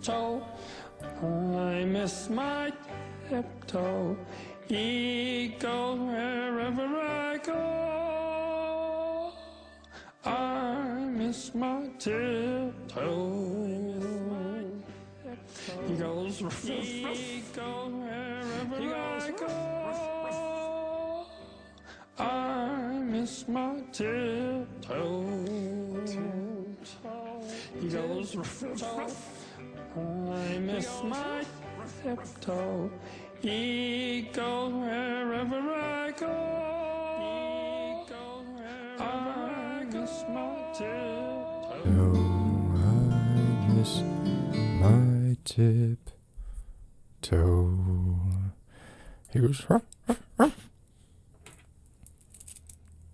tiptoe. I miss my tiptoe. Eagle wherever I go. I miss my tiptoe. He goes ruff, ruff, ruff. Eagle wherever I go. I miss my tiptoe. He goes ruff, ruff, ruff. I miss my tiptoe. Eagle wherever I go. I miss my tiptoe. I miss my tiptoe. He goes ruff, ruff, ruff.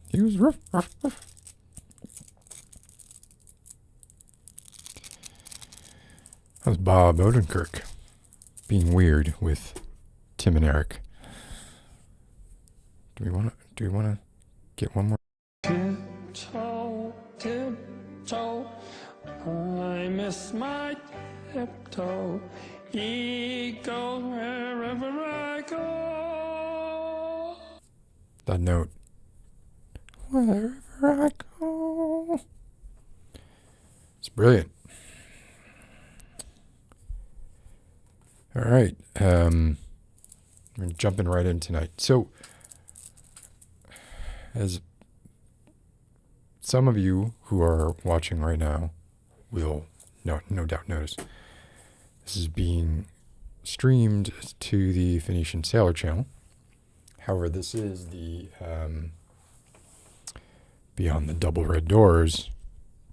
He goes ruff, ruff, ruff. That was Bob Odenkirk being weird with Tim and Eric. Do we want to get one more? Tiptoe, tiptoe. I miss my tiptoe. Eagle wherever I go. That note. Wherever I go. It's brilliant. All right. We're jumping right in tonight. So, as some of you who are watching right now will no doubt notice, this is being streamed to the Phoenician Sailor channel. However, this is the Beyond the Double Red Doors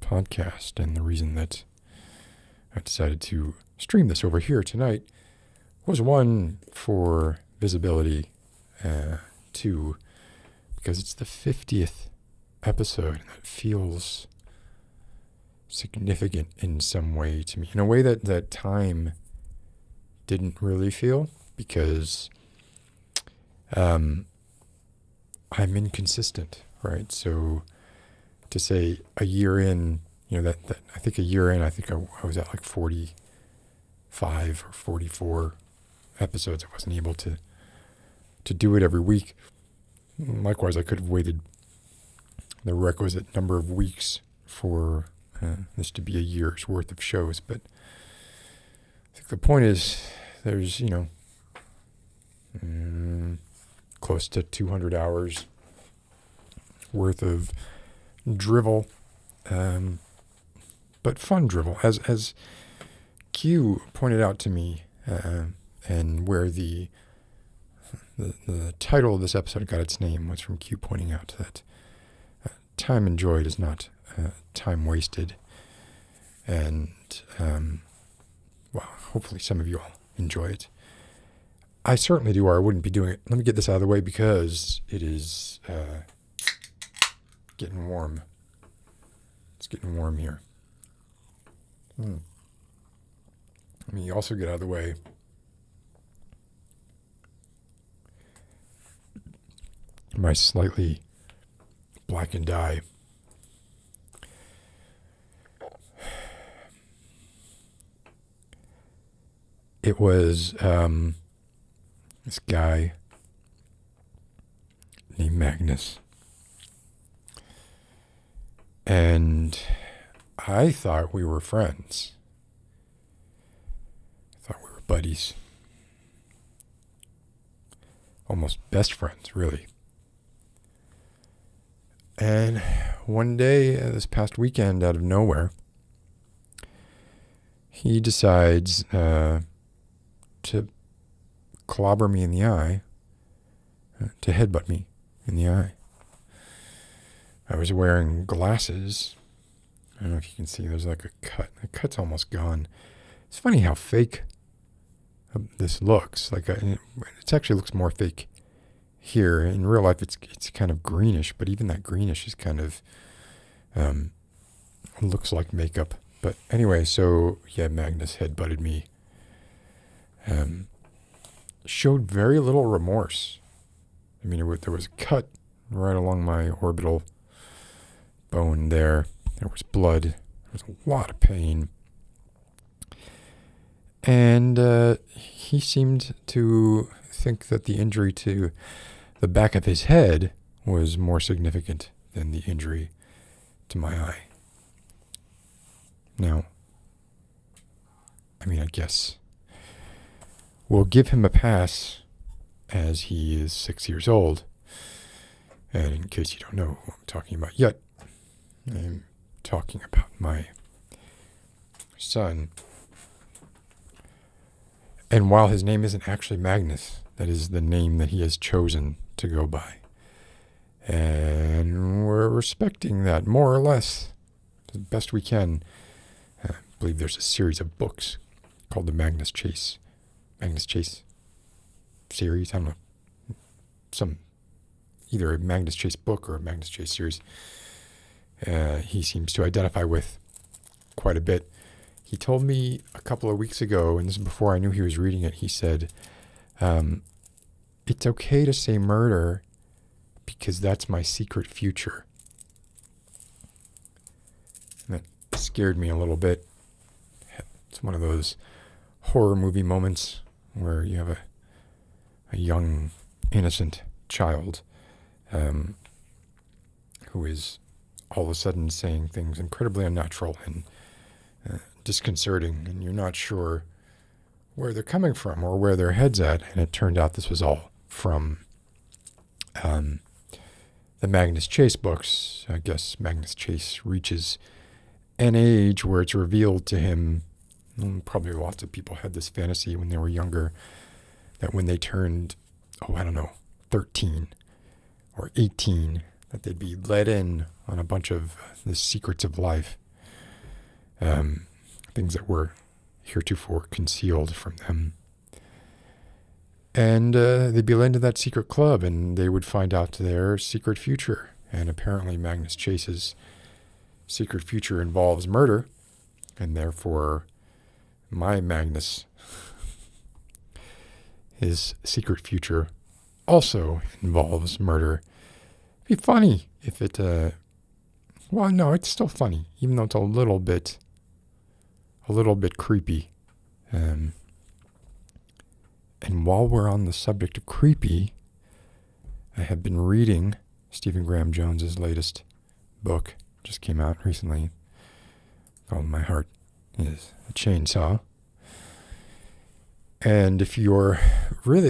podcast, and the reason that I decided to stream this over here tonight was one, for visibility, two, because it's the 50th episode, and that feels significant in some way to me, in a way that time didn't really feel, because I'm inconsistent, right? So to say a year in, that I think a year in, I think I was at like 45 or 44 episodes. I wasn't able to do it every week. Likewise, I could have waited the requisite number of weeks for this to be a year's worth of shows. But I think the point is, there's, close to 200 hours worth of drivel, but fun drivel, as Q pointed out to me, and where the title of this episode got its name was from Q pointing out that time enjoyed is not time wasted. And, well, hopefully some of you all enjoy it. I certainly do, or I wouldn't be doing it. Let me get this out of the way because it is getting warm. It's getting warm here. Let me also get out of the way my slightly blackened eye. It was this guy named Magnus. And I thought we were friends. I thought we were buddies. Almost best friends, really. And one day, this past weekend, out of nowhere, he decides to clobber me in the eye, to headbutt me in the eye. I was wearing glasses. I don't know if you can see, there's like a cut. The cut's almost gone. It's funny how fake this looks. Like it actually looks more fake here. In real life, it's kind of greenish, but even that greenish is kind of looks like makeup. But anyway, so yeah, Magnus headbutted me. Showed very little remorse. I mean, there was a cut right along my orbital bone there. There was blood. There was a lot of pain. And he seemed to think that the injury to the back of his head was more significant than the injury to my eye. Now, I mean, I guess we'll give him a pass as he is 6 years old. And in case you don't know who I'm talking about yet, I'm talking about my son. And while his name isn't actually Magnus, that is the name that he has chosen to go by. And we're respecting that more or less as best we can. I believe there's a series of books called the Magnus Chase series. I don't know. Either a Magnus Chase book or a Magnus Chase series. He seems to identify with quite a bit. He told me a couple of weeks ago, and this is before I knew he was reading it, he said, it's okay to say murder because that's my secret future. And that scared me a little bit. It's one of those horror movie moments where you have a young, innocent child who is all of a sudden saying things incredibly unnatural and disconcerting, and you're not sure where they're coming from or where their head's at. And it turned out this was all from the Magnus Chase books. I guess Magnus Chase reaches an age where it's revealed to him, probably lots of people had this fantasy when they were younger, that when they turned, 13 or 18, that they'd be let in on a bunch of the secrets of life, things that were heretofore concealed from them. And they'd be led into that secret club, and they would find out their secret future. And apparently Magnus Chase's secret future involves murder, and therefore my Magnus, his secret future also involves murder. It'd be funny if it, no, it's still funny, even though it's a little bit creepy. And while we're on the subject of creepy, I have been reading Stephen Graham Jones's latest book, just came out recently, called My Heart is a Chainsaw. And if you're really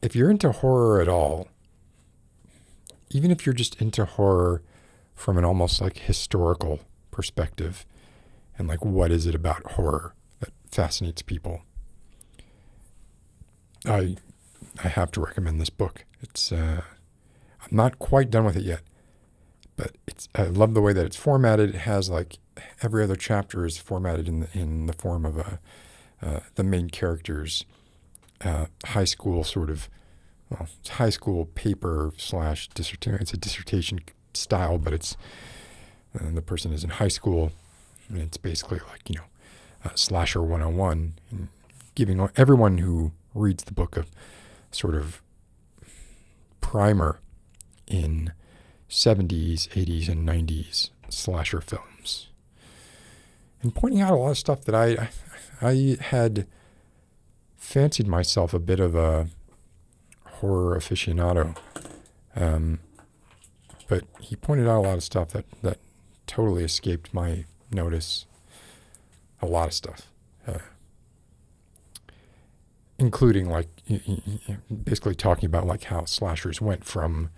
if you're into horror at all, even if you're just into horror from an almost like historical perspective, and like what is it about horror that fascinates people, I have to recommend this book. It's I'm not quite done with it yet, but I love the way that it's formatted. It has like every other chapter is formatted in the form of the main character's high school sort of, it's high school paper / dissertation. It's a dissertation style, but it's the person is in high school, and it's basically like, slasher 101, and giving everyone who reads the book a sort of primer in 70s, 80s, and 90s slasher films, and pointing out a lot of stuff that I had fancied myself a bit of a horror aficionado, but he pointed out a lot of stuff that totally escaped my notice. A lot of stuff, including like basically talking about like how slashers went from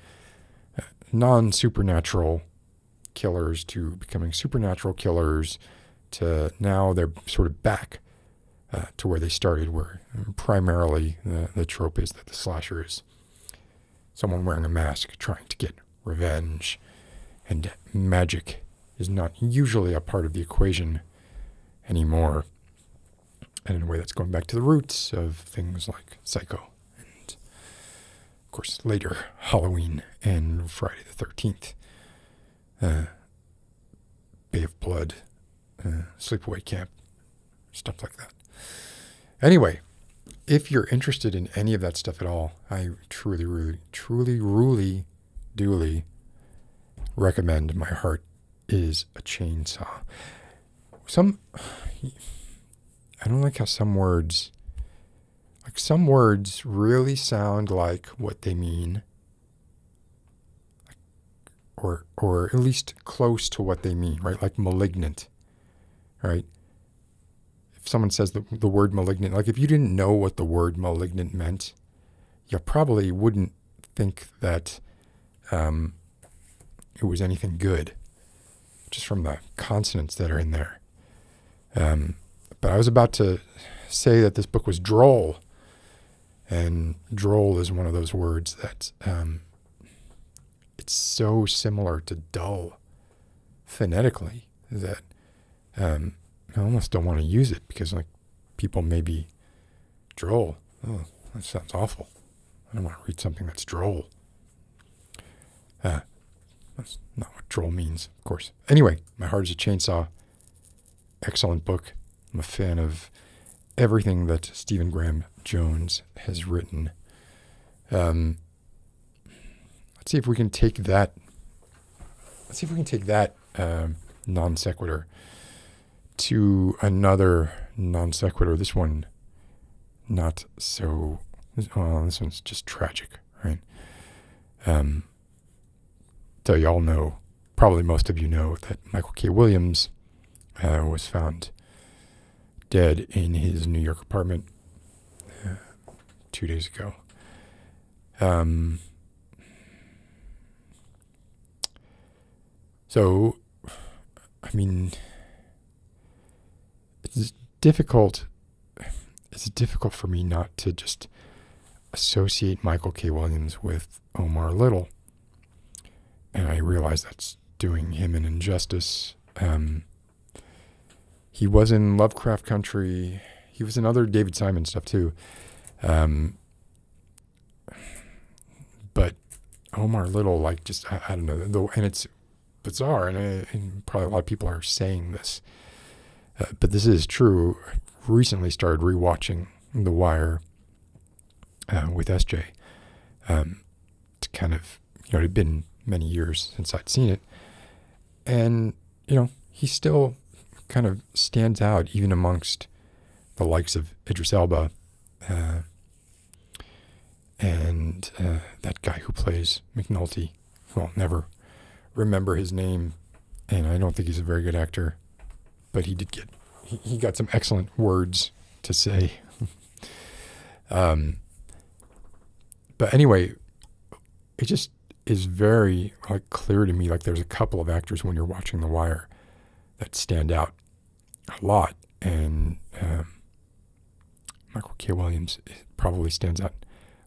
non-supernatural killers to becoming supernatural killers, to now they're sort of back to where they started, where primarily the trope is that the slasher is someone wearing a mask trying to get revenge, and magic is not usually a part of the equation anymore. And in a way that's going back to the roots of things like Psycho, and of course later Halloween and Friday the 13th, Bay of Blood, Sleepaway Camp, stuff like that. Anyway, if you're interested in any of that stuff at all, I truly, duly recommend My Heart is a Chainsaw. I don't like how some words really sound like what they mean, or at least close to what they mean, right? Like malignant, right? If someone says the word malignant, like if you didn't know what the word malignant meant, you probably wouldn't think that it was anything good, just from the consonants that are in there. But I was about to say that this book was droll, and droll is one of those words that it's so similar to dull phonetically that I almost don't want to use it, because like people may be droll. Oh, that sounds awful. I don't want to read something that's droll. That's not what droll means, of course. Anyway, My Heart is a Chainsaw. Excellent book. I'm a fan of everything that Stephen Graham Jones has written. Let's see if we can take that. Non sequitur to another non sequitur. This one, not so. Well, this one's just tragic, right? So you all know, probably most of you know, that Michael K. Williams was found dead in his New York apartment 2 days ago. So, I mean, it's difficult for me not to just associate Michael K. Williams with Omar Little. And I realize that's doing him an injustice. He was in Lovecraft Country. He was in other David Simon stuff too. But Omar Little, like, just, I don't know. And it's bizarre, and probably a lot of people are saying this. But this is true. I recently started rewatching The Wire with SJ. To kind of, it had been many years since I'd seen it. And, he still kind of stands out even amongst the likes of Idris Elba and that guy who plays McNulty. Well, never remember his name, and I don't think he's a very good actor, but he got some excellent words to say. But anyway, it just is very clear to me, like there's a couple of actors when you're watching The Wire that stand out a lot, and Michael K. Williams probably stands out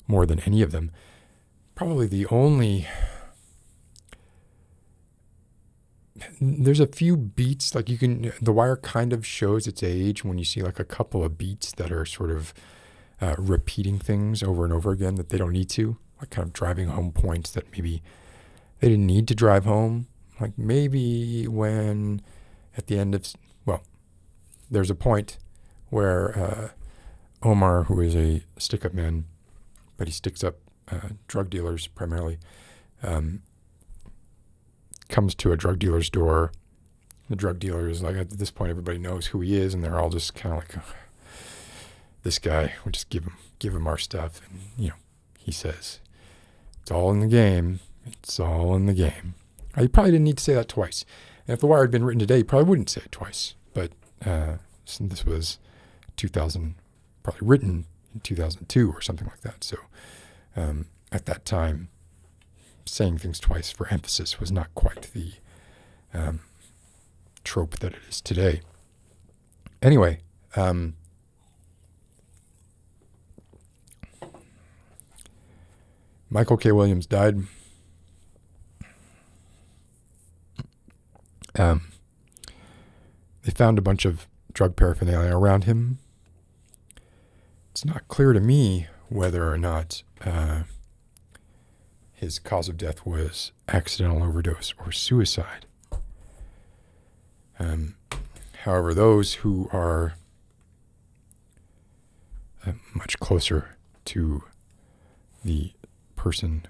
more than any of them. Probably the only... There's a few beats, The Wire kind of shows its age when you see a couple of beats that are sort of repeating things over and over again that they don't need to, kind of driving home points that maybe they didn't need to drive home. Like maybe when at the end of, there's a point where Omar, who is a stick-up man, but he sticks up drug dealers primarily, comes to a drug dealer's door. The drug dealer is at this point, everybody knows who he is, and they're all just kind of this guy, we'll just give him our stuff. And, he says, it's all in the game. It's all in the game. You probably didn't need to say that twice. And if The Wire had been written today, you probably wouldn't say it twice. But this was 2000, probably written in 2002 or something like that. So at that time, saying things twice for emphasis was not quite the trope that it is today. Anyway, Michael K. Williams died. They found a bunch of drug paraphernalia around him. It's not clear to me whether or not his cause of death was accidental overdose or suicide. However, those who are much closer to the person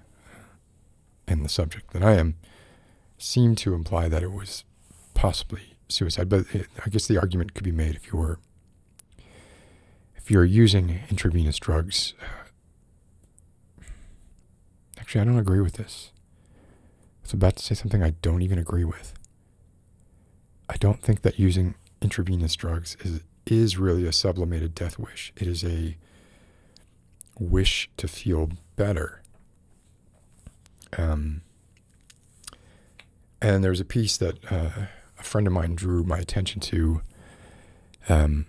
and the subject than I am seem to imply that it was possibly suicide, but I guess the argument could be made if you're using intravenous drugs. Actually, I don't agree with this. I was about to say something I don't even agree with. I don't think that using intravenous drugs is really a sublimated death wish. It is a wish to feel better. And there's a piece that a friend of mine drew my attention to. I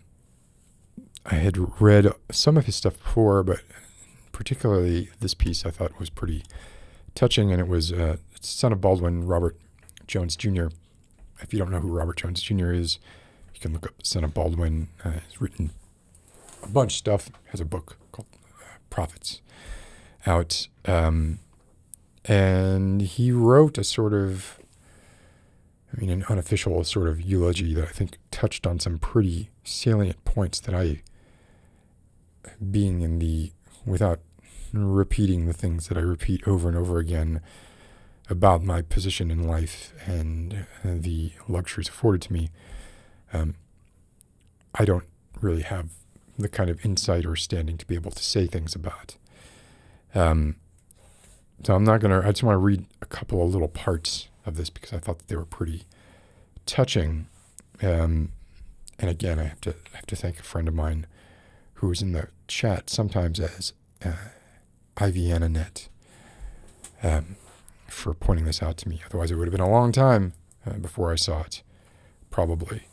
had read some of his stuff before, but particularly this piece I thought was pretty touching, and it was son of Baldwin, Robert Jones Jr. If you don't know who Robert Jones Jr. is, you can look up son of Baldwin. He's written a bunch of stuff, has a book called Prophets out, and he wrote a sort of, an unofficial sort of eulogy that I think touched on some pretty salient points that I, without repeating the things that I repeat over and over again about my position in life and the luxuries afforded to me, I don't really have the kind of insight or standing to be able to say things about. So I just want to read a couple of little parts of this because I thought that they were pretty touching. And again, I have to thank a friend of mine who was in the chat sometimes as IVAnanet for pointing this out to me. Otherwise, it would have been a long time before I saw it, probably.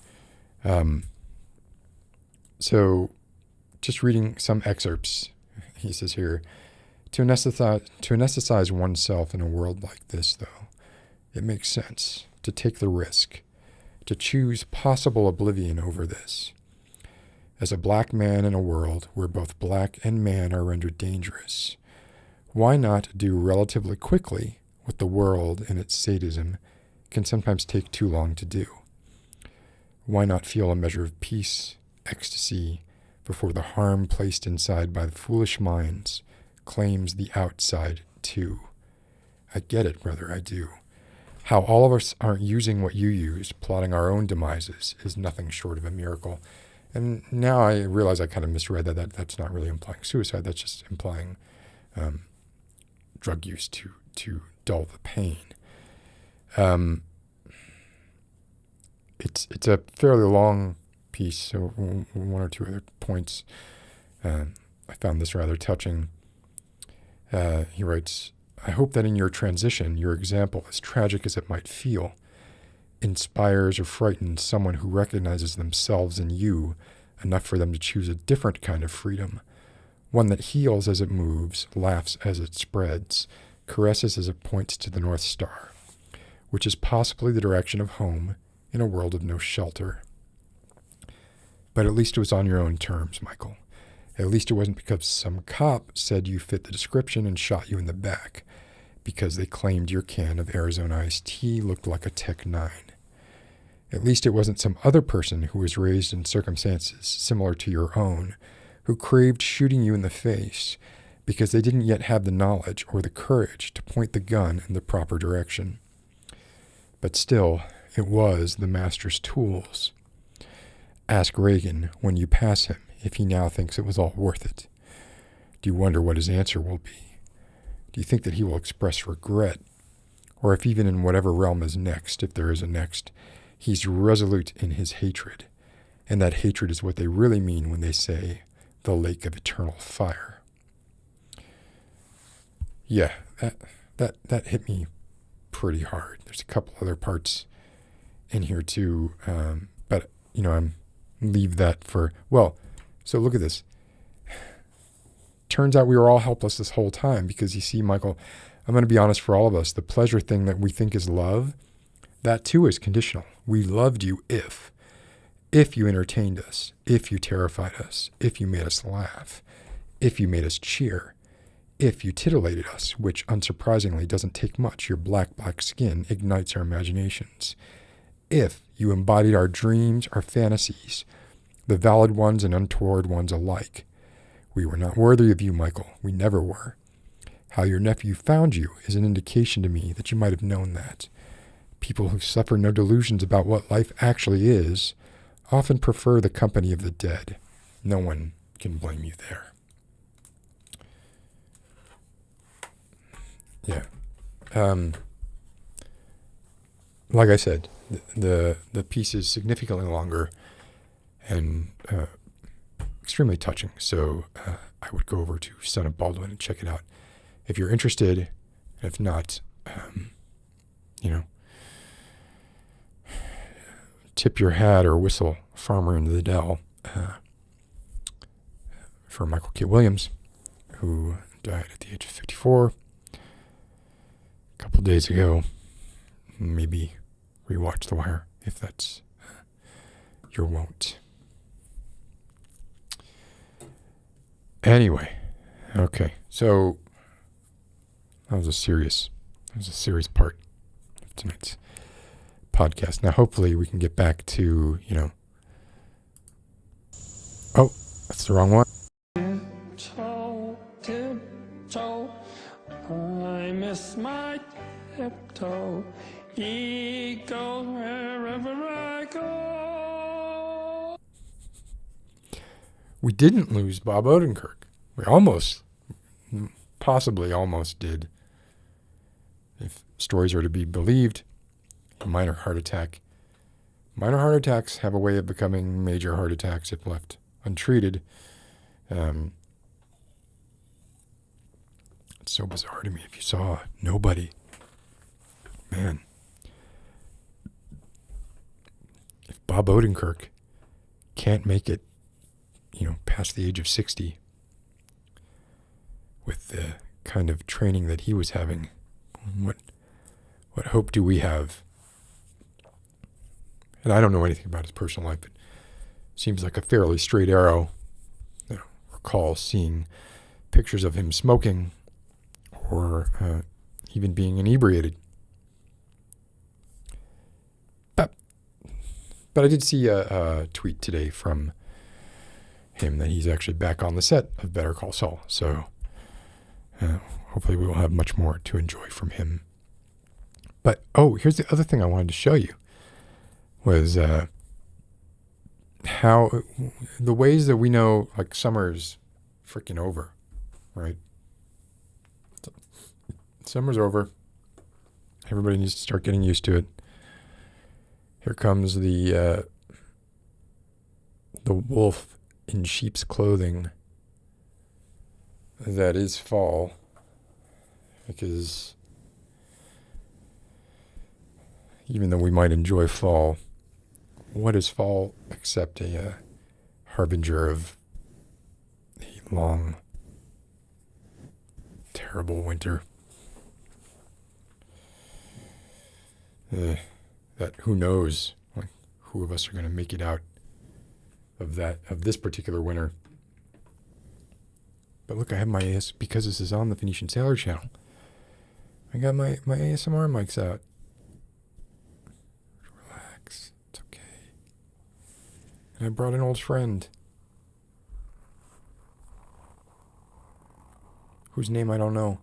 So, just reading some excerpts, he says here, to anesthetize oneself in a world like this, though, it makes sense to take the risk, to choose possible oblivion over this. As a black man in a world where both black and man are rendered dangerous, why not do relatively quickly what the world in its sadism can sometimes take too long to do? Why not feel a measure of peace, ecstasy, before the harm placed inside by the foolish minds claims the outside too? I get it, brother, I do. How all of us aren't using what you use, plotting our own demises, is nothing short of a miracle. And now I realize I kind of misread that's not really implying suicide. That's just implying drug use to dull the pain. It's a fairly long piece, so one or two other points. I found this rather touching. He writes, I hope that in your transition, your example, as tragic as it might feel, inspires or frightens someone who recognizes themselves in you enough for them to choose a different kind of freedom, one that heals as it moves, laughs as it spreads, caresses as it points to the North Star, which is possibly the direction of home in a world of no shelter. But at least it was on your own terms, Michael. At least it wasn't because some cop said you fit the description and shot you in the back because they claimed your can of Arizona iced tea looked like a Tech 9. At least it wasn't some other person who was raised in circumstances similar to your own who craved shooting you in the face because they didn't yet have the knowledge or the courage to point the gun in the proper direction. But still, it was the master's tools. Ask Reagan when you pass him if he now thinks it was all worth it. Do you wonder what his answer will be? Do you think that he will express regret? Or if even in whatever realm is next, if there is a next, he's resolute in his hatred, and that hatred is what they really mean when they say the lake of eternal fire. Yeah, that hit me pretty hard. There's a couple other parts in here too, but I'm leave that for, so look at this. Turns out we were all helpless this whole time because you see, Michael, I'm going to be honest for all of us, the pleasure thing that we think is love, that too is conditional. We loved you if you entertained us, if you terrified us, if you made us laugh, if you made us cheer, if you titillated us, which unsurprisingly doesn't take much. Your black skin ignites our imaginations. If you embodied our dreams, our fantasies, the valid ones and untoward ones alike. We were not worthy of you, Michael. We never were. How your nephew found you is an indication to me that you might have known that. people who suffer no delusions about what life actually is often prefer the company of the dead. No one can blame you there. Yeah. Like I said, the piece is significantly longer and extremely touching. So I would go over to Son of Baldwin and check it out if you're interested. If not, tip your hat or whistle Farmer into the Dell for Michael K. Williams, who died at the age of 54 a couple days ago. Maybe rewatch The Wire if that's your wont. Anyway, okay, so that was a serious part of tonight's podcast. Now, hopefully, we can get back to, oh, that's the wrong one. Tiptoe, I miss my tiptoe. He goes wherever I go. We didn't lose Bob Odenkirk. We possibly almost did. If stories are to be believed, a minor heart attack. Minor heart attacks have a way of becoming major heart attacks if left untreated. It's so bizarre to me. If you saw Nobody, man. If Bob Odenkirk can't make it, past the age of 60 with the kind of training that he was having, what hope do we have? And I don't know anything about his personal life, but it seems like a fairly straight arrow. I don't recall seeing pictures of him smoking or even being inebriated. But I did see a tweet today from him that he's actually back on the set of Better Call Saul. So hopefully we will have much more to enjoy from him. But, here's the other thing I wanted to show you was how the ways that we know, like, summer's freaking over, right? Summer's over. Everybody needs to start getting used to it. Here comes the wolf in sheep's clothing that is fall, because even though we might enjoy fall, what is fall except a harbinger of a long, terrible winter? That who knows, who of us are going to make it out of this particular winter. But look, I have my because this is on the Phoenician Sailor channel, I got my ASMR mics out. Relax, it's okay. And I brought an old friend whose name I don't know.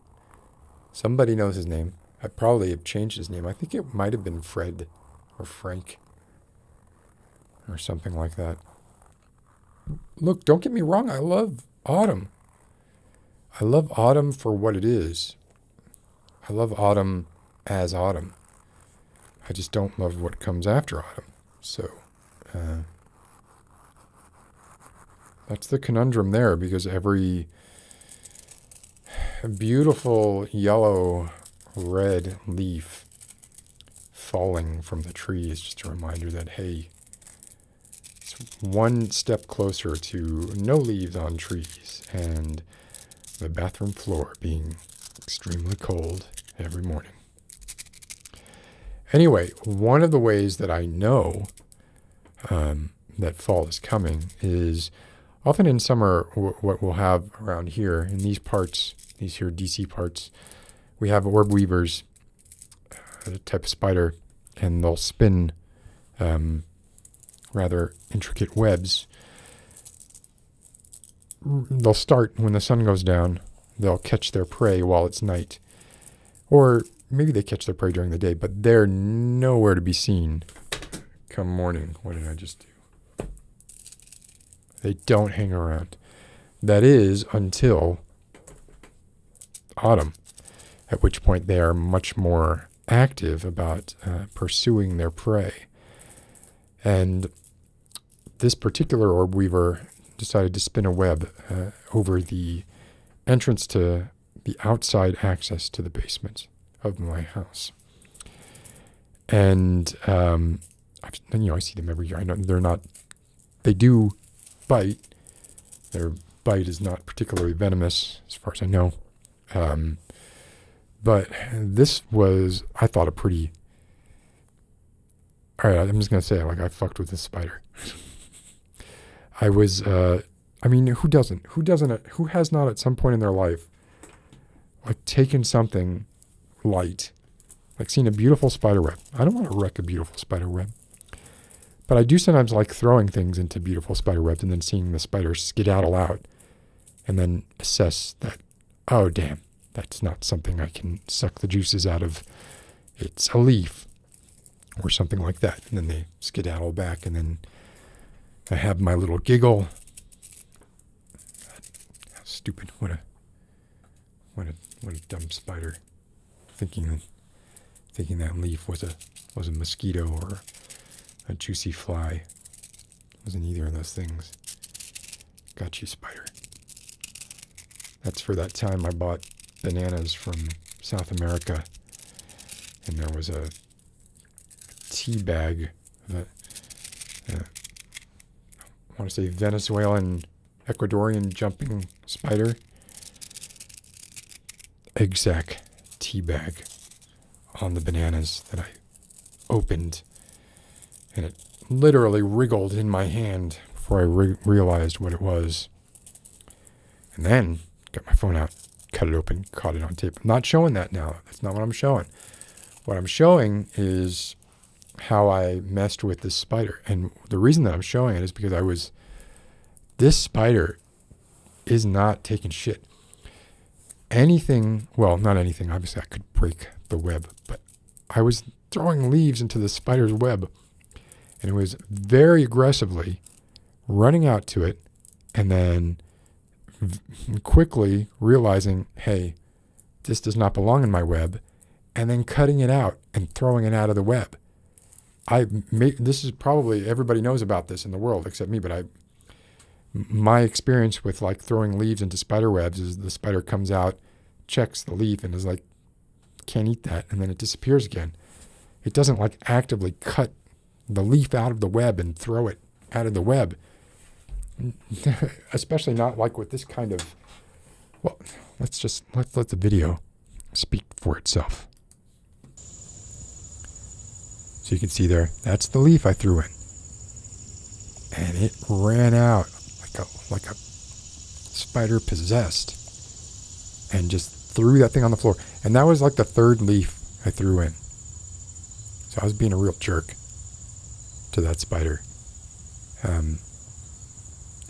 Somebody knows his name. I probably have changed his name. I think it might have been Fred or Frank or something like that. Look, don't get me wrong. I love autumn. I love autumn for what it is. I love autumn as autumn. I just don't love what comes after autumn. So that's the conundrum there, because every beautiful yellow, red leaf falling from the tree is just a reminder that, hey, it's one step closer to no leaves on trees and the bathroom floor being extremely cold every morning. Anyway, one of the ways that I know that fall is coming is often in summer, what we'll have around here in these parts, these here DC parts, we have orb weavers, a type of spider, and they'll spin rather intricate webs. They'll start when the sun goes down. They'll catch their prey while it's night. Or maybe they catch their prey during the day, but they're nowhere to be seen come morning. What did I just do? They don't hang around. That is until autumn, at which point they are much more active about pursuing their prey. And this particular orb weaver decided to spin a web over the entrance to the outside access to the basement of my house. And, I see them every year. I know they do bite. Their bite is not particularly venomous, as far as I know. But this was, I thought, a pretty... All right, I'm just going to say it like I fucked with this spider. I was, who doesn't? Who has not at some point in their life, like, taken something light, like seen a beautiful spider web? I don't want to wreck a beautiful spider web. But I do sometimes like throwing things into beautiful spider webs and then seeing the spider skedaddle out and then assess that, oh, damn, that's not something I can suck the juices out of. It's a leaf or something like that. And then they skedaddle back, and then I have my little giggle. How stupid. What a dumb spider. Thinking that leaf was a mosquito or a juicy fly. It wasn't either of those things. Got you, spider. That's for that time I bought bananas from South America, and there was a tea bag that I want to say Venezuelan, Ecuadorian jumping spider. Exact tea bag on the bananas that I opened, and it literally wriggled in my hand before I realized what it was. And then got my phone out, cut it open, caught it on tape. I'm not showing that now. That's not what I'm showing. What I'm showing is how I messed with this spider. And the reason that I'm showing it is because this spider is not taking shit. Not anything. Obviously, I could break the web, but I was throwing leaves into the spider's web, and it was very aggressively running out to it, and then quickly realizing, hey, this does not belong in my web, and then cutting it out and throwing it out of the web. This is probably, everybody knows about this in the world except me, but my experience with like throwing leaves into spider webs is the spider comes out, checks the leaf, and is like, can't eat that, and then it disappears again. It doesn't like actively cut the leaf out of the web and throw it out of the web. Especially not like with this kind of, well, let's let the video speak for itself. So you can see there, that's the leaf I threw in. And it ran out like a spider possessed and just threw that thing on the floor. And that was like the third leaf I threw in. So I was being a real jerk to that spider.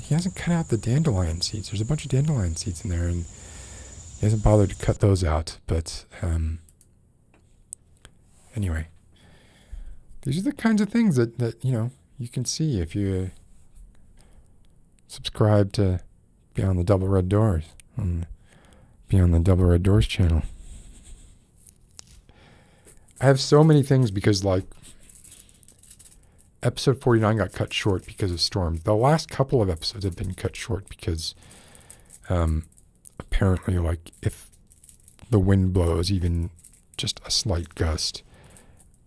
He hasn't cut out the dandelion seeds. There's a bunch of dandelion seeds in there, and he hasn't bothered to cut those out. But anyway, these are the kinds of things that you can see if you subscribe to Beyond the Double Red Doors on Beyond the Double Red Doors channel. I have so many things because, like, episode 49 got cut short because of storm. The last couple of episodes have been cut short because apparently, like, if the wind blows even just a slight gust,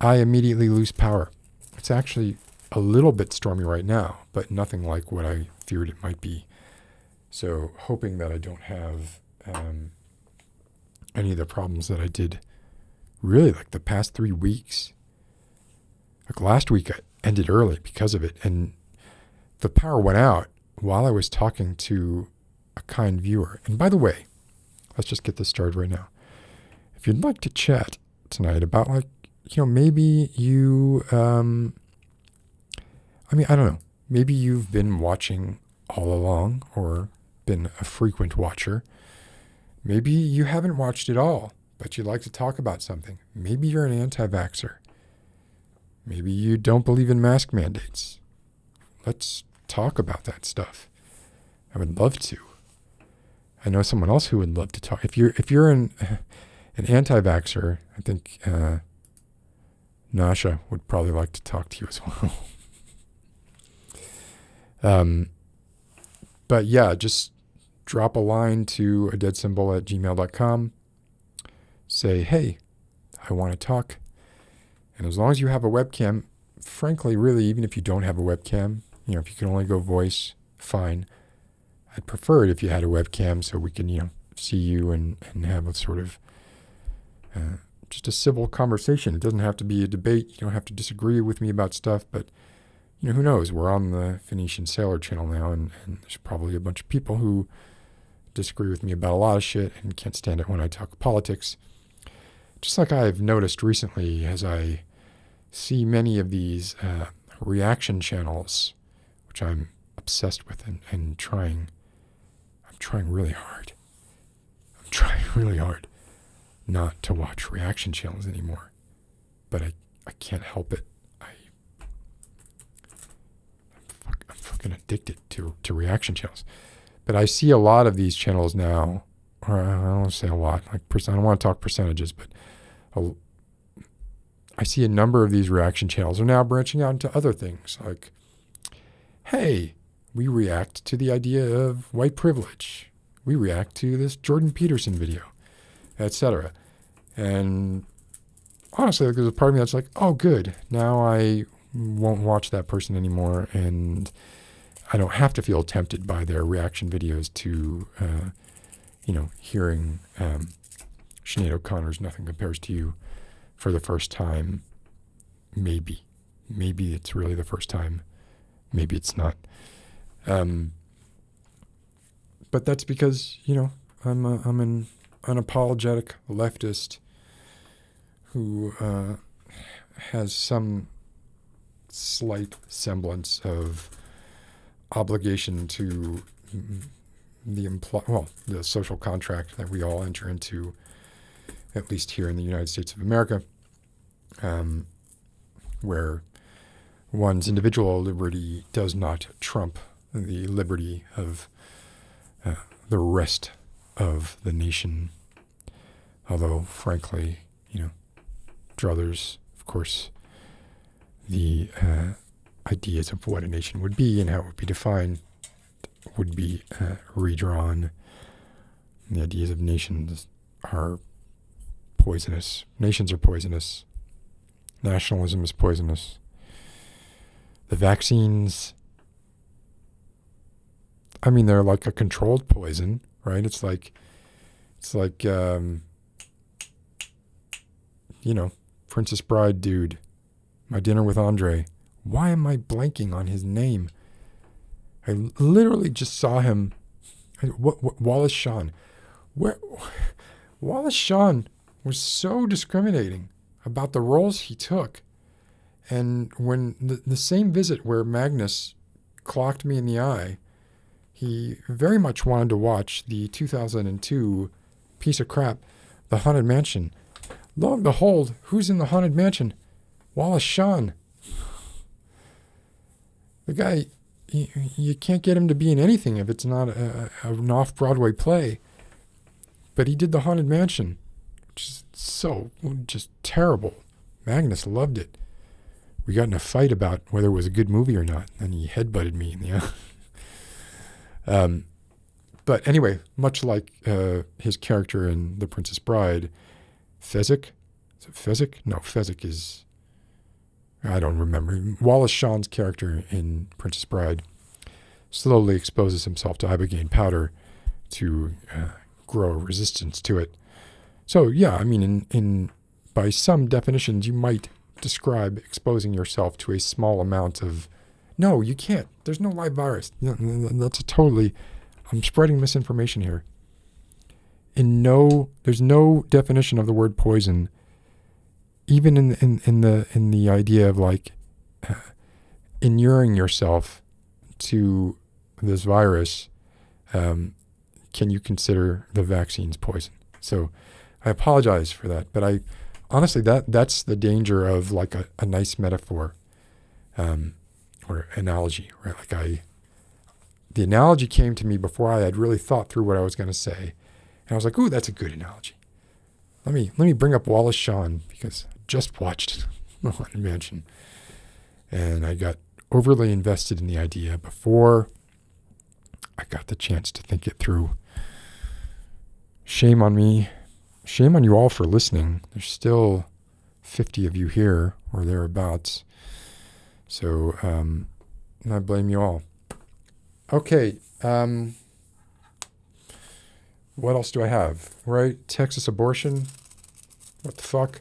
I immediately lose power. It's actually a little bit stormy right now, but nothing like what I feared it might be. So hoping that I don't have any of the problems that I did really like the past 3 weeks. Like last week I ended early because of it, and the power went out while I was talking to a kind viewer. And by the way, let's just get this started right now. If you'd like to chat tonight about, like, maybe you, I don't know, maybe you've been watching all along or been a frequent watcher. Maybe you haven't watched it all, but you'd like to talk about something. Maybe you're an anti-vaxxer. Maybe you don't believe in mask mandates. Let's talk about that stuff. I would love to. I know someone else who would love to talk. If you're an anti-vaxxer, I think Nasha would probably like to talk to you as well. But yeah, just drop a line to adeadsymbol@gmail.com. Say, hey, I want to talk. And as long as you have a webcam, frankly, really, even if you don't have a webcam, if you can only go voice, fine. I'd prefer it if you had a webcam so we can, see you and have a sort of just a civil conversation. It doesn't have to be a debate. You don't have to disagree with me about stuff, but who knows? We're on the Phoenician Sailor channel now, and there's probably a bunch of people who disagree with me about a lot of shit and can't stand it when I talk politics. Just like I've noticed recently as I see many of these reaction channels, which I'm obsessed with and I'm trying really hard. I'm trying really hard not to watch reaction channels anymore. But I can't help it. I'm fucking addicted to reaction channels. But I see a lot of these channels now, or I don't want to say a lot, I don't want to talk percentages, but I see a number of these reaction channels are now branching out into other things, like, hey, we react to the idea of white privilege. We react to this Jordan Peterson video, etc. And honestly, there's a part of me that's like, oh, good. Now I won't watch that person anymore, and I don't have to feel tempted by their reaction videos to, hearing Sinead O'Connor's Nothing Compares to You for the first time. Maybe it's really the first time. Maybe it's not. But that's because, I'm an unapologetic leftist who has some slight semblance of obligation to the social contract that we all enter into, at least here in the United States of America, where one's individual liberty does not trump the liberty of the rest of the nation. Although, frankly, druthers, of course, the ideas of what a nation would be and how it would be defined would be redrawn. The ideas of nations are poisonous. Nations are poisonous. Nationalism is poisonous. The vaccines, they're like a controlled poison, right? It's like Princess Bride dude, My Dinner with Andre. Why am I blanking on his name? I literally just saw him. Wallace Shawn. Wallace Shawn was so discriminating about the roles he took. And when the same visit where Magnus clocked me in the eye, he very much wanted to watch the 2002 piece of crap, The Haunted Mansion. Lo and behold, who's in The Haunted Mansion? Wallace Shawn. The guy, you can't get him to be in anything if it's not an off-Broadway play. But he did The Haunted Mansion, which is so just terrible. Magnus loved it. We got in a fight about whether it was a good movie or not, and he headbutted me in the eye. But anyway, much like his character in The Princess Bride, Fezzik? Is it Fezzik? No, Fezzik is... I don't remember. Wallace Shawn's character in Princess Bride slowly exposes himself to ibogaine powder to grow a resistance to it. So, yeah, in by some definitions, you might describe exposing yourself to a small amount of... No, you can't. There's no live virus. That's a totally... I'm spreading misinformation here. There's no definition of the word poison, even in the idea of like inuring yourself to this virus. Can you consider the vaccines poison? So I apologize for that, but honestly, that's the danger of like a nice metaphor, or analogy, right? The analogy came to me before I had really thought through what I was going to say. And I was like, ooh, that's a good analogy. Let me bring up Wallace Shawn, because I just watched Haunted Mansion. And I got overly invested in the idea before I got the chance to think it through. Shame on me. Shame on you all for listening. There's still 50 of you here or thereabouts. So I blame you all. Okay. What else do I have? Right? Texas abortion. What the fuck?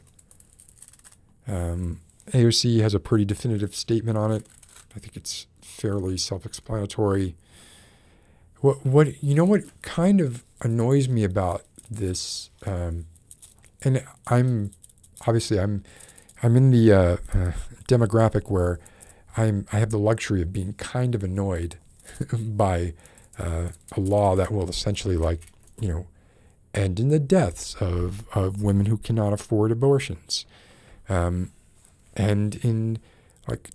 AOC has a pretty definitive statement on it. I think it's fairly self-explanatory. What kind of annoys me about this, and I'm in the demographic where I have the luxury of being kind of annoyed by a law that will essentially end in the deaths of women who cannot afford abortions, and in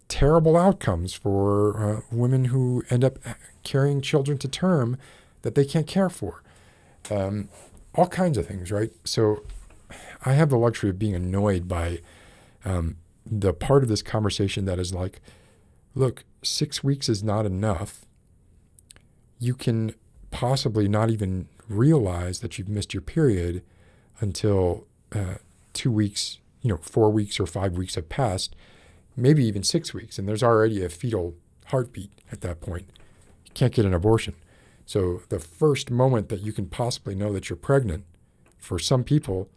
terrible outcomes for women who end up carrying children to term that they can't care for. All kinds of things, right? So I have the luxury of being annoyed by the part of this conversation that is like, look, 6 weeks is not enough. You can possibly not even realize that you've missed your period until 2 weeks, 4 weeks or 5 weeks have passed, maybe even 6 weeks, and there's already a fetal heartbeat at that point. You can't get an abortion. So the first moment that you can possibly know that you're pregnant, for some people,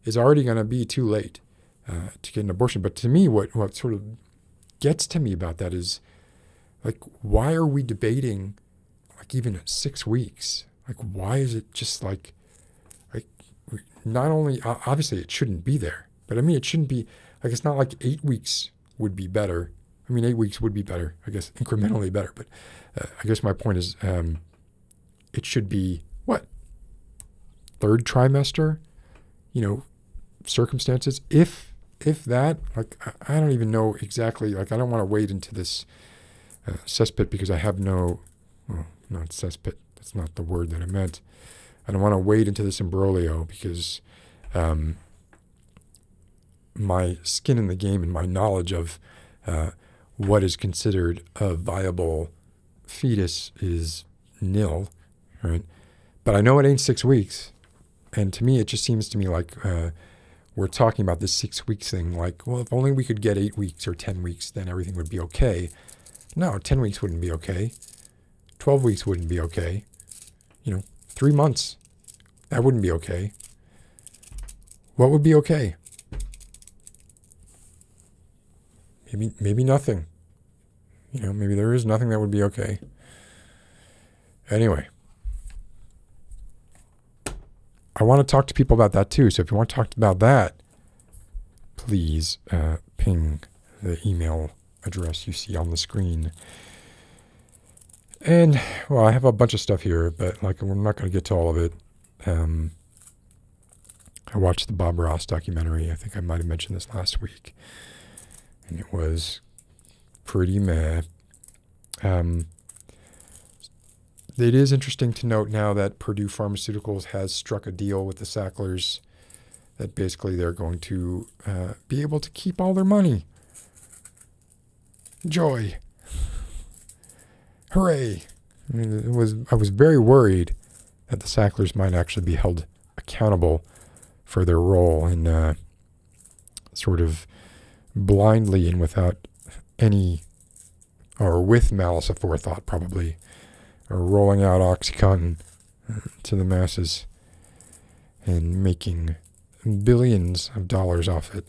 is already going to be too late to get an abortion. But to me, what sort of gets to me about that is, why are we debating even at 6 weeks? Why is it just not only, obviously it shouldn't be there, but it shouldn't be, it's not like 8 weeks would be better. 8 weeks would be better, I guess, incrementally better. But I guess my point is, it should be, what, third trimester, circumstances, if that, I don't even know exactly, I don't want to wade into this cesspit because I have not cesspit, that's not the word that I meant. I don't want to wade into this imbroglio because my skin in the game and my knowledge of what is considered a viable fetus is nil, right? But I know it ain't 6 weeks. And to me, it just seems to me like we're talking about this 6 weeks thing. Well, if only we could get 8 weeks or 10 weeks, then everything would be okay. No, 10 weeks wouldn't be okay. 12 weeks wouldn't be okay. 3 months, that wouldn't be okay. What would be okay? Maybe nothing. Maybe there is nothing that would be okay. Anyway, I want to talk to people about that too. So if you want to talk about that, please ping the email address you see on the screen. And, well, I have a bunch of stuff here, but we're not going to get to all of it. I watched the Bob Ross documentary. I think I might have mentioned this last week. And it was pretty meh. It is interesting to note now that Purdue Pharmaceuticals has struck a deal with the Sacklers that basically they're going to be able to keep all their money. Joy. Hooray. I was very worried that the Sacklers might actually be held accountable for their role in sort of blindly and without any, or with malice aforethought probably, or rolling out OxyContin to the masses and making billions of dollars off it,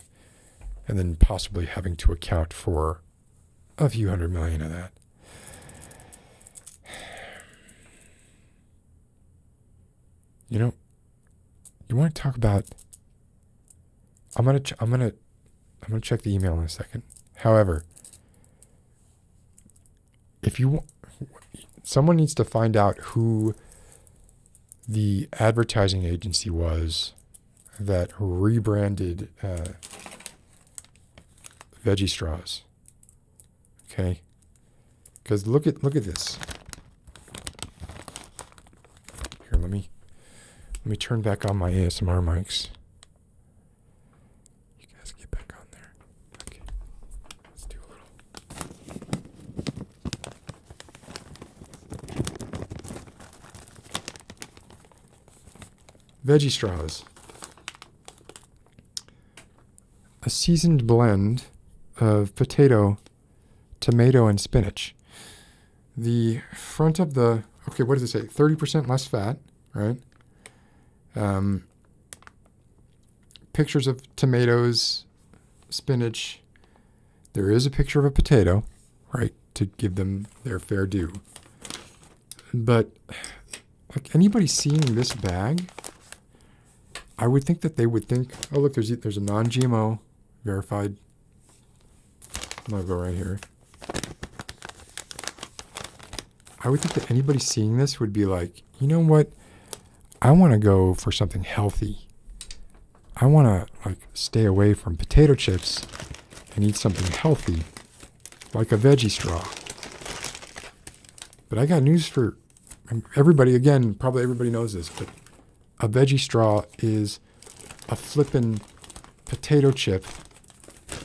and then possibly having to account for a few $100 million of that. You want to talk about? I'm gonna check the email in a second. However, if you want, someone needs to find out who the advertising agency was that rebranded Veggie Straws. Okay, because look at this. Here, let me turn back on my ASMR mics. You guys get back on there. Okay, let's do a little. Veggie Straws. A seasoned blend of potato, tomato, and spinach. The front of the, okay, what does it say? 30% less fat, right? Pictures of tomatoes, spinach. There is a picture of a potato, right, to give them their fair due. But like anybody seeing this bag, I would think that they would think, oh look, there's a non-GMO verified logo right here. I would think that anybody seeing this would be like, you know what? I want to go for something healthy. I want to like stay away from potato chips and eat something healthy, like a veggie straw. But I got news for everybody. Again, probably everybody knows this, but a veggie straw is a flippin' potato chip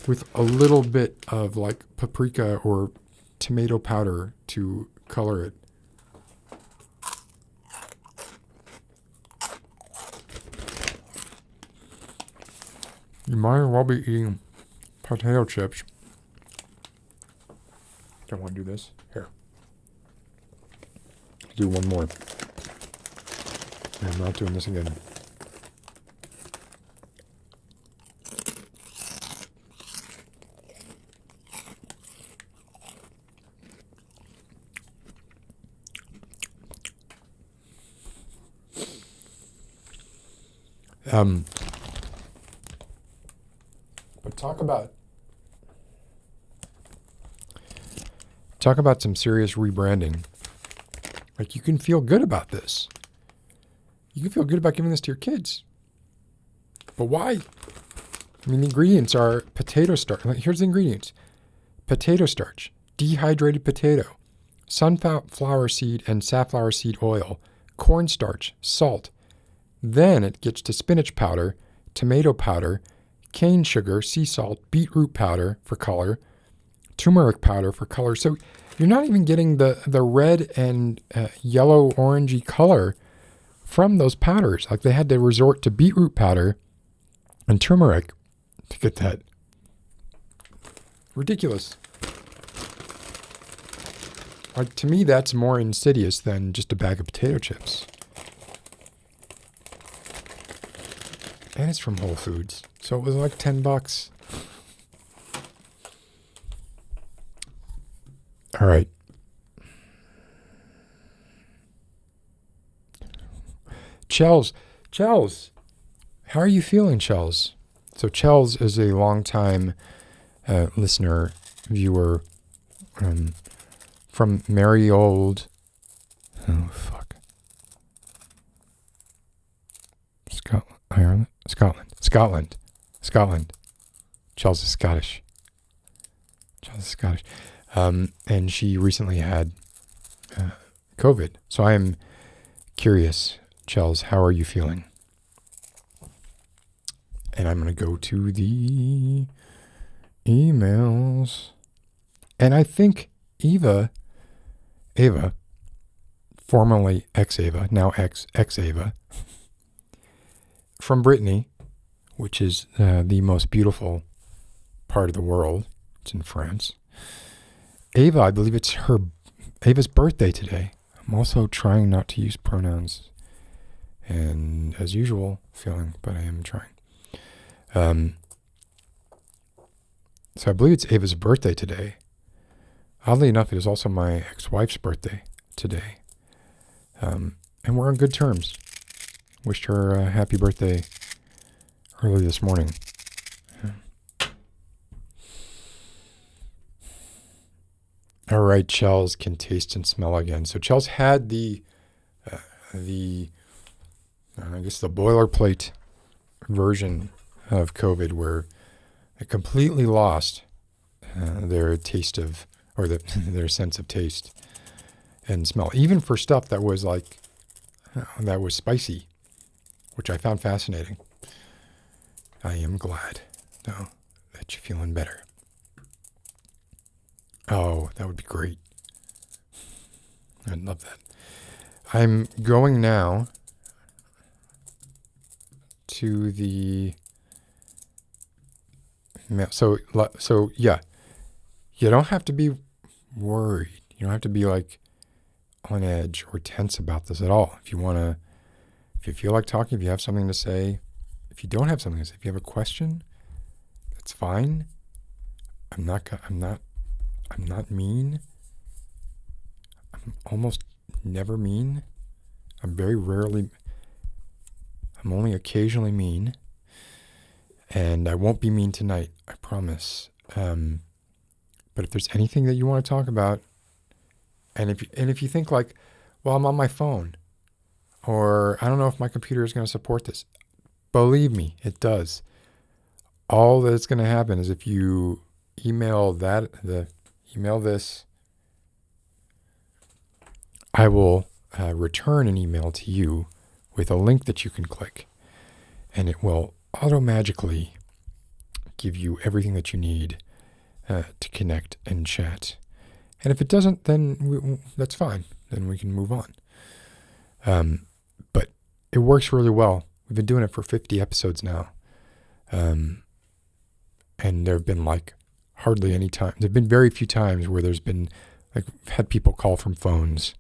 with a little bit of like paprika or tomato powder to color it. You might as well be eating potato chips. Don't want to do this. Here. I'll do one more. I'm not doing this again. But talk about some serious rebranding. Like you can feel good about this. You can feel good about giving this to your kids. But why? I mean, the ingredients are potato starch. Here's the ingredients. Potato starch, dehydrated potato, sunflower seed and safflower seed oil, cornstarch, salt. Then it gets to spinach powder, tomato powder, cane sugar, sea salt, beetroot powder for color, turmeric powder for color. So you're not even getting the red and yellow orangey color from those powders. Like they had to resort to beetroot powder and turmeric to get that. Ridiculous. Like to me, that's more insidious than just a bag of potato chips. And it's from Whole Foods. So it was like $10. All right. Chels, how are you feeling, Chels? So Chels is a longtime listener, viewer from merry old, Scotland. Chels is Scottish. And she recently had COVID. So I am curious, Chels, how are you feeling? And I'm going to go to the emails. And I think Ava, formerly ex-Ava, now ex-Ava, from Brittany, which is the most beautiful part of the world. It's in France. Ava, I believe it's Ava's birthday today. I'm also trying not to use pronouns. And as usual, failing, but I am trying. So I believe it's Ava's birthday today. Oddly enough, it is also my ex-wife's birthday today. And we're on good terms. Wished her a happy birthday early this morning. All right, Chels can taste and smell again. So Chels had the boilerplate version of COVID where they completely lost their taste of, or their sense of taste and smell, even for stuff that was like, that was spicy, which I found fascinating. I am glad, though, that you're feeling better. Oh, that would be great. I'd love that. I'm going now to the mail. So yeah, you don't have to be worried. You don't have to be like on edge or tense about this at all. If you feel like talking, if you have something to say, if you don't have something to say, if you have a question, that's fine. I'm not mean. I'm almost never mean. I'm only occasionally mean. And I won't be mean tonight, I promise. But if there's anything that you want to talk about, and if you think like, well, I'm on my phone, or I don't know if my computer is going to support this, believe me, it does. All that's going to happen is if you email this, I will return an email to you with a link that you can click, and it will auto-magically give you everything that you need to connect and chat. And if it doesn't, then that's fine. Then we can move on. But it works really well. We've been doing it for 50 episodes now. And there have been like hardly any time. There have been very few times where there's been like, had people call from phones,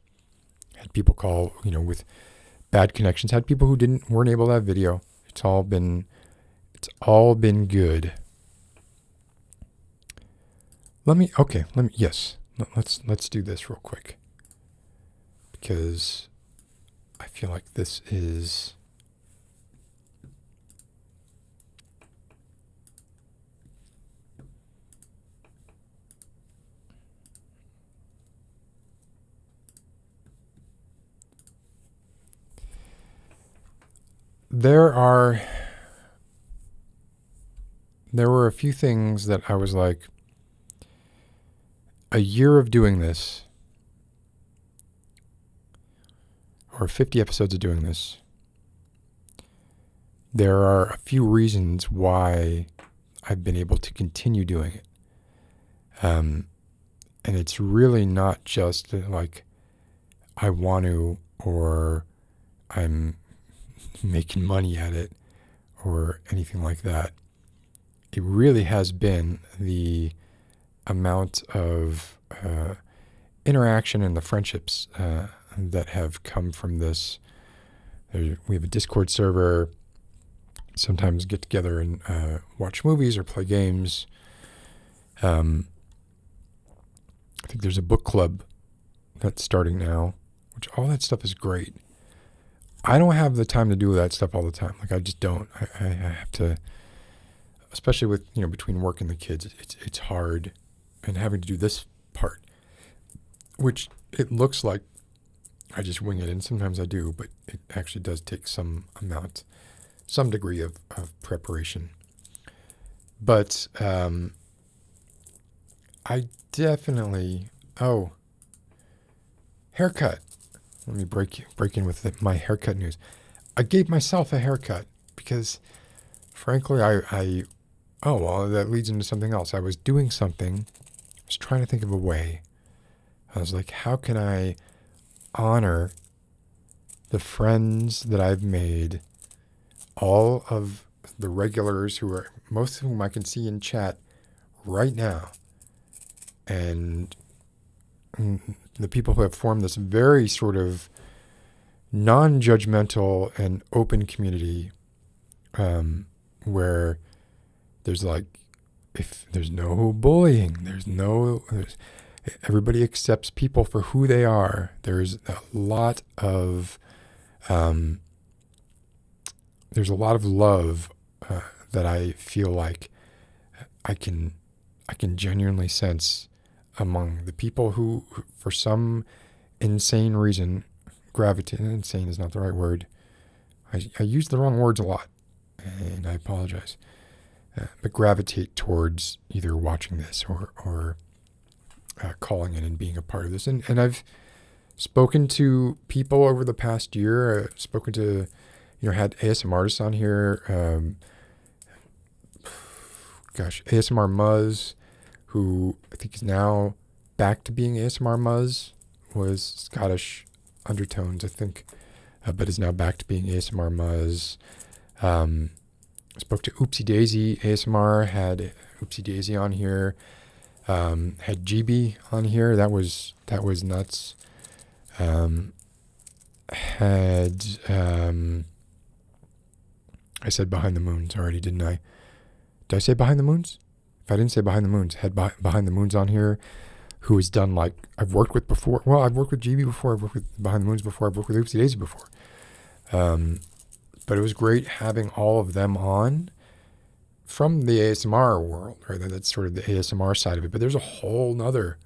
had people call, with bad connections, had people who weren't able to have video. It's all been good. Let's do this real quick, because I feel like this is there were a few things that I was like, a year of doing this, or 50 episodes of doing this, there are a few reasons why I've been able to continue doing it. And it's really not just like I want to, or I'm making money at it, or anything like that. It really has been the amount of interaction and the friendships that have come from this. We have a Discord server, sometimes get together and watch movies or play games. I think there's a book club that's starting now, which all that stuff is great. I don't have the time to do that stuff all the time. Like, I just don't. I have to, especially with, between work and the kids, it's hard. And having to do this part, which it looks like I just wing it, and sometimes I do, but it actually does take some degree of preparation. But I definitely, haircut. Let me break in with my haircut news. I gave myself a haircut because, frankly, that leads into something else. I was doing something. I was trying to think of a way. I was like, how can I honor the friends that I've made, all of the regulars most of whom I can see in chat right now, and the people who have formed this very sort of non-judgmental and open community, where there's like, if there's no bullying, everybody accepts people for who they are. There's a lot of love that I feel like I can genuinely sense among the people who for some insane reason, insane is not the right word. I use the wrong words a lot. and I apologize, but gravitate towards either watching this or calling in and being a part of this. And I've spoken to people over the past year, spoken to, had ASMR artists on here. ASMR Muzz, who I think is now back to being ASMR Muzz, was Scottish undertones, I think, but is now back to being ASMR Muzz. Spoke to Oopsie Daisy ASMR, had Oopsie Daisy on here, had GB on here. That was nuts. I said Behind the Moons already, didn't I? Did I say Behind the Moons? If I didn't say Behind the Moons, had Behind the Moons on here, who has done, like, I've worked with before. Well, I've worked with GB before. I've worked with Behind the Moons before. I've worked with Oopsie Daisy before. But it was great having all of them on from the ASMR world, right? That's sort of the ASMR side of it. But there's a whole nother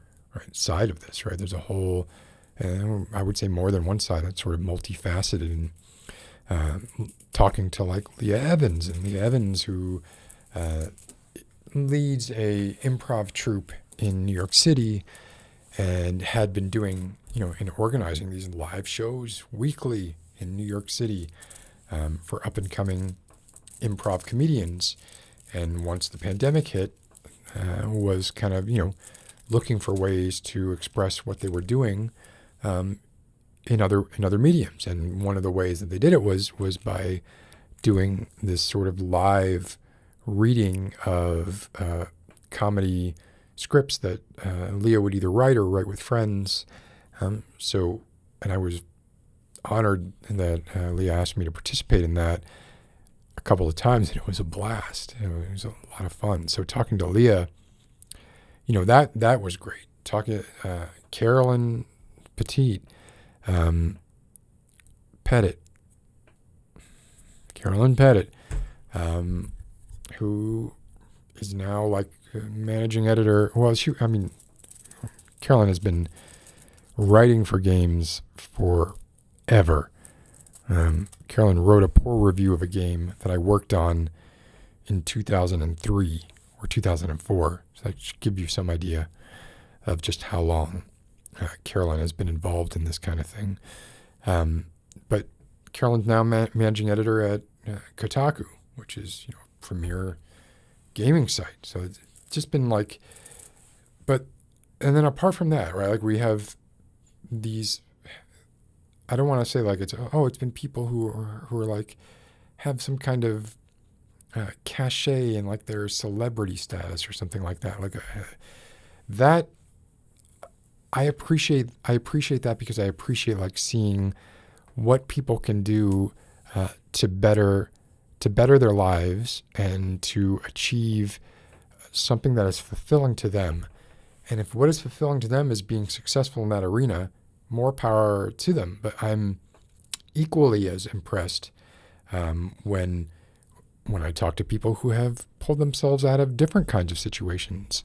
side of this, right? There's a whole, I would say more than one side that's sort of multifaceted. And talking to, like, Leah Evans, who leads a improv troupe in New York City and had been doing, and organizing these live shows weekly in New York City for up-and-coming improv comedians. And once the pandemic hit, was kind of, looking for ways to express what they were doing in other mediums. And one of the ways that they did it was by doing this sort of live reading of comedy scripts that Leah would either write or write with friends. And I was honored that Leah asked me to participate in that a couple of times, and it was a blast. It was a lot of fun. So talking to Leah, that was great. Talking to Carolyn Petit, Carolyn Pettit, who is now, like, managing editor. Well, Carolyn has been writing for games forever. Carolyn wrote a poor review of a game that I worked on in 2003 or 2004. So that should give you some idea of just how long Carolyn has been involved in this kind of thing. But Carolyn's now managing editor at Kotaku, which is, a premier gaming site. So it's just been like, and then apart from that, right, like, we have these, I don't want to say like it's been people who are like, have some kind of cachet and, like, their celebrity status or something like that. Like that, I appreciate that, because I appreciate, like, seeing what people can do to better their lives and to achieve something that is fulfilling to them. And if what is fulfilling to them is being successful in that arena, more power to them. But I'm equally as impressed when I talk to people who have pulled themselves out of different kinds of situations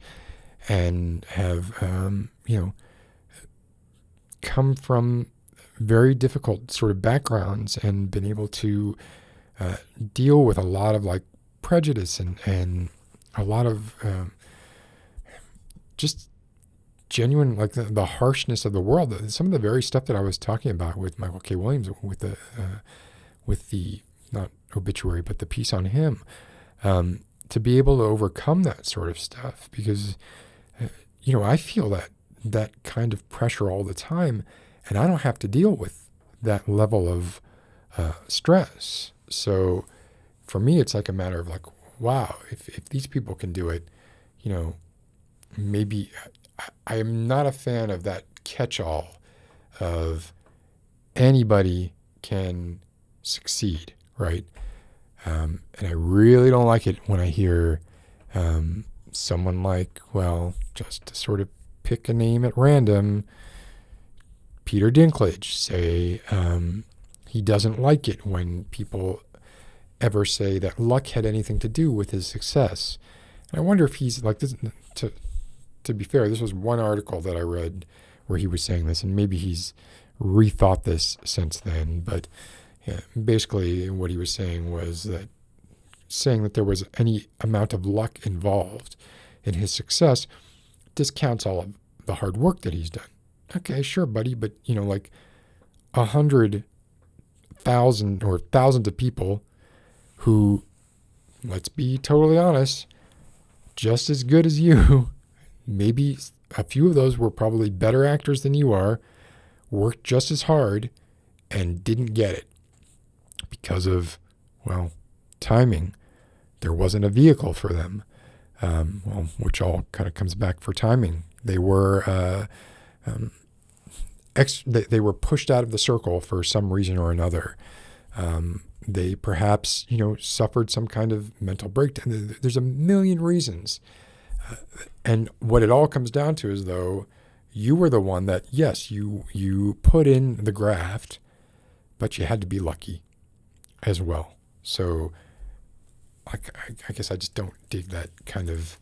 and have, come from very difficult sort of backgrounds and been able to deal with a lot of, like, prejudice and a lot of just genuine, like, the harshness of the world. Some of the very stuff that I was talking about with Michael K. Williams, with the not obituary, but the piece on him, to be able to overcome that sort of stuff, because I feel that kind of pressure all the time, and I don't have to deal with that level of stress. So for me, it's like a matter of, like, wow, if these people can do it, maybe I am not a fan of that catch-all of anybody can succeed, right? And I really don't like it when I hear someone like, well, just to sort of pick a name at random, Peter Dinklage say he doesn't like it when people ever say that luck had anything to do with his success. And I wonder if he's like this. To be fair, this was one article that I read where he was saying this, and maybe he's rethought this since then. But yeah, basically what he was saying was that saying that there was any amount of luck involved in his success discounts all of the hard work that he's done. Okay, sure, buddy, but like 100,000 or thousands of people who, let's be totally honest, just as good as you, maybe a few of those were probably better actors than you are, worked just as hard and didn't get it because of, well, timing. There wasn't a vehicle for them, which all kind of comes back for timing. They were they were pushed out of the circle for some reason or another. They perhaps, suffered some kind of mental breakdown. There's a million reasons. And what it all comes down to is, though, you were the one that, yes, you put in the graft, but you had to be lucky as well. So I guess I just don't dig that kind of,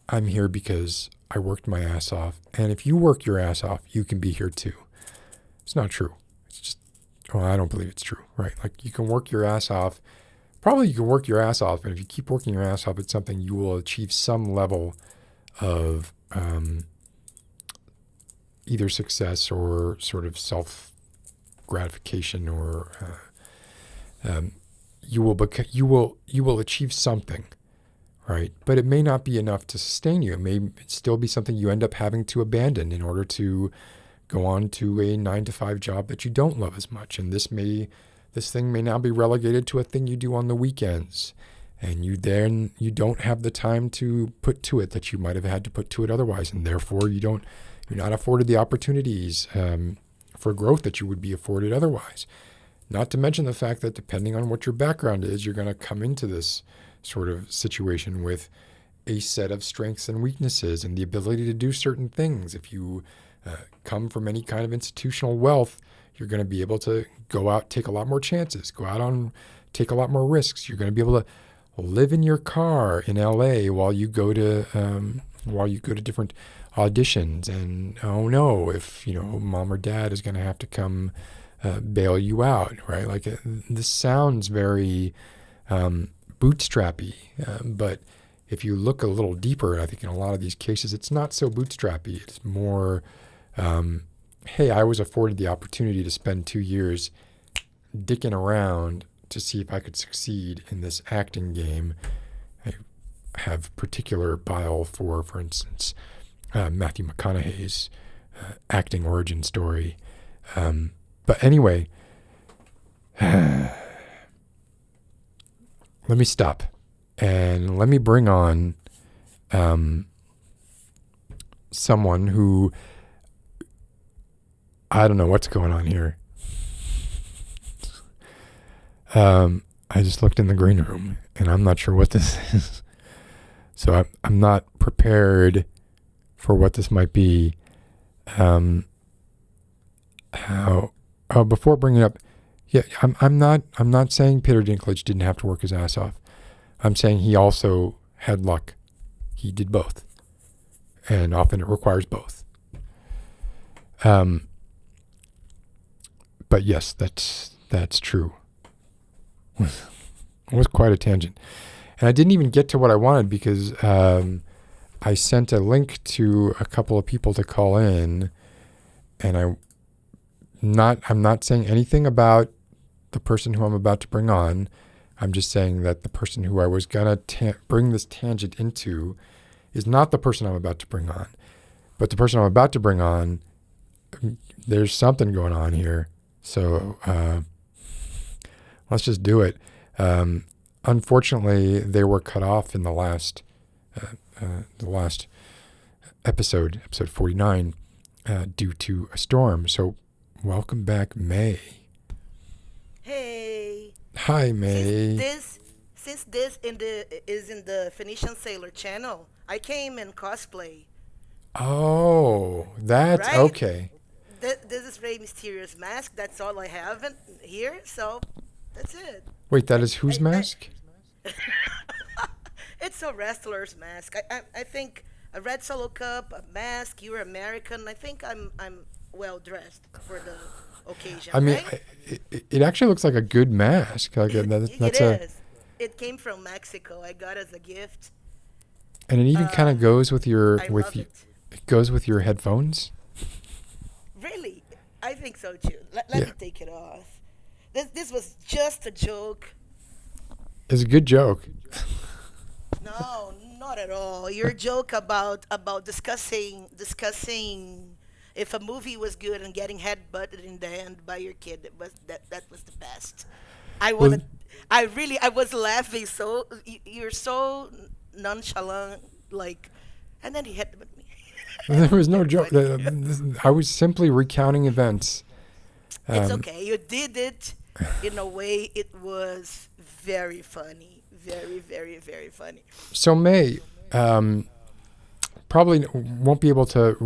I'm here because I worked my ass off. And if you work your ass off, you can be here too. It's not true. It's just, I don't believe it's true, right? Like you can work your ass off. Probably you can work your ass off. And if you keep working your ass off at something, you will achieve some level of either success or sort of self-gratification, or you will achieve something, right? But it may not be enough to sustain you. It may still be something you end up having to abandon in order to go on to a 9-to-5 job that you don't love as much. And this thing may now be relegated to a thing you do on the weekends. And you don't have the time to put to it that you might have had to put to it otherwise. And therefore you're not afforded the opportunities for growth that you would be afforded otherwise. Not to mention the fact that depending on what your background is, you're going to come into this sort of situation with a set of strengths and weaknesses and the ability to do certain things. If you come from any kind of institutional wealth, you're going to be able to go out, take a lot more chances, take a lot more risks. You're going to be able to live in your car in LA while you go to different auditions. And oh no, if mom or dad is going to have to come bail you out, right? Like this sounds very bootstrappy, but if you look a little deeper, I think in a lot of these cases, it's not so bootstrappy. It's more, hey, I was afforded the opportunity to spend 2 years dicking around to see if I could succeed in this acting game. I have particular bile for instance, Matthew McConaughey's acting origin story. But anyway, let me stop and let me bring on someone who, I don't know what's going on here. I just looked in the green room and I'm not sure what this is. So I'm not prepared for what this might be. Before bringing it up, yeah, I'm not saying Peter Dinklage didn't have to work his ass off. I'm saying he also had luck. He did both, and often it requires both. But yes, that's true. It was quite a tangent, and I didn't even get to what I wanted because I sent a link to a couple of people to call in, and I'm not saying anything about the person who I'm about to bring on. I'm just saying that the person who I was gonna bring this tangent into is not the person I'm about to bring on, but the person I'm about to bring on, there's something going on here. So let's just do it. Unfortunately, they were cut off in the last episode 49, due to a storm. So welcome back, May. Hey. Hi, May. Since this is in the Phoenician Sailor channel, I came in cosplay. Oh, that's right? okay. This is Rey Mysterio's mask. That's all I have here. So that's it. Wait, that is whose mask? It's a wrestler's mask. I think a Red Solo Cup, a mask. You're American. I think I'm well dressed for the occasion, I mean, right? it actually looks like a good mask. Like It that's a, is. It came from Mexico. I got as a gift. and it even kind of goes with your I love it. it goes with your headphones. Really, I think so too. Let Yeah. me take it off. This was just a joke. It's a good joke. No, not at all. Your joke about discussing if a movie was good and getting headbutted in the end by your kid, that was the best. I Well, wanted, I was laughing so you're so nonchalant, like, and then he headbutted me. there was no joke. Funny. I was simply recounting events. It's okay. You did it in a way it was very funny, very, very, very funny. So May probably won't be able to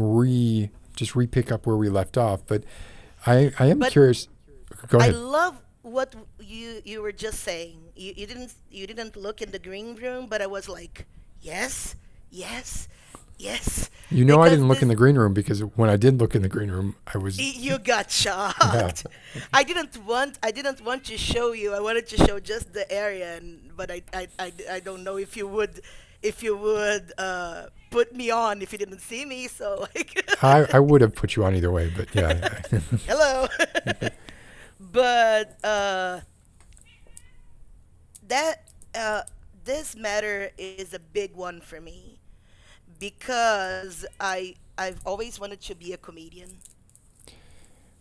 just re-pick up where we left off, but I am But curious. Go I ahead. love what you were just saying. You didn't look in the green room, but I was like, yes, yes, yes, You know I because didn't look in this the green room because when I did look in the green room, I was you got yeah. shocked. I didn't want to show you. I wanted to show just the area, but I don't know if you would put me on if you didn't see me. So like, I would have put you on either way, but yeah. hello. But that this matter is a big one for me because I've always wanted to be a comedian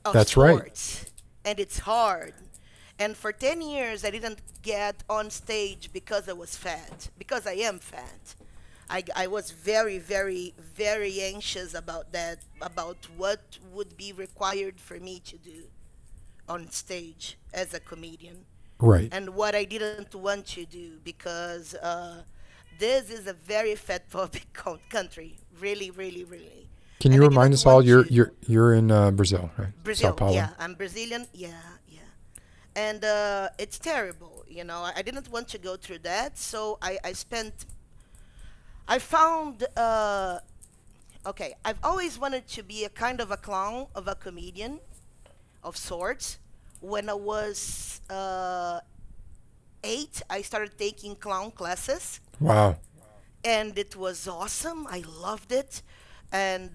of That's right. sorts, and it's hard. And for 10 years, I didn't get on stage because I was fat, because I am fat. I was very, very, very anxious about that, about what would be required for me to do on stage as a comedian, Right. and what I didn't want to do because this is a very fat phobic country, really, really, really. Can you And I remind didn't us all want to. you're in Brazil, right? Sao Brazil, Paulo. yeah, I'm Brazilian, yeah, yeah. And it's terrible, I didn't want to go through that, so I found, okay, I've always wanted to be a kind of a clown, of a comedian, of sorts. When I was 8, I started taking clown classes, Wow. and it was awesome. I loved it. And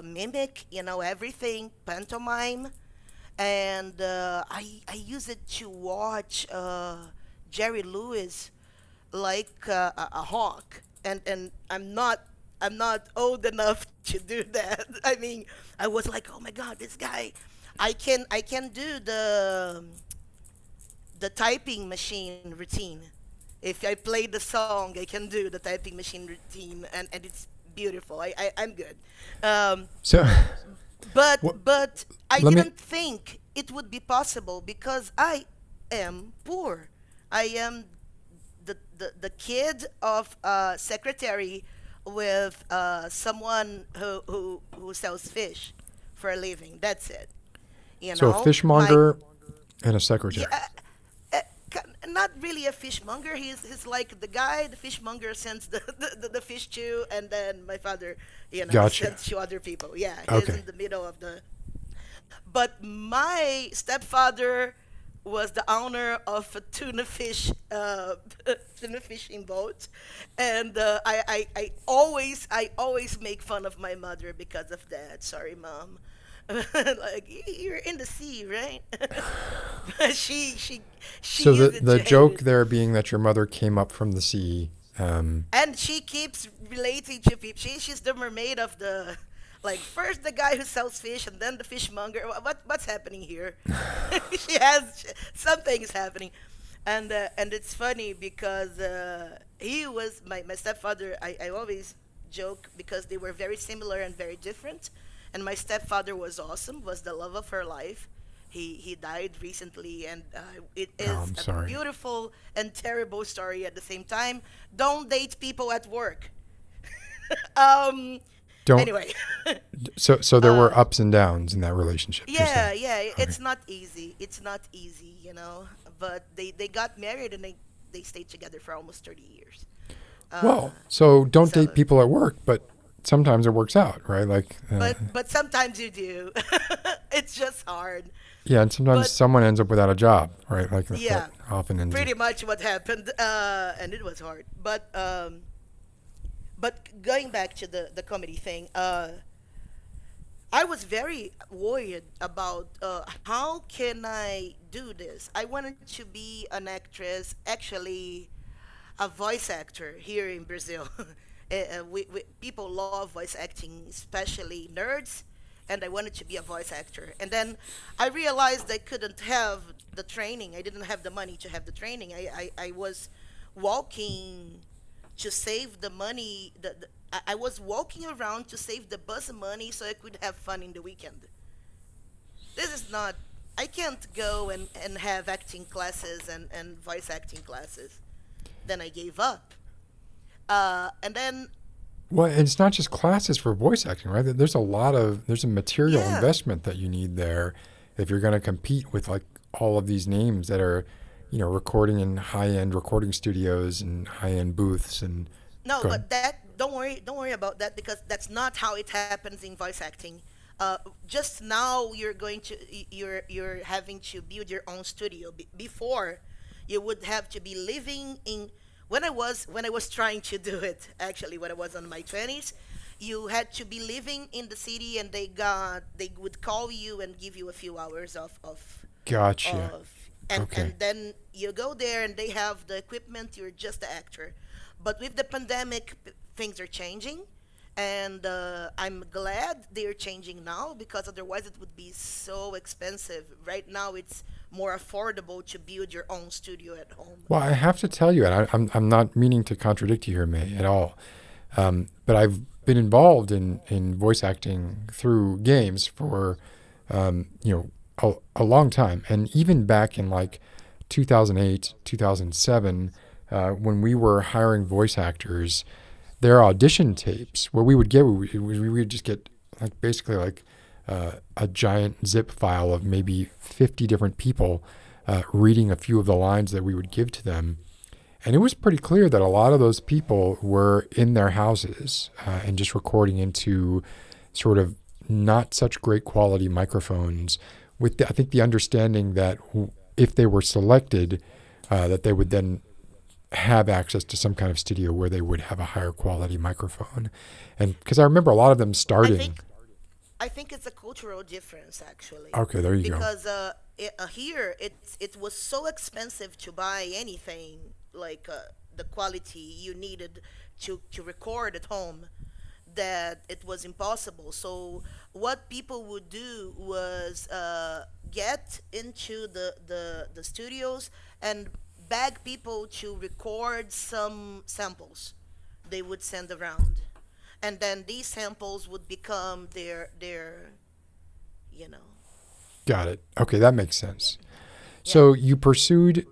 mimic, everything, pantomime. And I use it to watch Jerry Lewis like a hawk. And I'm not old enough to do that. I mean, I was like, oh my God, this guy, I can do the typing machine routine. If I play the song, I can do the typing machine routine, and it's beautiful. I'm good. Um, So what, but I let me didn't think it would be possible because I am poor. I am the kid of a secretary with someone who sells fish for a living. That's it. so a My fishmonger and a secretary. yeah, not really a fishmonger. He's like the fishmonger sends the fish to, and then my father, Gotcha. sends to other people. Yeah, he's Okay. in the middle of the. But my stepfather was the owner of a tuna fishing boat, and I always make fun of my mother because of that. Sorry, mom. Like, you're in the sea, right? But she So used it the to hate joke it, there being that your mother came up from the sea. and she keeps relating to people. She's the mermaid of the, like, first the guy who sells fish and then the fishmonger. What's happening here? She has something is happening, and it's funny because he was my stepfather. I always joke because they were very similar and very different. And my stepfather was awesome, was the love of her life. He died recently, and it Oh, is I'm a sorry. beautiful and terrible story at the same time. Don't date people at work. um. Don't. Anyway, So there were uh, ups and downs in that relationship. You're yeah, saying. yeah, Okay. it's not easy. It's not easy. But they got married and they stayed together for almost 30 years. Uh, Well, so don't date so people at work, but sometimes it works out, right? Like, But sometimes you do. It's just hard. yeah, and sometimes But someone ends up without a job, right? Like that yeah, often ends up. pretty much what happened, and it was hard. But going back to the comedy thing, I was very worried about how can I do this. I wanted to be an actress, actually a voice actor here in Brazil. People love voice acting, especially nerds, and I wanted to be a voice actor. And then I realized I couldn't have the training. I didn't have the money to have the training. I was walking to save the money. I was walking around to save the bus money so I could have fun in the weekend. This is not. I can't go and have acting classes and voice acting classes. Then I gave up. And then, Well, and it's not just classes for voice acting, right? There's a material yeah. investment that you need there if you're going to compete with like all of these names that are, recording in high-end recording studios and high-end booths and No, go ahead. but don't worry about that because that's not how it happens in voice acting. Just now you're having to build your own studio. Before, you would have to be living in. When I was trying to do it, actually, when I was on my 20s, you had to be living in the city, and they would call you and give you a few hours Gotcha. of and Okay. then you go there and they have the equipment. You're just the actor. But with the pandemic, things are changing, and I'm glad they're changing now because otherwise it would be so expensive. Right now it's more affordable to build your own studio at home. Well, I have to tell you, and I'm not meaning to contradict you here, May, at all. But I've been involved in voice acting through games for, a long time. And even back in like 2008, 2007, when we were hiring voice actors, their audition tapes, what we would just get like basically like a giant zip file of maybe 50 different people reading a few of the lines that we would give to them. And it was pretty clear that a lot of those people were in their houses and just recording into sort of not such great quality microphones with, I think, the understanding that if they were selected, that they would then have access to some kind of studio where they would have a higher quality microphone. And because I remember a lot of them I starting. think I think it's a cultural difference actually, Okay, there you go. because here it was so expensive to buy anything like the quality you needed to record at home that it was impossible. So what people would do was get into the studios and beg people to record some samples they would send around, and then these samples would become their you know Got it. Okay, that makes sense. yeah. So you pursued,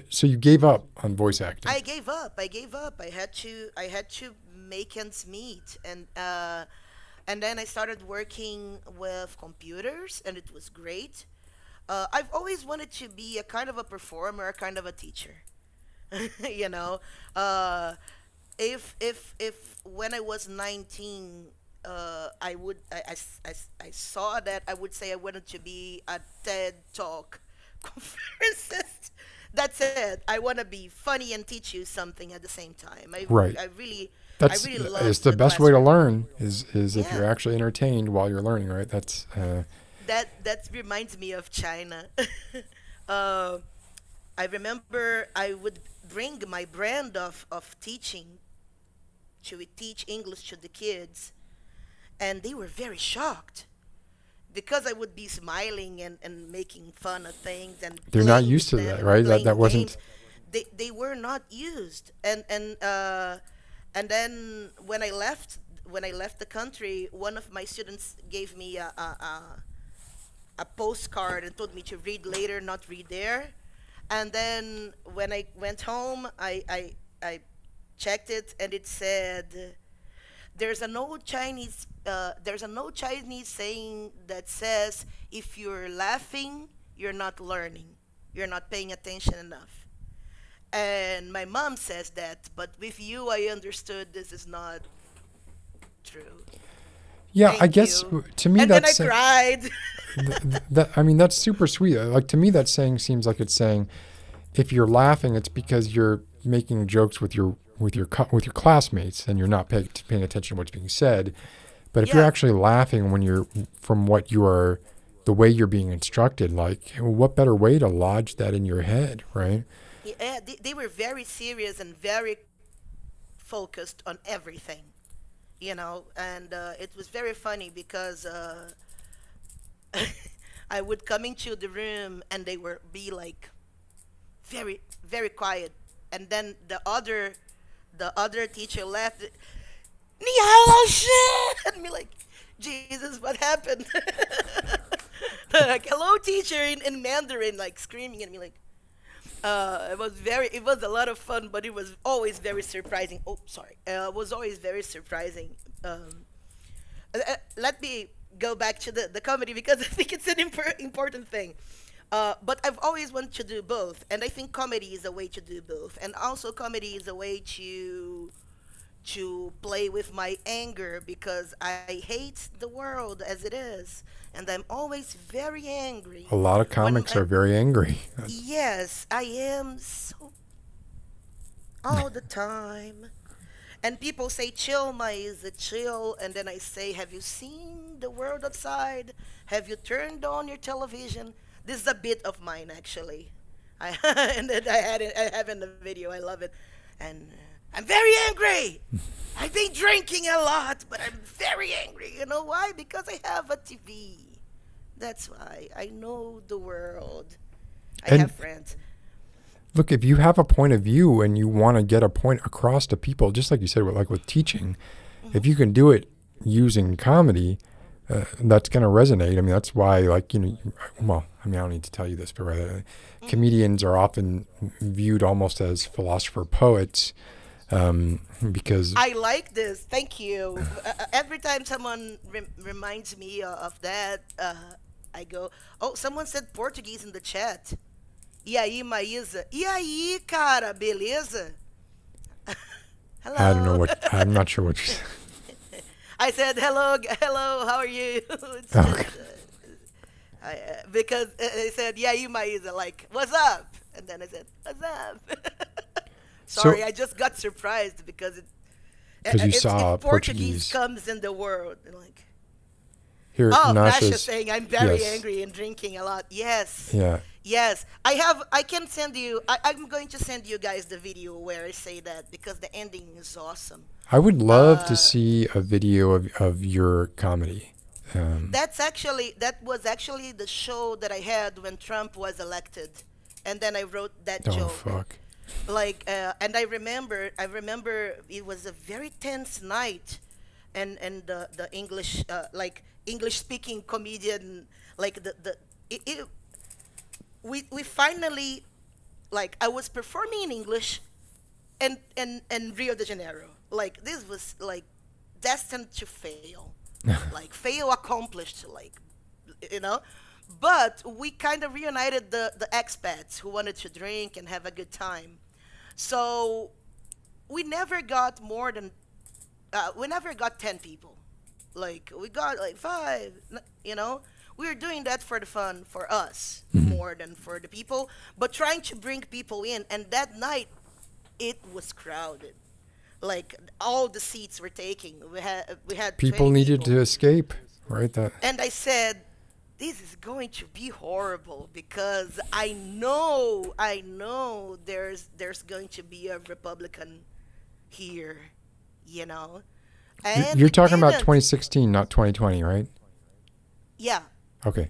so you gave up on voice acting. I gave up. I had to make ends meet, and then I started working with computers, and it was great. I've always wanted to be a kind of a performer, a kind of a teacher. you know, uh, if when I was 19, I saw that I would say I wanted to be a TED Talk conferencist. That's it. I want to be funny and teach you something at the same time. Right. I That's really it's love the the best way to classroom. learn is if you're Yeah, actually entertained while you're learning, right? That's that reminds me of China. uh, I remember I would bring my brand of teaching to teach English to the kids, and they were very shocked because I would be smiling and making fun of things and they're not playing used with to them that, and right? That playing games. wasn't They were not used, and then when I left the country, one of my students gave me a postcard and told me to read later, not read there. And then when I went home, I checked it, and it said, there's an old Chinese saying that says, if you're laughing, you're not learning, you're not paying attention enough. And my mom says that, but with you, I understood this is not true. Yeah, I Thank guess you. to me And then I that's cried. I mean, that's super sweet. Like to me, that saying seems like it's saying if you're laughing, it's because you're making jokes with your classmates and you're not paying attention to what's being said. But if you're Yeah. actually laughing when you're from what you are, the way you're being instructed, like what better way to lodge that in your head, right? Yeah, they were very serious and very focused on everything, and it was very funny because I would come into the room and they would be like very, very quiet, and then the other teacher left. And me like, Jesus, what happened? Like, hello, teacher, in Mandarin, like screaming at me, like, it was a lot of fun, but it was always very surprising. Oh, sorry. It was always very surprising. Let me go back to the comedy because I think it's an important thing. But I've always wanted to do both, and I think comedy is a way to do both, and also comedy is a way to play with my anger because I hate the world as it is, and I'm always very angry. A lot of When comics are very angry. yes, I am so all the time. And people say, chill, Maisa, chill. And then I say, have you seen the world outside? Have you turned on your television? This is a bit of mine, actually. And then I have in the video. I love it. And I'm very angry. I've been drinking a lot, but I'm very angry. You know why? Because I have a TV. That's why. I know the world. I And have friends. look, if you have a point of view and you want to get a point across to people, just like you said, like with teaching, if you can do it using comedy, that's going to resonate. I mean, that's why, like, well, I mean, I don't need to tell you this, but rather, comedians are often viewed almost as philosopher poets because I like this. Thank you. Every time someone reminds me of that, I go, oh, someone said Portuguese in the chat. E aí, Maisa? E aí, cara, beleza? Hello. I don't know I'm not sure what you're saying. I said, hello, how are you? It's Okay. because they said, yeah, you Maisa, like, what's up? And then I said, what's up? Sorry, So- I just got surprised because you saw if Portuguese. comes in the world, like, Here, oh, Nasha Nasha's, saying I'm very yes. angry and drinking a lot. Yes. Yeah. Yes. I can send you, I'm going to send you guys the video where I say that because the ending is awesome. I would love to see a video of your comedy. That was actually the show that I had when Trump was elected. And then I wrote that Oh, joke. fuck. Like, and I remember it was a very tense night, and the English like English speaking comedian, like we finally, like, I was performing in English and Rio de Janeiro, like this was like destined to fail, like fail accomplished, like, you know. But we kind of reunited the expats who wanted to drink and have a good time. So we never got more than, we never got 10 people. Like, we got like 5, you know. We were doing that for the fun, for us, more than for the people. But trying to bring people in. And that night, it was crowded. Like, all the seats were taken. We had People 20 needed people. to escape, right? That And I said, this is going to be horrible because I know there's going to be a Republican here, you know. And you're it talking about didn't. 2016, not 2020, right? Yeah. Okay.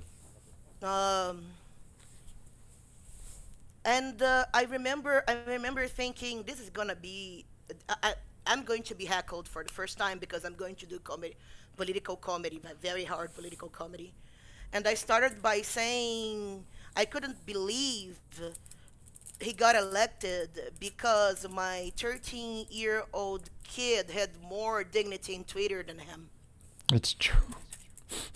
And I remember thinking this is gonna be, I'm going to be heckled for the first time because I'm going to do political comedy, but very hard political comedy. And I started by saying I couldn't believe he got elected because my 13-year-old kid had more dignity in Twitter than him. It's true.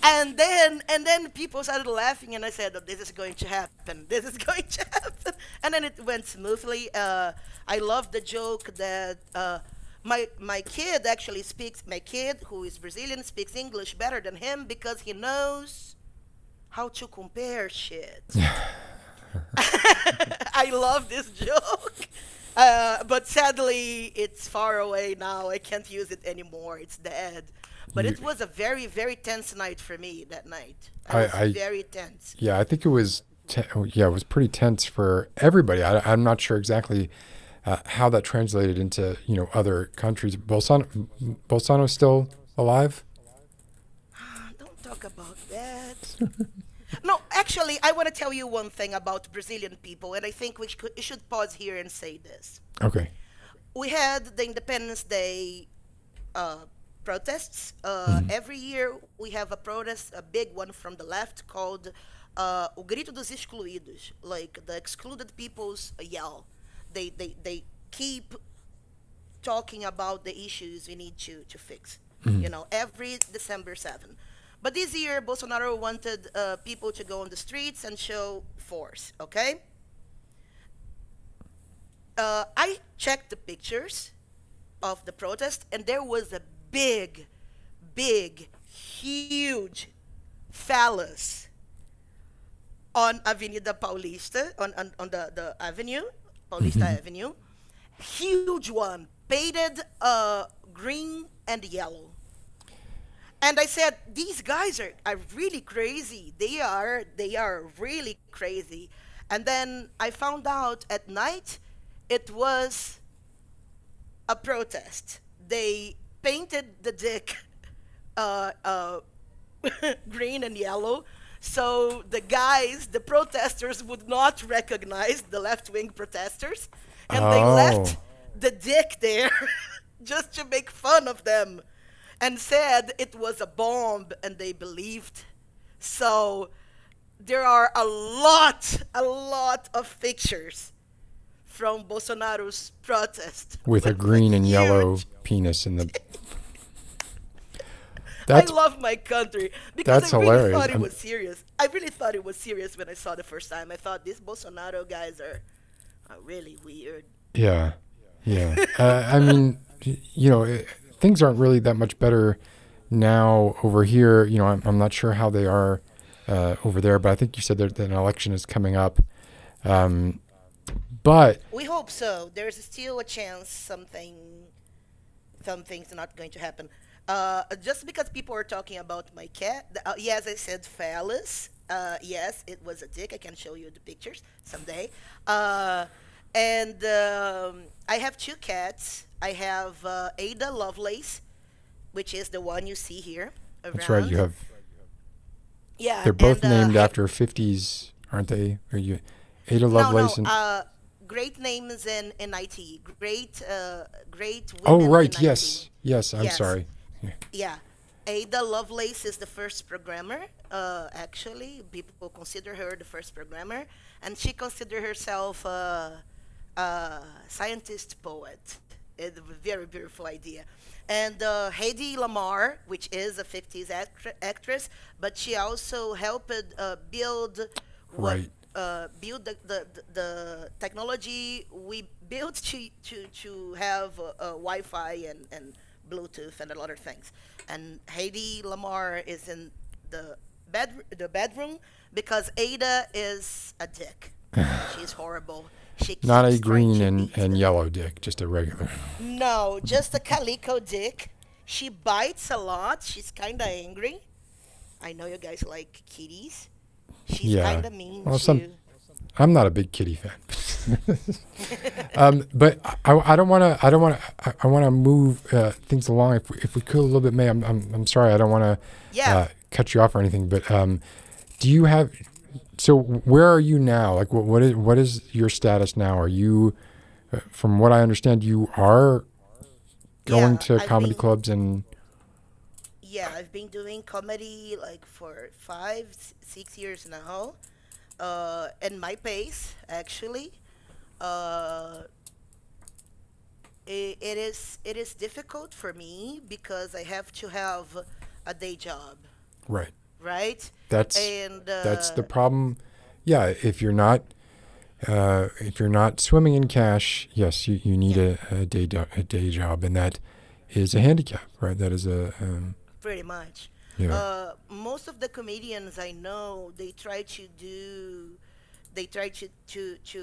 And then people started laughing, and I said, oh, this is going to happen. This is going to happen. And then it went smoothly. I love the joke that my kid actually speaks. My kid, who is Brazilian, speaks English better than him because he knows how to compare shit. I love this joke. But sadly, it's far away now. I can't use it anymore. It's dead. But it was a very, very tense night for me that night. I was very tense. Yeah, I think it was. It was pretty tense for everybody. I'm not sure exactly how that translated into other countries. Bolsonaro's still alive? Don't talk about that. No, actually, I want to tell you one thing about Brazilian people, and I think we should pause here and say this. Okay. We had the Independence Day protests. Every year we have a protest, a big one from the left called O Grito dos Excluídos, like the excluded people's yell. They keep talking about the issues we need to fix, every December 7th. But this year, Bolsonaro wanted people to go on the streets and show force, okay? I checked the pictures of the protest, and there was a big, huge phallus on Avenida Paulista, on the avenue, Paulista Avenue. Huge one, painted green and yellow. And I said, these guys are really crazy. They are really crazy. And then I found out at night it was a protest. They painted the dick green and yellow, so the protesters would not recognize the left-wing protesters, and they left the dick there just to make fun of them, and said it was a bomb, and they believed. So there are a lot of pictures from Bolsonaro's protest with a green and yellow penis in the. I love my country because that's I really hilarious. thought it was serious. I really thought it was serious when I saw it the first time. I thought these Bolsonaro guys are really weird. Yeah. I mean, things aren't really that much better now over here. I'm not sure how they are over there, but I think you said that an election is coming up. But we hope so. There's still a chance something's not going to happen. Just because people are talking about my cat, yes, I said phallus. Yes, it was a dick. I can show you the pictures someday. And I have two cats. I have Ada Lovelace, which is the one you see here around. That's right. You have. Yeah. They're both named after 50s, aren't they? Are you Ada Lovelace? No. Great names in IT. Great women. Oh, right. In yes. IT. Yes. I'm sorry. Yeah. Ada Lovelace is the first programmer. Actually, people consider her the first programmer, and she considers herself a scientist poet. It's a very beautiful idea. And Hedy Lamarr, which is a 50s actress, but she also helped build build the technology we built to have Wi-Fi and Bluetooth and a lot of things. And Hedy Lamarr is in the bedroom because Ada is a dick. She's horrible. Not a green and yellow dick, just a regular. No, just a calico dick. She bites a lot. She's kind of angry. I know you guys like kitties. She's kind of mean too. I'm not a big kitty fan. But I don't want to. I want to move things along if we could a little bit. May I'm sorry. I don't want to cut you off or anything. But do you have? So where are you now? Like what is your status now? Are you, from what I understand, you are going to comedy clubs and. Yeah, I've been doing comedy like for 5-6 years now, and my pace actually. It is difficult for me because I have to have a day job. Right. Right. That's the problem. Yeah, if you're not If you're not swimming in cash, yes, you need a day job, and that is a handicap, right? That is a Pretty much. yeah. Most of the comedians I know, they try to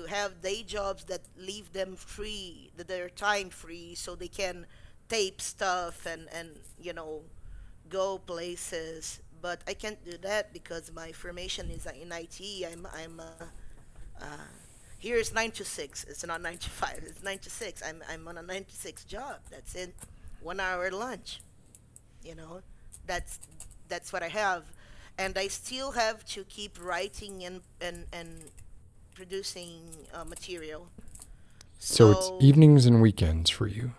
have day jobs that leave them free, that they're time free, so they can tape stuff and go places. But I can't do that because my formation is in IT. Uh, Here is 9 to 6. It's not 9 to 5. It's 9 to 6. I'm on a 9 to 6 job. That's it. 1 hour lunch. You know, that's that's what I have, and I still have to keep writing and producing material. So it's So evenings and weekends for you.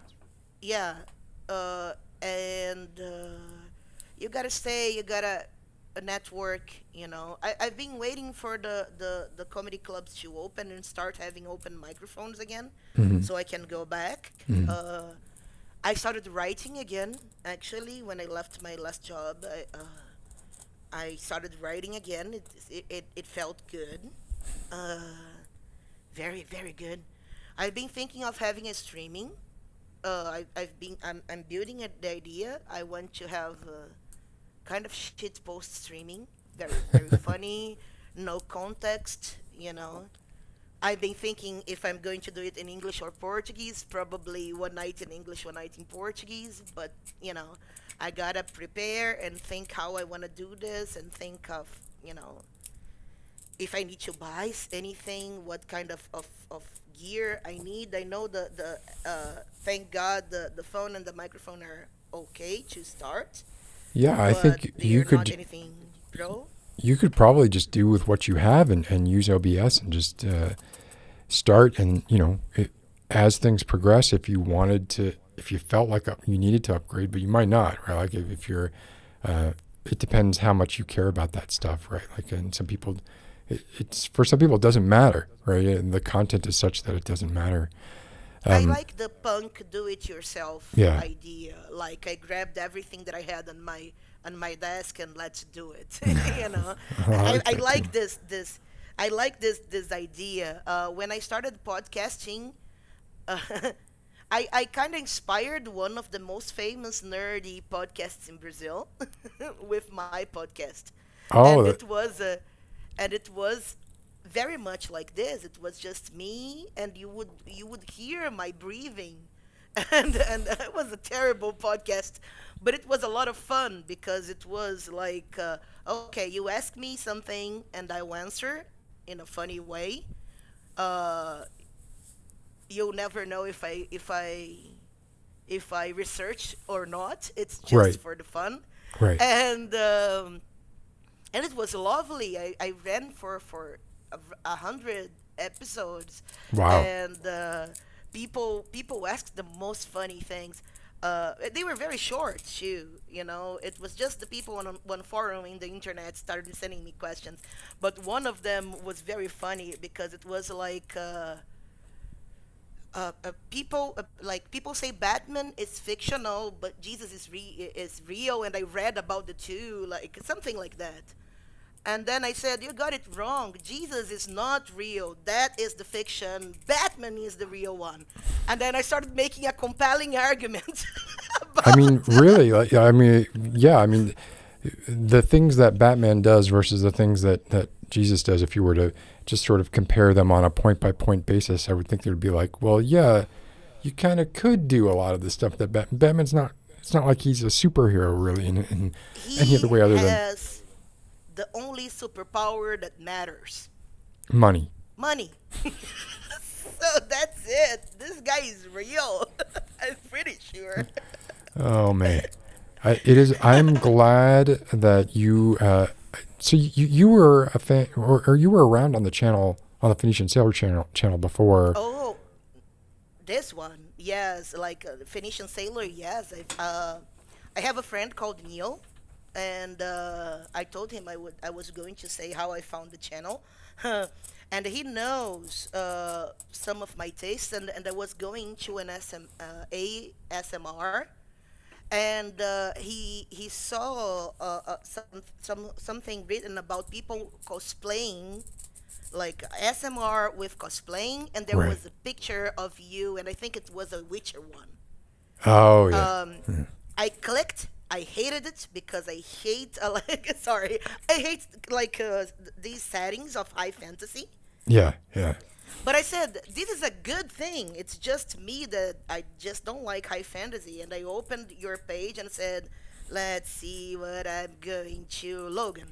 yeah, and you gotta stay. You gotta network. I've been waiting for the comedy clubs to open and start having open microphones again, Hmm. so I can go back. Hmm. I started writing again. Actually, when I left my last job, I started writing again. It felt good, uh, very very good. I've been thinking of having a streaming. I'm building the idea. I want to have kind of shit post streaming, very very funny, no context. I've been thinking if I'm going to do it in English or Portuguese, probably one night in English, one night in Portuguese. But I gotta prepare and think how I want to do this, and think of you know if I need to buy anything, what kind of gear I need. I know the thank God the phone and the microphone are okay to start, Yeah, I but think they are not anything pro. you could probably just do with what you have and use OBS and just start. And as things progress, if you felt like you needed to upgrade, but you might not, right? Like if you're it depends how much you care about that stuff, right? Like, and some people it's for some people it doesn't matter, right? And the content is such that it doesn't matter. I um like the punk do-it-yourself yeah. idea. Like I grabbed everything that I had on my desk and let's do it. you know, I I, like I that too. like this. I like this idea. When I started podcasting, uh, I kind of inspired one of the most famous nerdy podcasts in Brazil with my podcast, and Oh, it was and it was very much like this. It was just me, and you would hear my breathing, and it was a terrible podcast, but it was a lot of fun because it was like, okay, you ask me something and I will answer in a funny way. Uh, you'll never know if I research or not. It's just right, for the fun, right. and and it was lovely. I ran for 100 episodes, Wow. and people asked the most funny things. They were very short too. It was just the people on one forum in the internet started sending me questions, but one of them was very funny because it was like. People say Batman is fictional, but Jesus is real, and I read about the two, like something like that. And then I said, you got it wrong. Jesus is not real. That is the fiction. Batman is the real one. And then I started making a compelling argument I mean, about. really, like, I mean, yeah, I mean, the things that Batman does versus the things that Jesus does, if you were to just sort of compare them on a point by point basis, I would think there'd be like, well, yeah, you kind of could do a lot of the stuff that Batman's not. It's not like he's a superhero really in any other He way other than has the only superpower that matters: money. money. So that's it. This guy is real. I'm pretty sure. Oh man, it is. I'm glad that you. So you were a fan, or you were around on the channel, on the Phoenician Sailor channel before. Oh, this one, yes, like Phoenician Sailor, yes. I have a friend called Neil, and I told him I was going to say how I found the channel, and he knows some of my tastes, and I was going to an ASMR, and he saw something written about people cosplaying like SMR with cosplaying, and there Right. was a picture of you, and I think it was a Witcher one. Oh, yeah. I clicked. I hated it because I hate like sorry, I hate like these settings of high fantasy. Yeah, yeah. But I said this is a good thing. It's just me that I just don't like high fantasy, and I opened your page and said, "Let's see what I'm going to Logan."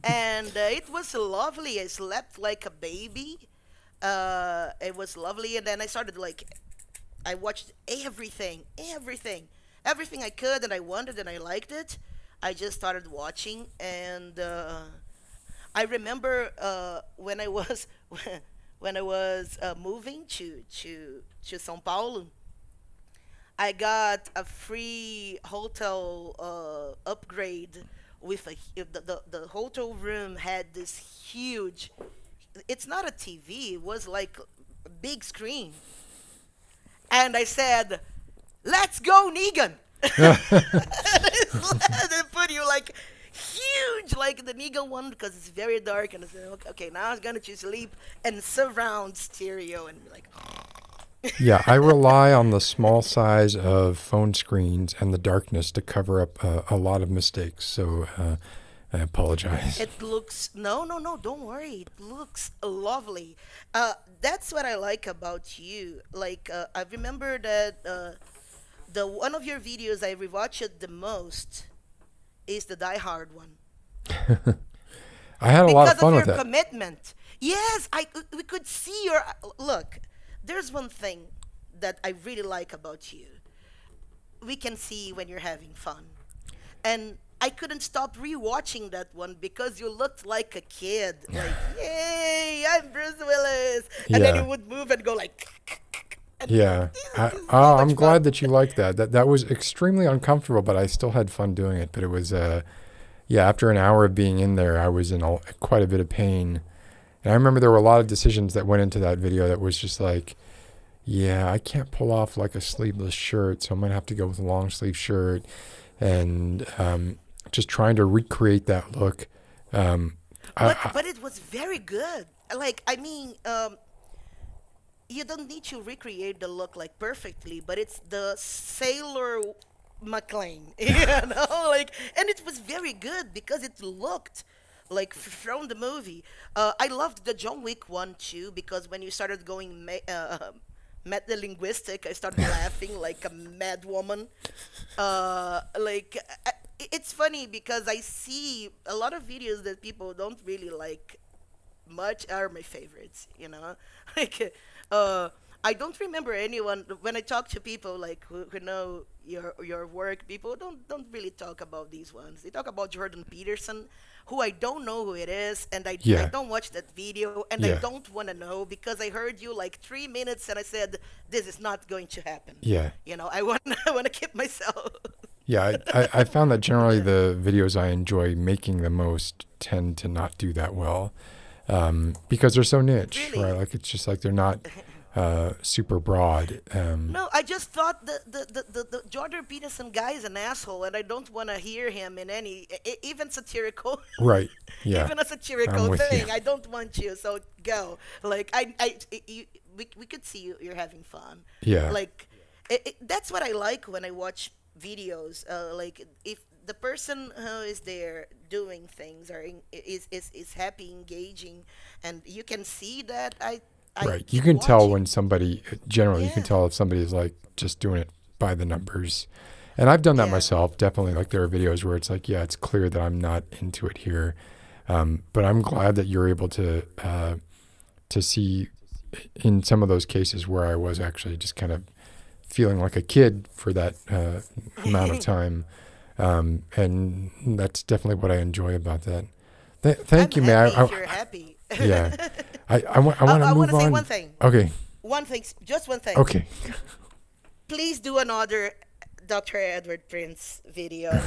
And it was lovely. I slept like a baby. It was lovely, and then I started like I watched everything I could, and I wanted, and I liked it. I just started watching, and I remember when I was when I was moving to São Paulo. I got a free hotel upgrade with the hotel room had this huge. It's not a TV. It was like a big screen, and I said, "Let's go, Negan." They put you like huge, like the Negan one, because it's very dark, and I said, okay, now I'm gonna choose sleep and surround stereo, and be like. Yeah, I rely on the small size of phone screens and the darkness to cover up a lot of mistakes. So I apologize. It looks no, don't worry. It looks lovely. That's what I like about you. Like I remember that the one of your videos I rewatched the most is the Die Hard one I had a lot of because fun of with your that. commitment. Yes, we could see your look. There's one thing that I really like about you. We can see when you're having fun, and I couldn't stop rewatching that one because you looked like a kid. Like, yay, I'm Bruce Willis. And then Yeah. you would move and go like, and Yeah. this is so Oh, much I'm glad fun. that you liked that. That was extremely uncomfortable, but I still had fun doing it. But it was, yeah, after an hour of being in there, I was in quite a bit of pain. And I remember there were a lot of decisions that went into that video that was just like, yeah, I can't pull off like a sleeveless shirt, so I'm going to have to go with a long sleeve shirt. And just trying to recreate that look. But it was very good. Like, I mean, you don't need to recreate the look like perfectly, but it's the Sailor McLean, you know, like, and it was very good because it looked like from the movie. I loved the John Wick one too because when you started going meta-linguistic, I started laughing like a mad woman. Like it's funny because I see a lot of videos that people don't really like much are my favorites, you know. Like I don't remember anyone when I talk to people like who know your work. People don't really talk about these ones. They talk about Jordan Peterson, who I don't know who it is, and I Yeah. don't watch that video, and I Yeah. don't want to know because I heard you like 3 minutes, and I said this is not going to happen. Yeah. You know, I want I want to keep myself. Yeah, I found that generally the videos I enjoy making the most tend to not do that well because they're so niche, Really? right? Like it's just like they're not super broad. No, I just thought the Jordan Peterson guy is an asshole, and I don't want to hear him in any even satirical. Right. Yeah. Even a satirical I'm with thing. you. I don't want you, so go. Like we could see you're having fun. Yeah. Like that's what I like when I watch videos. Like if the person who is there doing things is happy, engaging, and you can see that I Right. You keep can tell watching. when somebody, generally, you can Yeah. tell if somebody is like just doing it by the numbers. And I've done that Yeah. myself. Definitely, like there are videos where it's like, yeah, it's clear that I'm not into it here. But I'm glad that you're able to see in some of those cases where I was actually just kind of feeling like a kid for that amount of time. And that's definitely what I enjoy about that. Thank you, I'm man. happy if you're happy. Yeah. I want to I move want to say on. one thing. Okay. One thing, just one thing. Okay. Please do another Dr. Edward Prince video.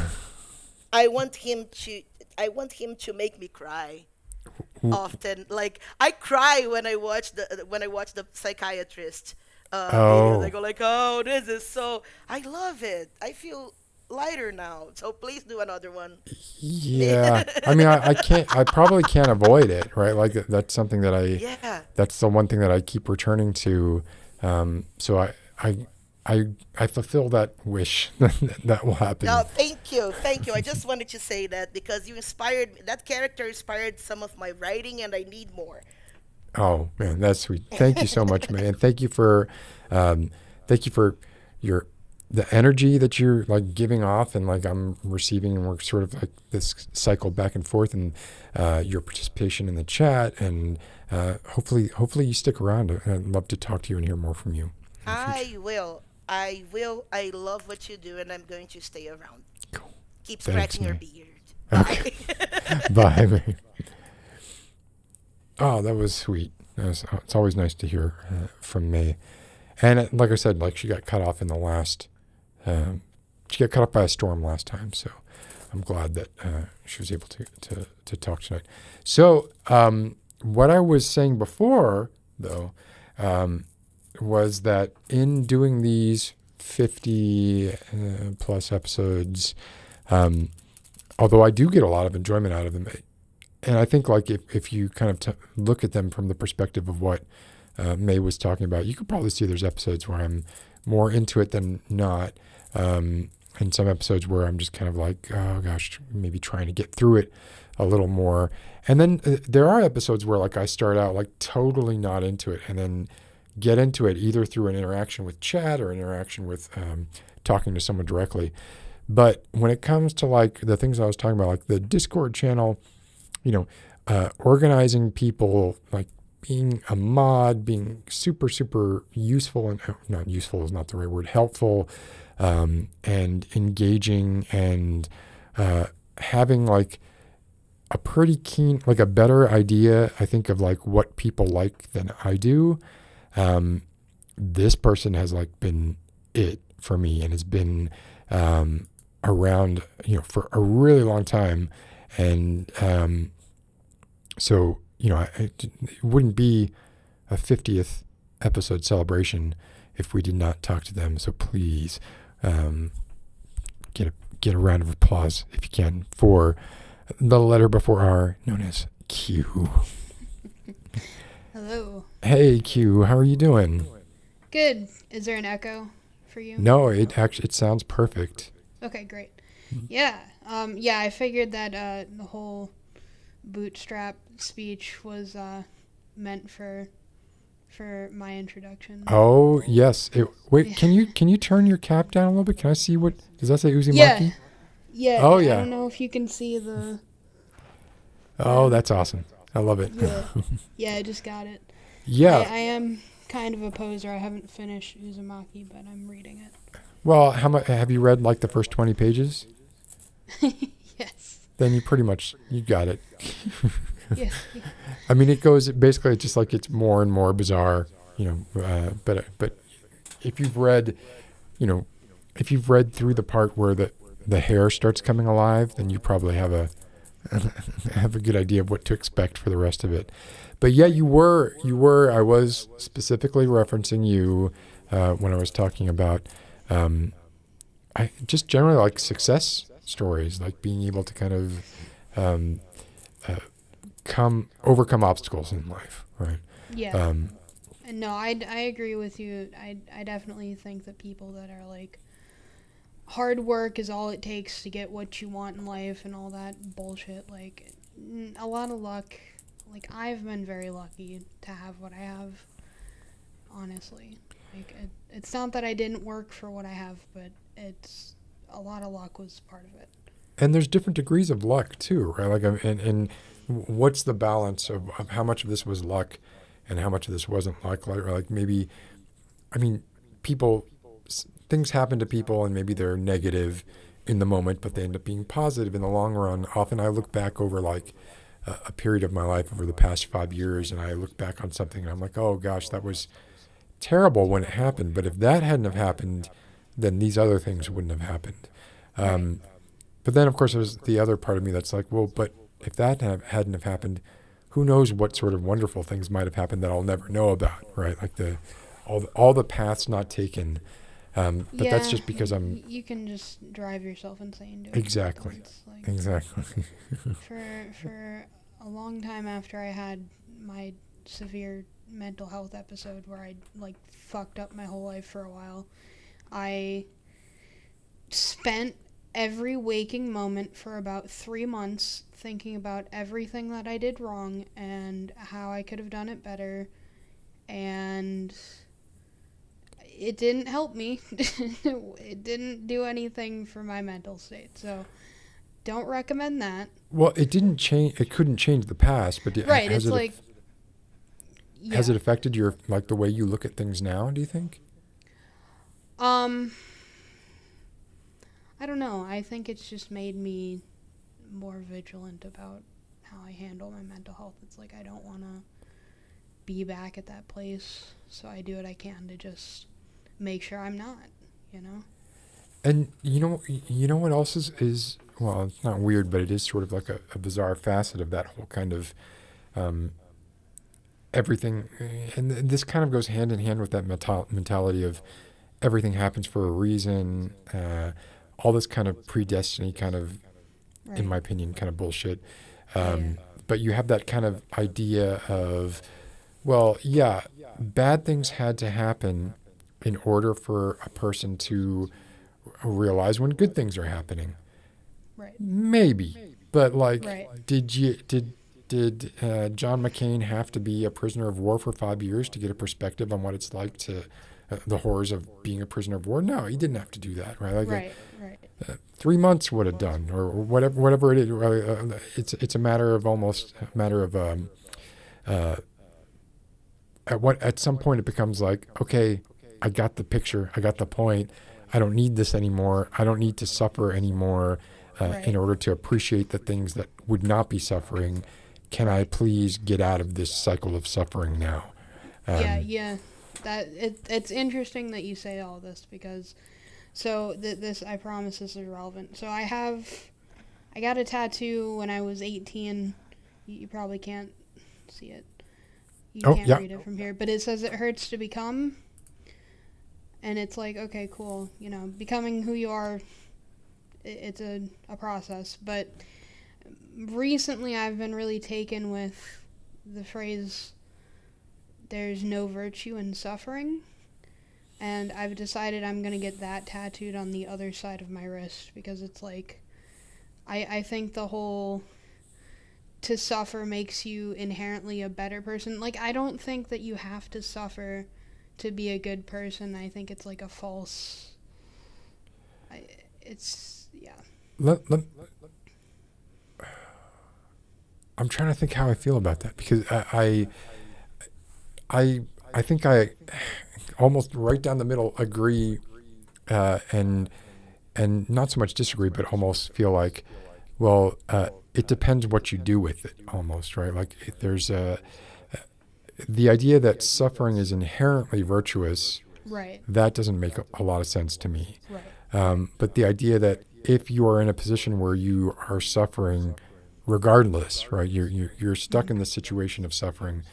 I want him to make me cry often. Like I cry when I watch the psychiatrist videos. Oh. I go like, oh, this is so. I love it. I feel lighter now. So please do another one. Yeah. I mean, I probably can't avoid it, right? Like that's something that Yeah. that's the one thing that I keep returning to. So I fulfill that wish that will happen. No, thank you. Thank you. I just wanted to say that because you inspired, that character inspired some of my writing and I need more. Oh man, that's sweet. Thank you so much, man. Thank you for your the energy that you're like giving off and like I'm receiving, and we're sort of like this cycle back and forth, and your participation in the chat, and hopefully you stick around. I'd love to talk to you and hear more from you. I will. I will. I love what you do and I'm going to stay around. Cool. Keep Thanks, scratching your man. beard. Okay. Bye, man. Oh, that was sweet. It's always nice to hear from May. And like I said, like she got cut off in the last, she got cut off by a storm last time. So I'm glad that she was able to talk tonight. So what I was saying before, though, was that in doing these 50 plus episodes, although I do get a lot of enjoyment out of them, and I think like if you kind of look at them from the perspective of what May was talking about, you could probably see there's episodes where I'm more into it than not, and some episodes where I'm just kind of like, oh gosh, maybe trying to get through it a little more. And then there are episodes where like I start out like totally not into it and then get into it either through an interaction with chat or an interaction with talking to someone directly. But when it comes to like the things I was talking about, like the Discord channel, organizing people, like being a mod, being super, super useful, and not useful is not the right word, helpful, and engaging, and having like a pretty keen, like a better idea, I think, of like what people like than I do. This person has like been it for me and has been around, for a really long time. And so, it wouldn't be a 50th episode celebration if we did not talk to them. So please get a round of applause, if you can, for the letter before R, known as Q. Hello. Hey, Q, how are you doing? Good. Is there an echo for you? No, it sounds perfect. Okay, great. Yeah. I figured that the whole bootstrap speech was meant for my introduction. Oh, yes. Wait, can you turn your cap down a little bit? Can I see what does that say? Uzumaki? Yeah. Oh, yeah. I don't know if you can see the. Oh, that's awesome. I love it. Yeah, I just got it. Yeah. I am kind of a poser. I haven't finished Uzumaki, but I'm reading it. Well, have you read like the first 20 pages? Yes. Then you got it. Yeah. I mean, it goes basically just like it's more and more bizarre, but if you've read through the part where the hair starts coming alive, then you probably have a good idea of what to expect for the rest of it. But yeah, I was specifically referencing you when I was talking about I just generally like success stories, like being able to kind of overcome obstacles in life, right? Yeah. And no, I agree with you. I definitely think that people that are like, hard work is all it takes to get what you want in life and all that bullshit, like a lot of luck. Like I've been very lucky to have what I have, honestly. Like it's not that I didn't work for what I have, but it's a lot of luck was part of it. And there's different degrees of luck too, right? Like, and what's the balance of how much of this was luck and how much of this wasn't luck? Like maybe, I mean, things happen to people and maybe they're negative in the moment, but they end up being positive in the long run. Often I look back over like a period of my life over the past 5 years, and I look back on something and I'm like, oh gosh, that was terrible when it happened. But if that hadn't have happened, then these other things wouldn't have happened. But then, of course, there's the other part of me that's like, well, but if that hadn't have happened, who knows what sort of wonderful things might have happened that I'll never know about, right? Like all the paths not taken But that's just because You can just drive yourself insane doing Exactly. It's like Exactly. for a long time after I had my severe mental health episode where I like fucked up my whole life for a while, I spent every waking moment for about 3 months thinking about everything that I did wrong and how I could have done it better, and it didn't help me. It didn't do anything for my mental state, so don't recommend that. Well, it didn't change. It couldn't change the past, but Right, it's like... has it affected your, like, the way you look at things now, do you think? I don't know. I think it's just made me more vigilant about how I handle my mental health. It's like I don't want to be back at that place, so I do what I can to just make sure I'm not, you know? And you know what else is well, it's not weird, but it is sort of like a bizarre facet of that whole kind of everything, and this kind of goes hand in hand with that mentality of everything happens for a reason, all this kind of predestiny kind of, Right. in my opinion, kind of bullshit. But you have that kind of idea of, well, yeah, bad things had to happen in order for a person to realize when good things are happening. Right. Maybe, but like, Right. did John McCain have to be a prisoner of war for 5 years to get a perspective on what it's like to the horrors of being a prisoner of war? No, he didn't have to do that, right? Like Right. 3 months would have done, or whatever it is. It's a matter of at some point it becomes like, okay, I got the picture, I got the point. I don't need this anymore. I don't need to suffer anymore in order to appreciate the things that would not be suffering. Can I please get out of this cycle of suffering now? Yeah. It's interesting that you say all this because, so this, I promise this is relevant. So I got a tattoo when I was 18. You probably can't see it. You can't read it from here, but it says it hurts to become. And it's like, okay, cool. You know, becoming who you are, it's a process. But recently I've been really taken with the phrase, there's no virtue in suffering. And I've decided I'm going to get that tattooed on the other side of my wrist because it's like, I think the whole to suffer makes you inherently a better person. Like, I don't think that you have to suffer to be a good person. I think it's like a false... I'm trying to think how I feel about that because I think I almost right down the middle agree and not so much disagree, but almost feel like, well, it depends what you do with it almost, right? Like there's the idea that suffering is inherently virtuous, right? That doesn't make a lot of sense to me. Right. But the idea that if you are in a position where you are suffering regardless, right? You're stuck in the situation of suffering.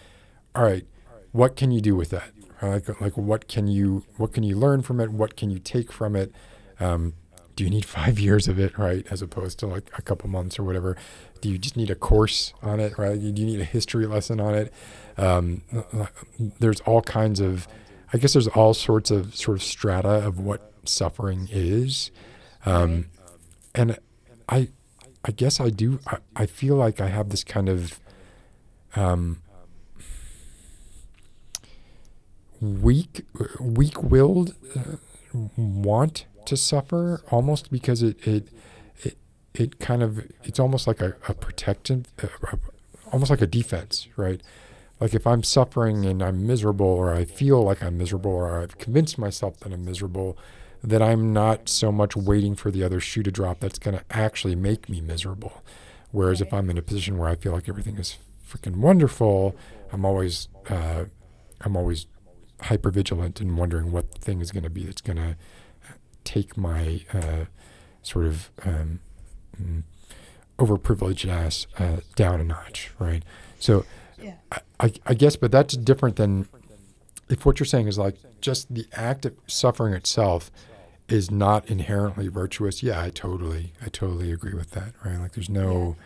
All right, what can you do with that? Like what can you learn from it? What can you take from it? Do you need 5 years of it, right? As opposed to like a couple months or whatever. Do you just need a course on it, right? Do you need a history lesson on it? There's all kinds of, I guess there's all sorts of sort of strata of what suffering is. And I guess I feel like I have this kind of weak-willed want to suffer, almost because it kind of, it's almost like a protective, almost like a defense, right? Like if I'm suffering and I'm miserable, or I feel like I'm miserable, or I've convinced myself that I'm miserable, that I'm not so much waiting for the other shoe to drop that's going to actually make me miserable. Whereas if I'm in a position where I feel like everything is freaking wonderful, I'm always hyper vigilant and wondering what the thing is going to be that's going to take my sort of overprivileged ass down a notch, right? So I guess, but that's different than if what you're saying is like just the act of suffering itself is not inherently virtuous, yeah, I totally agree with that, right? Like there's no,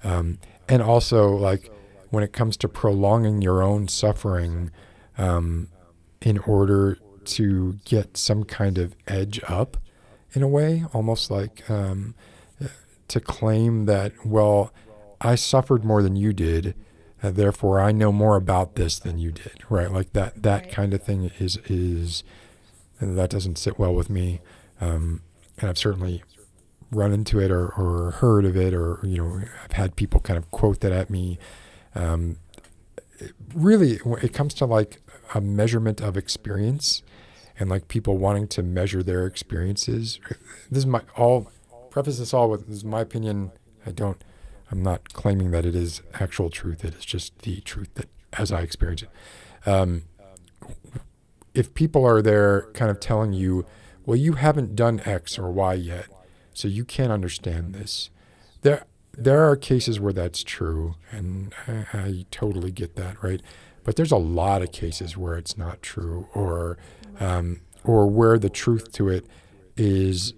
and also like when it comes to prolonging your own suffering, in order to get some kind of edge up, in a way, almost like to claim that, well, I suffered more than you did, therefore I know more about this than you did, right? Like that Right. kind of thing is that doesn't sit well with me, and I've certainly run into it or heard of it, or I've had people kind of quote that at me. Really, when it comes to like a measurement of experience, and like people wanting to measure their experiences. This is I'll preface this all with, this is my opinion. I'm not claiming that it is actual truth. It is just the truth that as I experience it. If people are there kind of telling you, well, you haven't done X or Y yet, so you can't understand this. There are cases where that's true, and I totally get that, right? But there's a lot of cases where it's not true, or where the truth to it is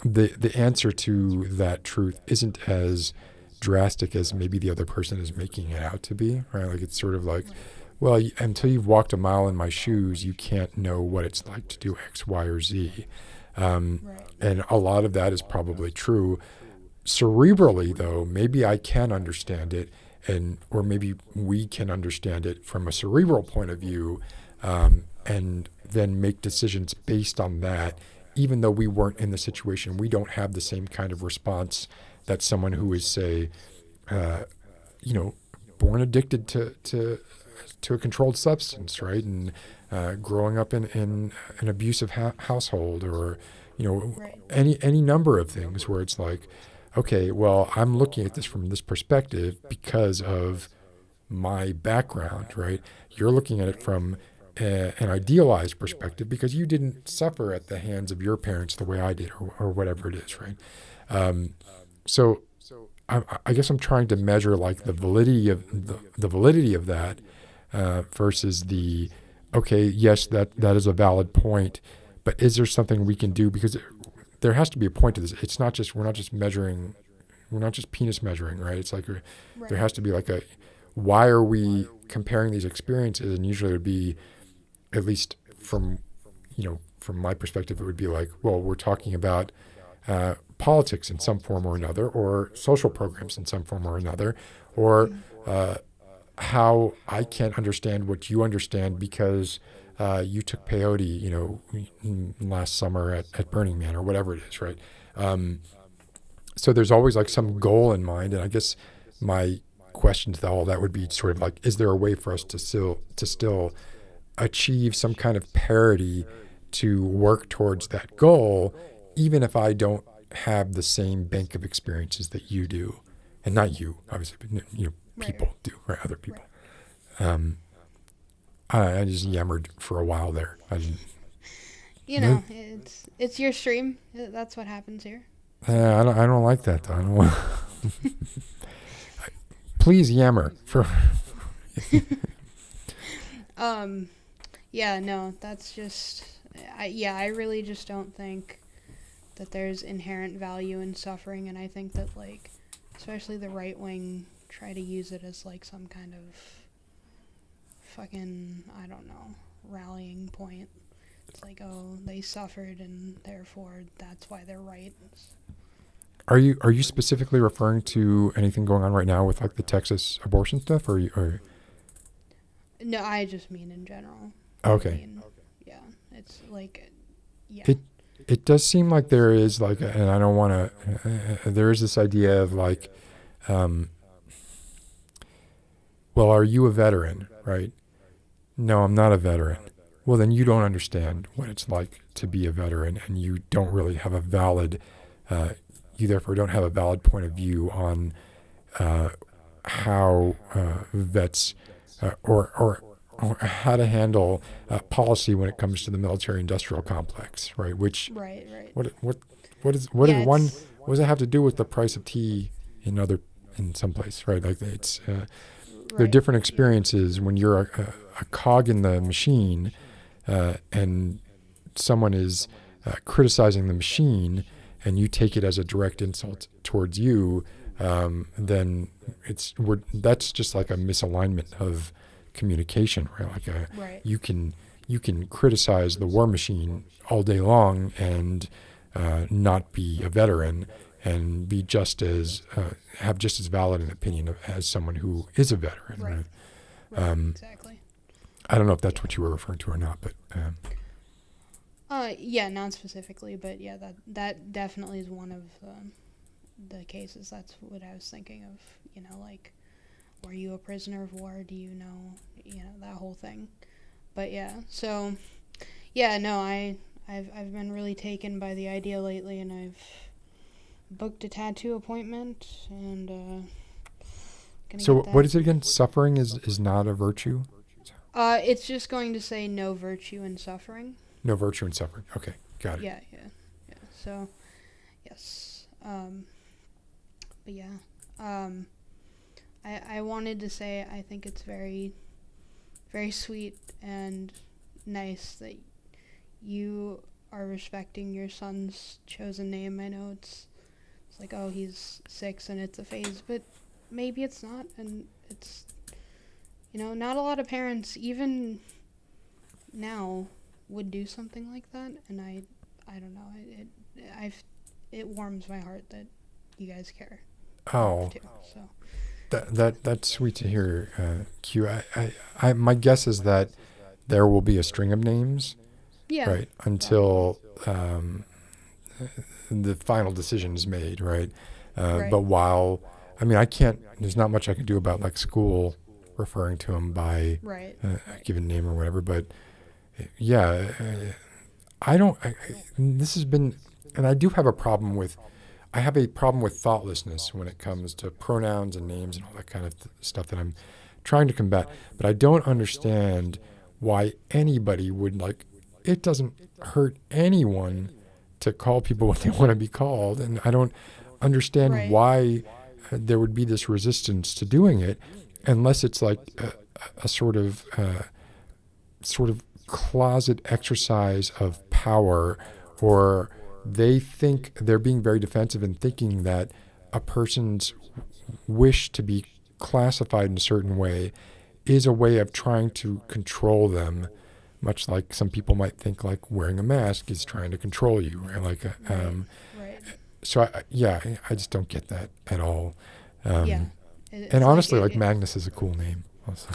the answer to that truth isn't as drastic as maybe the other person is making it out to be, right? Like it's sort of like, well, until you've walked a mile in my shoes, you can't know what it's like to do X, Y, or Z. And a lot of that is probably true. Cerebrally, though, maybe I can understand it, or maybe we can understand it from a cerebral point of view, and then make decisions based on that. Even though we weren't in the situation, we don't have the same kind of response that someone who is, say, born addicted to a controlled substance, right, and growing up in an abusive household, or any number of things where it's like, okay, well, I'm looking at this from this perspective because of my background, right? You're looking at it from an idealized perspective because you didn't suffer at the hands of your parents the way I did, or whatever it is, right? So I guess I'm trying to measure like the validity of that versus the, okay, yes, that is a valid point, but is there something we can do? Because there has to be a point to this. It's not just, we're not just penis measuring, right? It's like there has to be like why are we comparing these experiences? And usually it would be, at least from my perspective, it would be like, well, we're talking about politics in some form or another, or social programs in some form or another, or how I can't understand what you understand because you took peyote, last summer at Burning Man, or whatever it is, right? So there's always like some goal in mind, and I guess my question to all that would be sort of like, is there a way for us to still achieve some kind of parity to work towards that goal, even if I don't have the same bank of experiences that you do, and not you, obviously, but people do, right? Other people. I just yammered for a while there. It's your stream. That's what happens here. I don't like that though. I don't want. Please yammer for. Yeah, no, that's just. I really just don't think that there's inherent value in suffering, and I think that like, especially the right wing try to use it as like some kind of fucking, I don't know, rallying point. It's like, oh, they suffered and therefore that's why they're right. Are you specifically referring to anything going on right now with like the Texas abortion stuff, or? No, I just mean in general. Okay. Yeah, it's like, yeah. It does seem like there is like, and I don't want to. There is this idea of like, well, are you a veteran? Right? No, I'm not a veteran. Well, then you don't understand what it's like to be a veteran, and you don't really have a valid. You therefore don't have a valid point of view on how vets or how to handle policy when it comes to the military-industrial complex, right? Which right. What does it have to do with the price of tea in some place, right? Like it's there are different experiences when you're a cog in the machine, and someone is criticizing the machine, and you take it as a direct insult towards you, then that's just like a misalignment of communication, right? Like Right. you can criticize the war machine all day long and not be a veteran and be just as have just as valid an opinion as someone who is a veteran. Right. Right? Exactly. I don't know if that's what you were referring to or not, but Yeah, not specifically, but yeah, that definitely is one of the cases. That's what I was thinking of. You know, like, were you a prisoner of war? Do you know that whole thing? But yeah, so yeah, no, I've been really taken by the idea lately, and I've booked a tattoo appointment, and gonna so get that. what is it again? Suffering is not a virtue. It's just going to say no virtue in suffering. No virtue in suffering. Okay, got it. Yeah. So, yes. But yeah. I wanted to say I think it's very, very sweet and nice that you are respecting your son's chosen name. I know it's like, oh, he's 6 and it's a phase, but maybe it's not, and it's, not a lot of parents, even now, would do something like that, and I don't know, it warms my heart that you guys care. Oh, too, so. that's sweet to hear, Q. I my guess is that there will be a string of names, Yeah. right, until the final decision is made, right? Right. But while, I can't, there's not much I can do about like school referring to him by Right. a given name or whatever, but yeah, this has been, and I do have a problem with, thoughtlessness when it comes to pronouns and names and all that kind of stuff that I'm trying to combat, but I don't understand why anybody would, like, it doesn't hurt anyone to call people what they want to be called, and I don't understand Right. why there would be this resistance to doing it, unless it's like a sort of closet exercise of power, or they think they're being very defensive and thinking that a person's wish to be classified in a certain way is a way of trying to control them, much like some people might think like wearing a mask is trying to control you, right? Like, Right. so I just don't get that at all. Yeah. And honestly, like Magnus is a cool name also.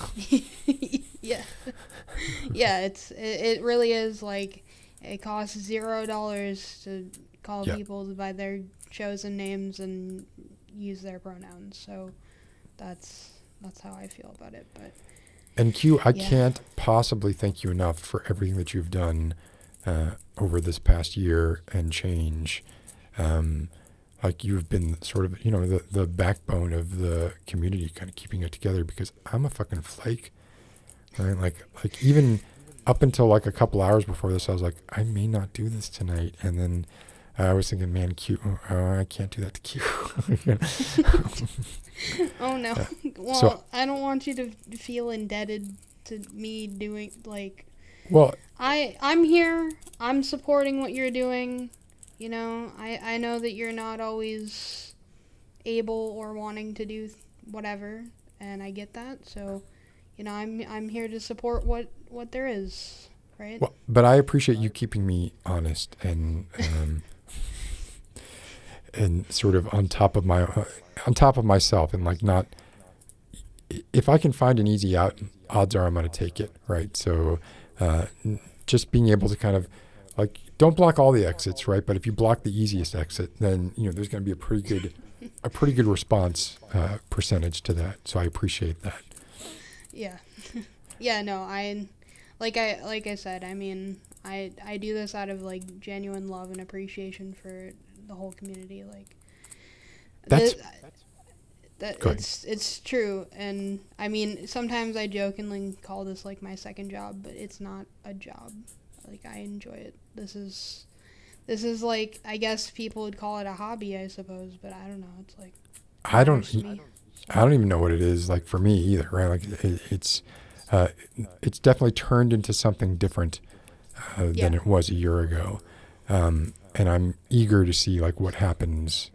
Yeah. Yeah, it really is, like, it costs $0 to call Yeah. people by their chosen names and use their pronouns. So that's how I feel about it. But And Q, I Yeah. can't possibly thank you enough for everything that you've done over this past year and change. Like, you've been sort of, the backbone of the community, kind of keeping it together, because I'm a fucking flake. Right? Like even up until like a couple hours before this, I was like, I may not do this tonight. And then I was thinking, man, Q, I can't do that to Q. oh no. Well, so- I don't want you to feel indebted to me doing, like, Well, I'm here. I'm supporting what you're doing. I know that you're not always able or wanting to do whatever, and I get that. So, I'm here to support what there is, right? well, but I appreciate you keeping me honest and and sort of on top of myself, and like, not, if I can find an easy out, odds are I'm going to take it, right? So just being able to kind of, like, don't block all the exits, right? But if you block the easiest exit, then there's going to be a pretty good response percentage to that. So I appreciate that. Yeah. Yeah, no, like I said, I do this out of, like, genuine love and appreciation for the whole community. Like, That's- Go ahead. it's true. And sometimes I jokingly call this like my second job, but it's not a job. Like, I enjoy it. This is like, I guess people would call it a hobby, I suppose, but I don't know. It's like, I don't matters to me. even know what it is like for me either, right? Like, it's it's definitely turned into something different than it was a year ago. And I'm eager to see like what happens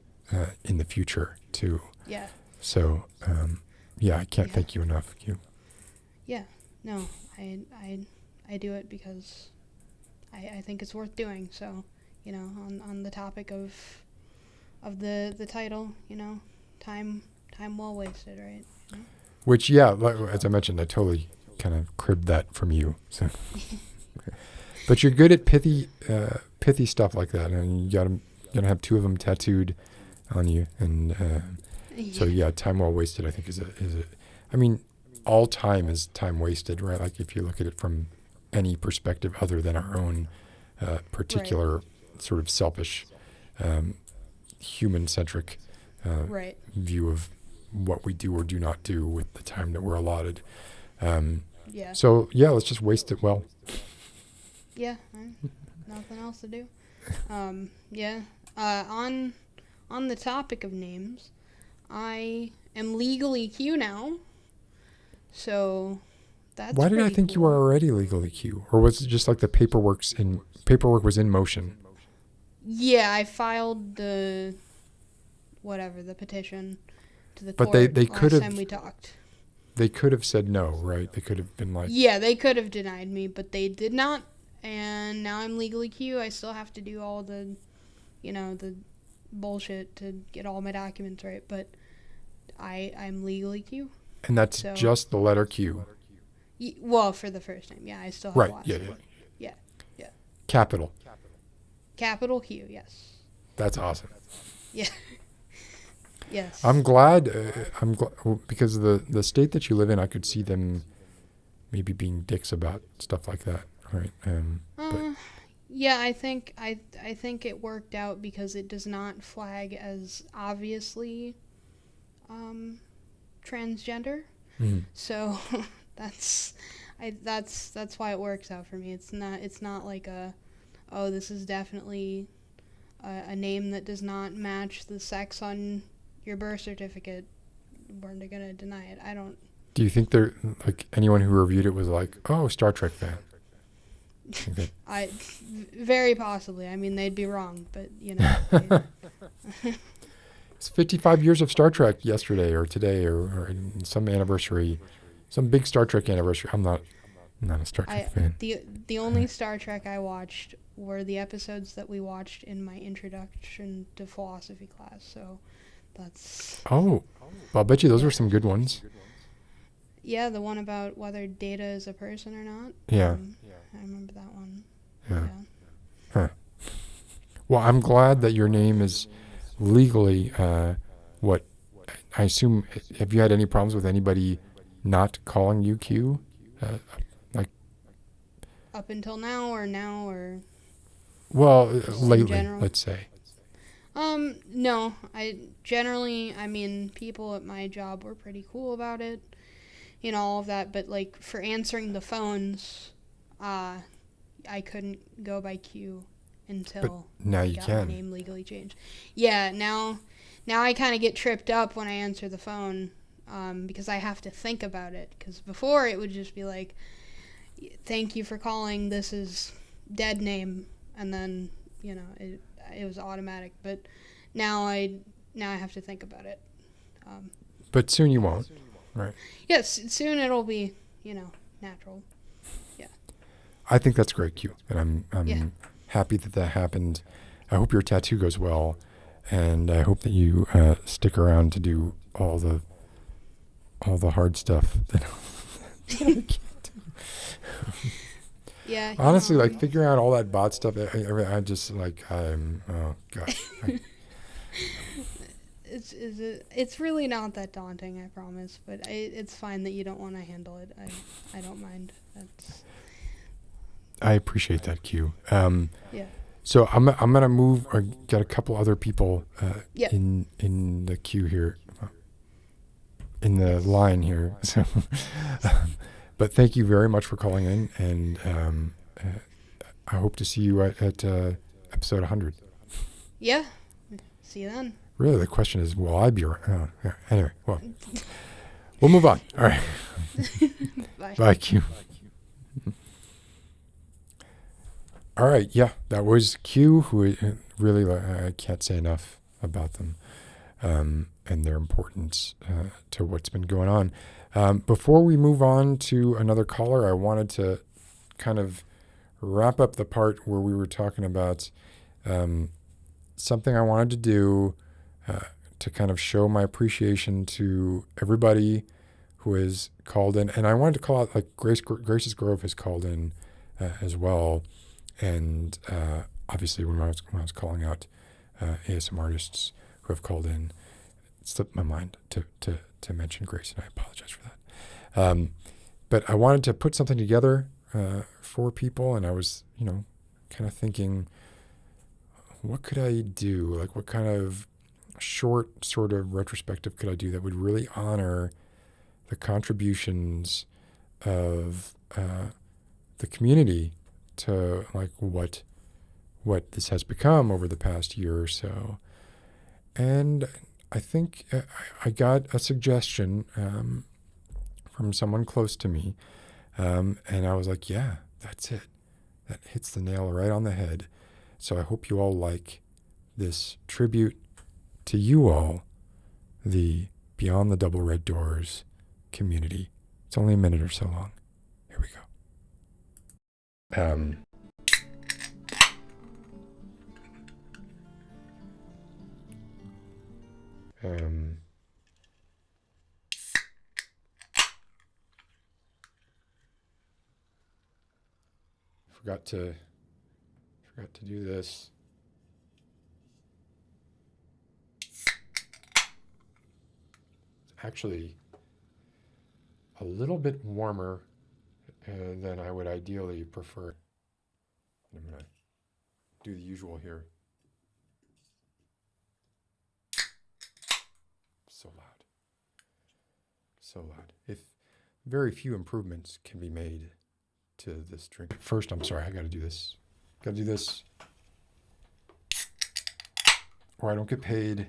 in the future too. Yeah. So, I can't thank you enough, Q. Yeah. No, I do it because I think it's worth doing. So, on the topic of the title, time well wasted, right? Which, as I mentioned, I totally kind of cribbed that from you. So, but you're good at pithy stuff like that, and you're gonna have 2 of them tattooed on you, and so time well wasted. I think is a. I mean, all time is time wasted, right? Like if you look at it from any perspective other than our own particular sort of selfish, human-centric view of what we do or do not do with the time that we're allotted. So let's just waste it well. Yeah, nothing else to do. On the topic of names, I am legally Q now. So that's Why did I think cool. you were already legally Q? Or was it just like the paperwork was in motion? Yeah, I filed the petition to the But court they could last have, time we talked. They could have said no, right? They could have been like... Yeah, they could have denied me, but they did not. And now I'm legally Q. I still have to do all the, the bullshit to get all my documents right. But I'm legally Q. And that's just the letter Q. Well, for the first name, I still have lots. Yeah. Capital Q, yes. That's awesome. Yeah. Yes. I'm glad because the state that you live in, I could see them maybe being dicks about stuff like that, right? Yeah, I think it worked out because it does not flag as obviously transgender. Mm-hmm. So that's why it works out for me. It's not like this is definitely a name that does not match the sex on your birth certificate. We're gonna deny it. I don't. Do you think they're like anyone who reviewed it was like, oh, Star Trek fan? Very possibly. I mean, they'd be wrong, but It's 55 years of Star Trek yesterday or today or some anniversary, some big Star Trek anniversary. I'm not a Star Trek fan. The only Star Trek I watched were the episodes that we watched in my introduction to philosophy class. So that's... Oh, well, I'll bet you those were some good ones. Yeah, the one about whether Data is a person or not. Yeah. I remember that one. Yeah. Huh. Well, I'm glad that your name is legally what I assume. Have you had any problems with anybody not calling you Q? Up until now or well, lately, let's say. No, I mean, people at my job were pretty cool about it, all of that, but like for answering the phones, I couldn't go by Q until now you got can. My name legally changed. Yeah, now I kind of get tripped up when I answer the phone, because I have to think about it, because before it would just be like, thank you for calling, this is dead name, and then it was automatic, but now I have to think about it. But soon you won't, right? Yes, soon it'll be natural. Yeah. I think that's great, Q, and I'm happy that happened. I hope your tattoo goes well, and I hope that you stick around to do all the hard stuff that I can't do. Yeah. Honestly, like figuring out all that bot stuff, I just like oh god. It's really not that daunting, I promise. But it's fine that you don't want to handle it. I don't mind. I appreciate that, Q. Yeah. So I'm gonna move. Or got a couple other people in the queue here, in the line here. So. But thank you very much for calling in, and I hope to see you at episode 100. Yeah. See you then. Really, the question is, will I be around? Oh, yeah. Anyway, We'll move on. All right. Bye. Bye, Q. All right. Yeah, that was Q, who really, I can't say enough about them and their importance to what's been going on. Before we move on to another caller, I wanted to kind of wrap up the part where we were talking about something I wanted to do to kind of show my appreciation to everybody who has called in. And I wanted to call out, like, Grace's Grove has called in as well. And obviously when I was calling out ASM artists who have called in, it slipped my mind to mention Grace, and I apologize for that. But I wanted to put something together for people, and I was, kind of thinking, what could I do? Like, what kind of short sort of retrospective could I do that would really honor the contributions of the community to, like, what this has become over the past year or so. And I think I got a suggestion from someone close to me, and I was like, yeah, that's it. That hits the nail right on the head. So I hope you all like this tribute to you all, the Beyond the Double Red Doors community. It's only a minute or so long. Here we go. Forgot to do this. It's actually a little bit warmer than I would ideally prefer. I'm going to do the usual here. So loud. So loud. If very few improvements can be made to this drink. First, I'm sorry, I got to do this. Got to do this, or I don't get paid.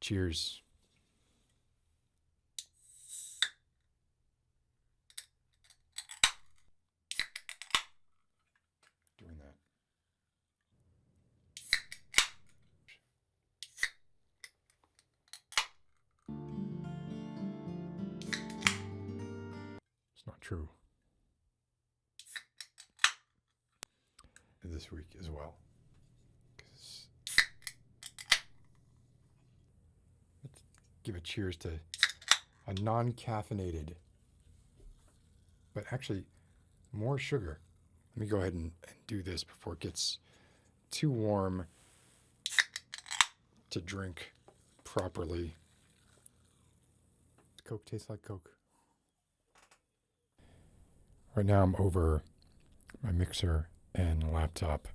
Cheers. Doing that. It's not true. This week as well. Let's give a cheers to a non-caffeinated, but actually more sugar. Let me go ahead and do this before it gets too warm to drink properly. Coke tastes like Coke. Right now I'm over my mixer and laptop.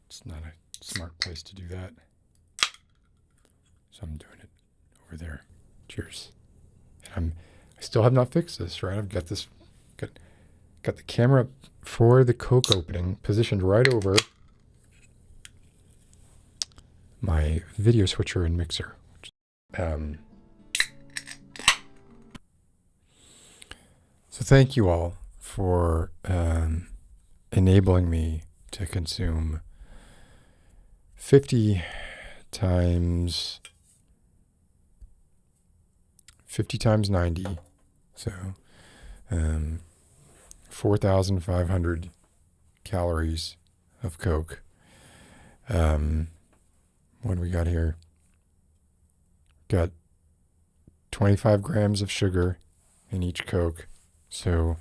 It's not a smart place to do that, so I'm doing it over there. Cheers. And I still have not fixed this, right? I've got this, got the camera for the Coke opening positioned right over my video switcher and mixer. So thank you all for enabling me to consume 50 times 90, so 4,500 calories of Coke. What do we got here? Got 25 grams of sugar in each Coke, so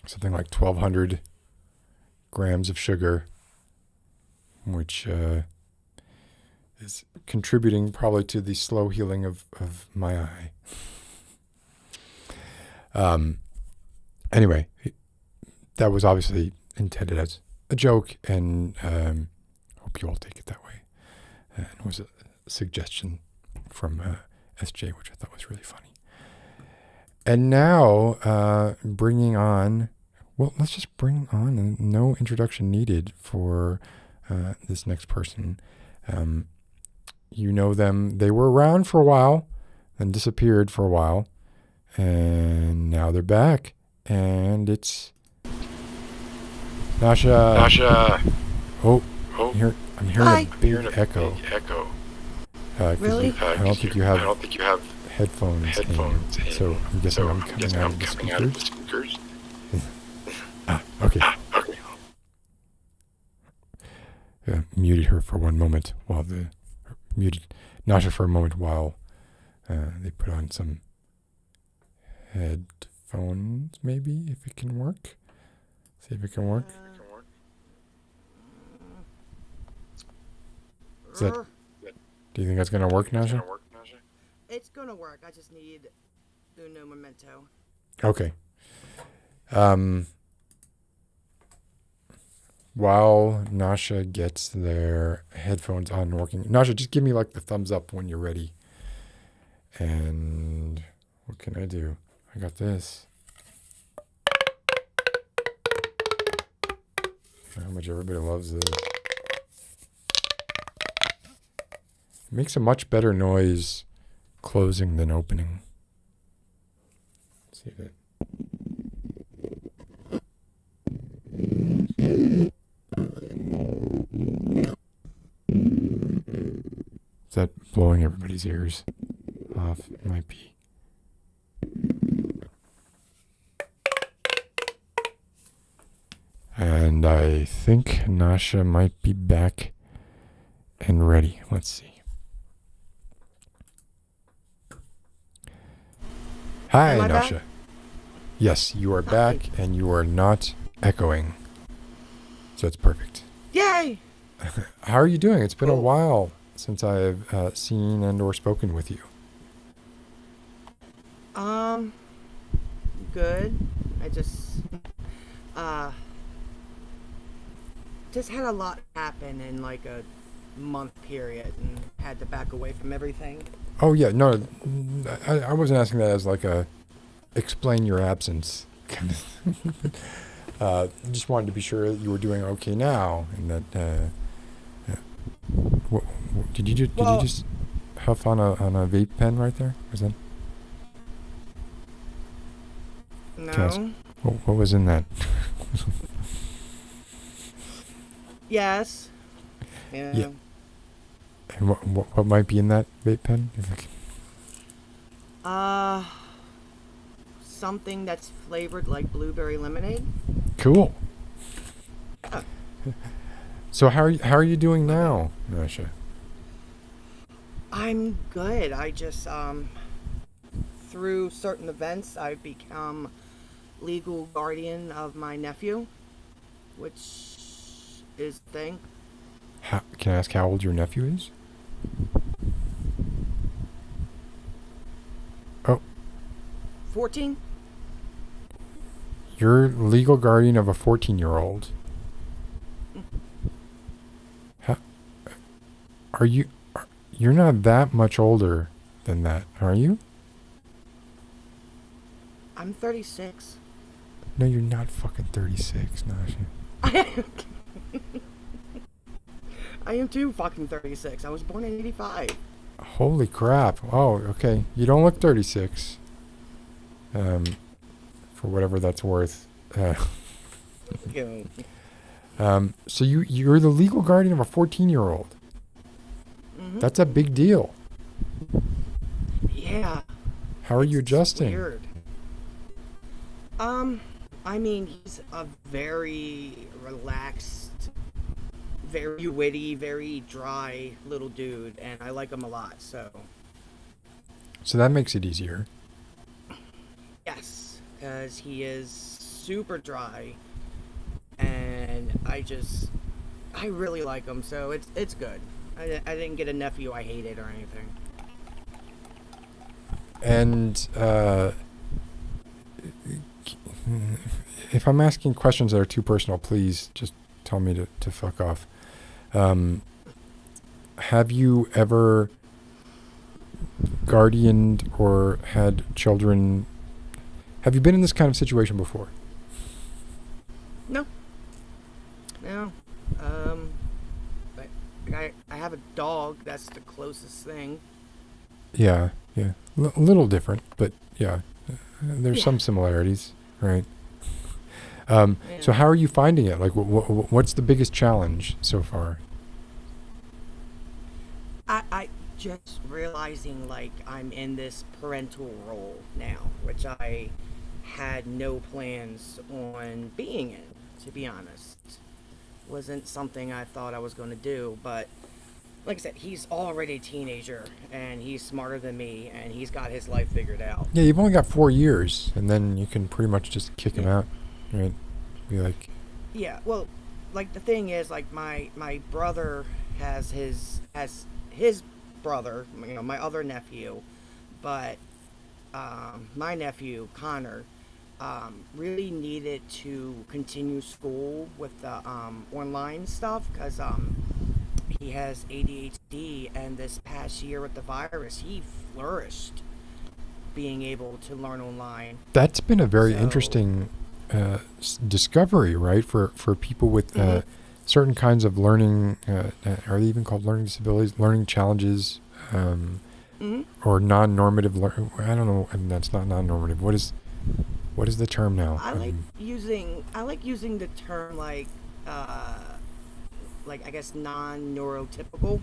something like 1,200 grams of sugar, which is contributing probably to the slow healing of my eye. Anyway, that was obviously intended as a joke, and hope you all take it that way. And it was a suggestion from SJ, which I thought was really funny. And now, bringing on, well, let's just bring on, and no introduction needed for this next person. you know them. They were around for a while, then disappeared for a while, and now they're back. And it's Nasha. Nasha. Oh, Oh, I'm hearing Hi. a big echo. Big echo. 'Cause Really? I don't think you I have don't think you have headphones. headphones. In, so I'm guessing I'm coming out of the speakers. Okay. Okay. Muted her for one moment while muted Nasha for a moment while they put on some headphones, maybe, if it can work. See if it can work. Do you think that's gonna work, Nasha? It's gonna work. I just need uno momento. Okay. While Nasha gets their headphones on and working, Nasha, just give me like the thumbs up when you're ready. And what can I do? I got this. How much everybody loves this. It makes a much better noise closing than opening. Let's see if it. Is that blowing everybody's ears off? It might be. And I think Nasha might be back and ready. Let's see. Hi, Am I Nasha. back? Yes, you are back and you are not echoing. So it's perfect. Yay! How are you doing? It's been a Cool. while since I've seen and or spoken with you. Good. I just had a lot happen in like a month period and had to back away from everything. Oh yeah, no, I wasn't asking that as like a explain your absence kind of. Just wanted to be sure that you were doing okay now, and that. Did you just huff on a vape pen right there? Was that? No. Can I ask- What was in that? Yes. Yeah. Yeah. And what might be in that vape pen? If I can... Something that's flavored like blueberry lemonade. Cool. So how are you doing now, Nasha? I'm good. I just through certain events I've become legal guardian of my nephew, which is a thing. Can I ask how old your nephew is? Oh. 14? You're legal guardian of a 14-year-old. Are you? You're not that much older than that, are you? I'm 36. No, you're not fucking 36, Nasha. I am too fucking 36. I was born in 85. Holy crap. Oh, okay. You don't look 36. For whatever that's worth. Yo. So you're the legal guardian of a 14-year-old. Mhm. That's a big deal. Yeah. How are you It's adjusting? Weird. I mean, he's a very relaxed, very witty, very dry little dude, and I like him a lot, so. So that makes it easier. Yes, because he is super dry, and I really like him, so it's good. I didn't get a nephew I hated or anything. And if I'm asking questions that are too personal, please just tell me to fuck off. Have you ever guardianed or had children? Have you been in this kind of situation before? No. But I have a dog. That's the closest thing. Yeah, yeah. A little different, but yeah. There's Yeah. some similarities, right? Yeah. So how are you finding it? Like, what's the biggest challenge so far? I just realizing like I'm in this parental role now, which I had no plans on being in, to be honest. Wasn't something I thought I was going to do, but like I said, he's already a teenager and he's smarter than me and he's got his life figured out. Yeah, you've only got 4 years, and then you can pretty much just kick him out, right? Be like, Yeah, well, like the thing is, like my brother has his brother, you know, my other nephew, but my nephew Connor really needed to continue school with the online stuff because he has ADHD, and this past year with the virus, he flourished being able to learn online. that's been a very So- interesting discovery, right? For people with Mhm. certain kinds of learning, are they even called learning disabilities, learning challenges, Mhm. or non-normative learning? I don't know. And that's not non-normative. What is the term now? I like using the term like I guess non-neurotypical.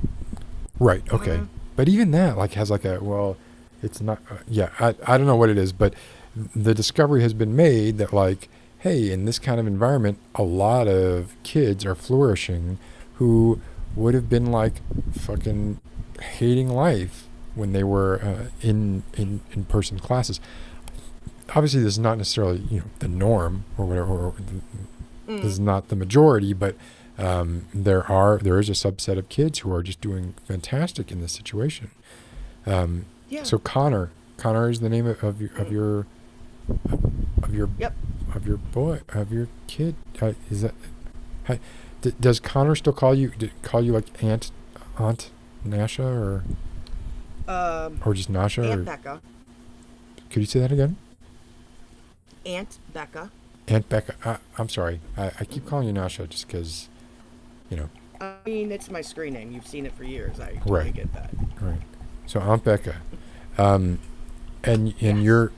Right. Okay. Mhm. But even that like has like a, well, it's not. Yeah. I don't know what it is, but the discovery has been made that like, hey, in this kind of environment, a lot of kids are flourishing who would have been like fucking hating life when they were in person classes. Obviously, this is not necessarily the norm or whatever. Or this is not the majority, but there is a subset of kids who are just doing fantastic in this situation. Yeah. So Connor is the name of your Yep. of your boy, of your kid. Is that? Does Connor still call you like Aunt Nasha or just Nasha? Aunt Or, Becca. could you say that again? Aunt Becca. Aunt Becca. I'm sorry. I keep calling you Nasha just because, I mean, it's my screen name. You've seen it for years. I totally Right. get that. Right. So Aunt Becca, and Yes. you're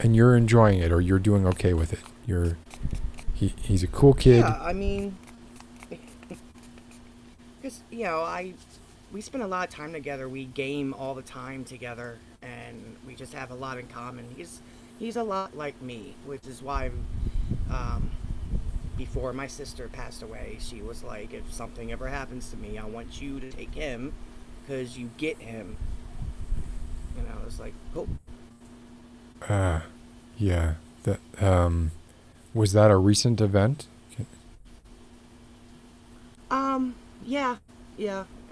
enjoying it, or you're doing okay with it. He's a cool kid. Yeah, I mean, because we spend a lot of time together. We game all the time together, and we just have a lot in common. He's a lot like me, which is why before my sister passed away, she was like, if something ever happens to me, I want you to take him because you get him. And I was like, oh. Yeah. That was that a recent event? Yeah.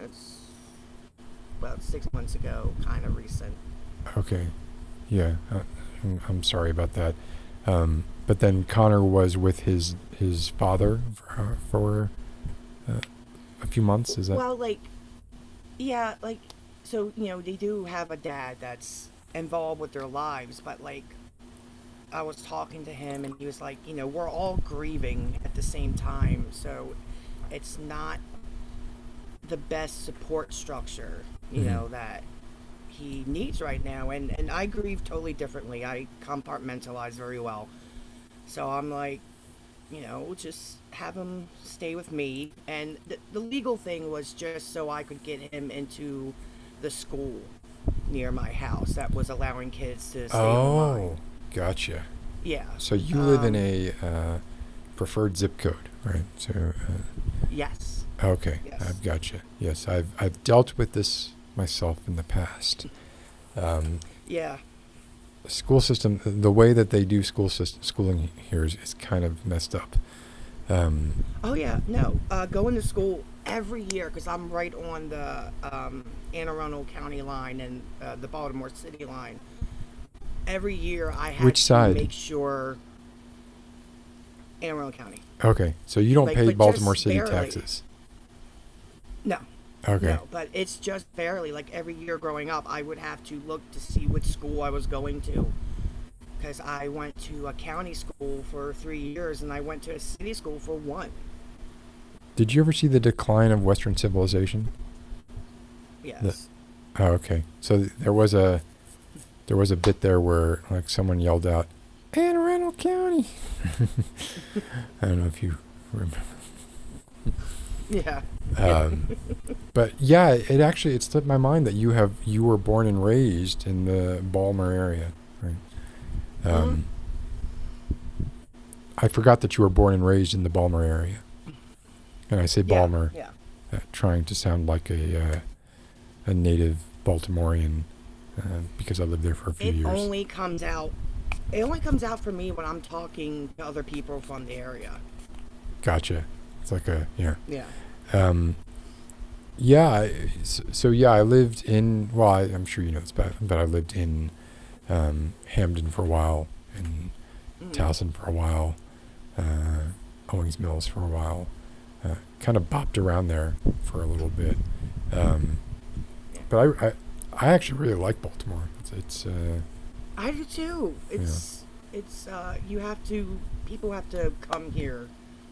It's about 6 months ago, kind of recent. Okay. Yeah. I'm sorry about that. But then Connor was with his father for a few months. Is that? Well, so, they do have a dad that's involved with their lives, but, I was talking to him, and he was like, we're all grieving at the same time, so it's not the best support structure, that he needs right now, and I grieve totally differently. I compartmentalize very well. So I'm like, just have him stay with me. And the legal thing was just so I could get him into the school near my house that was allowing kids to stay online. Oh, gotcha. Yeah. So you live in a preferred zip code, right? So. Yes. Okay, Yes. I've gotcha. Yes, I've dealt with this myself in the past. Yeah. School system, the way that they do schooling here is kind of messed up. Oh yeah, no. Going to school every year because I'm right on the Anne Arundel County line and the Baltimore City line. Every year I have Which to side? make sure Anne Arundel County. Okay, so you don't pay but Baltimore just City barely. taxes. No. Okay. No, but it's just barely. Like every year growing up, I would have to look to see which school I was going to. Because I went to a county school for 3 years and I went to a city school for 1. Did you ever see the decline of Western civilization? Yes. Oh, okay. So there was a bit there where like someone yelled out, "Anne Arundel County." I don't know if you remember. Yeah. But yeah, it slipped my mind that you were born and raised in the Balmer area, right? I forgot that you were born and raised in the Balmer area, and I say Balmer, Yeah. trying to sound like a native Baltimorean, because I lived there for a few It years. only comes out. It only comes out for me when I'm talking to other people from the area. Gotcha. It's like yeah. Yeah. Yeah. So yeah, I lived in. Well, I'm sure you know this, but I lived in Hamden for a while, and Towson for a while, Owings Mills for a while. Kind of bopped around there for a little bit. But I actually really like Baltimore. It's I do too. People have to come here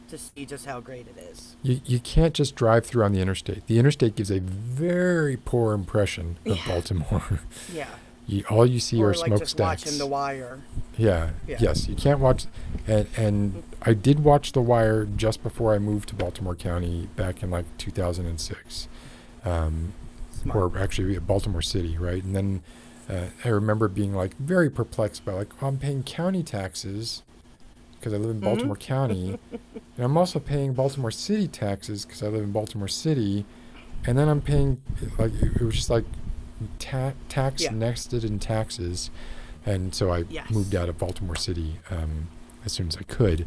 to see just how great it is. you can't just drive through on the interstate. The interstate gives a very poor impression of Baltimore. Yeah. All you see Or are like just smokestacks. watching The Wire. Yeah. Yes, you can't watch. And I did watch The Wire just before I moved to Baltimore County back in like 2006. Or actually Baltimore City, right? And then I remember being like very perplexed by like, I'm paying county taxes because I live in Baltimore County, and I'm also paying Baltimore City taxes because I live in Baltimore City, and then I'm paying like it was just like tax nested in taxes, and so I moved out of Baltimore City as soon as I could,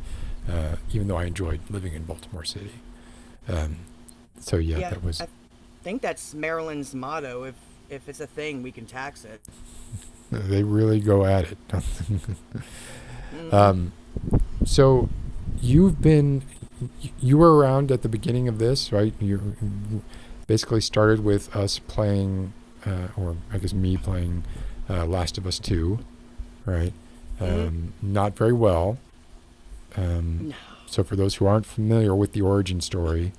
even though I enjoyed living in Baltimore City. So that was. I think that's Maryland's motto. If it's a thing, we can tax it. They really go at it. So you were around at the beginning of this, right? You basically started with us playing, or I guess me playing Last of Us 2, right? Not very well. No. So for those who aren't familiar with the origin story,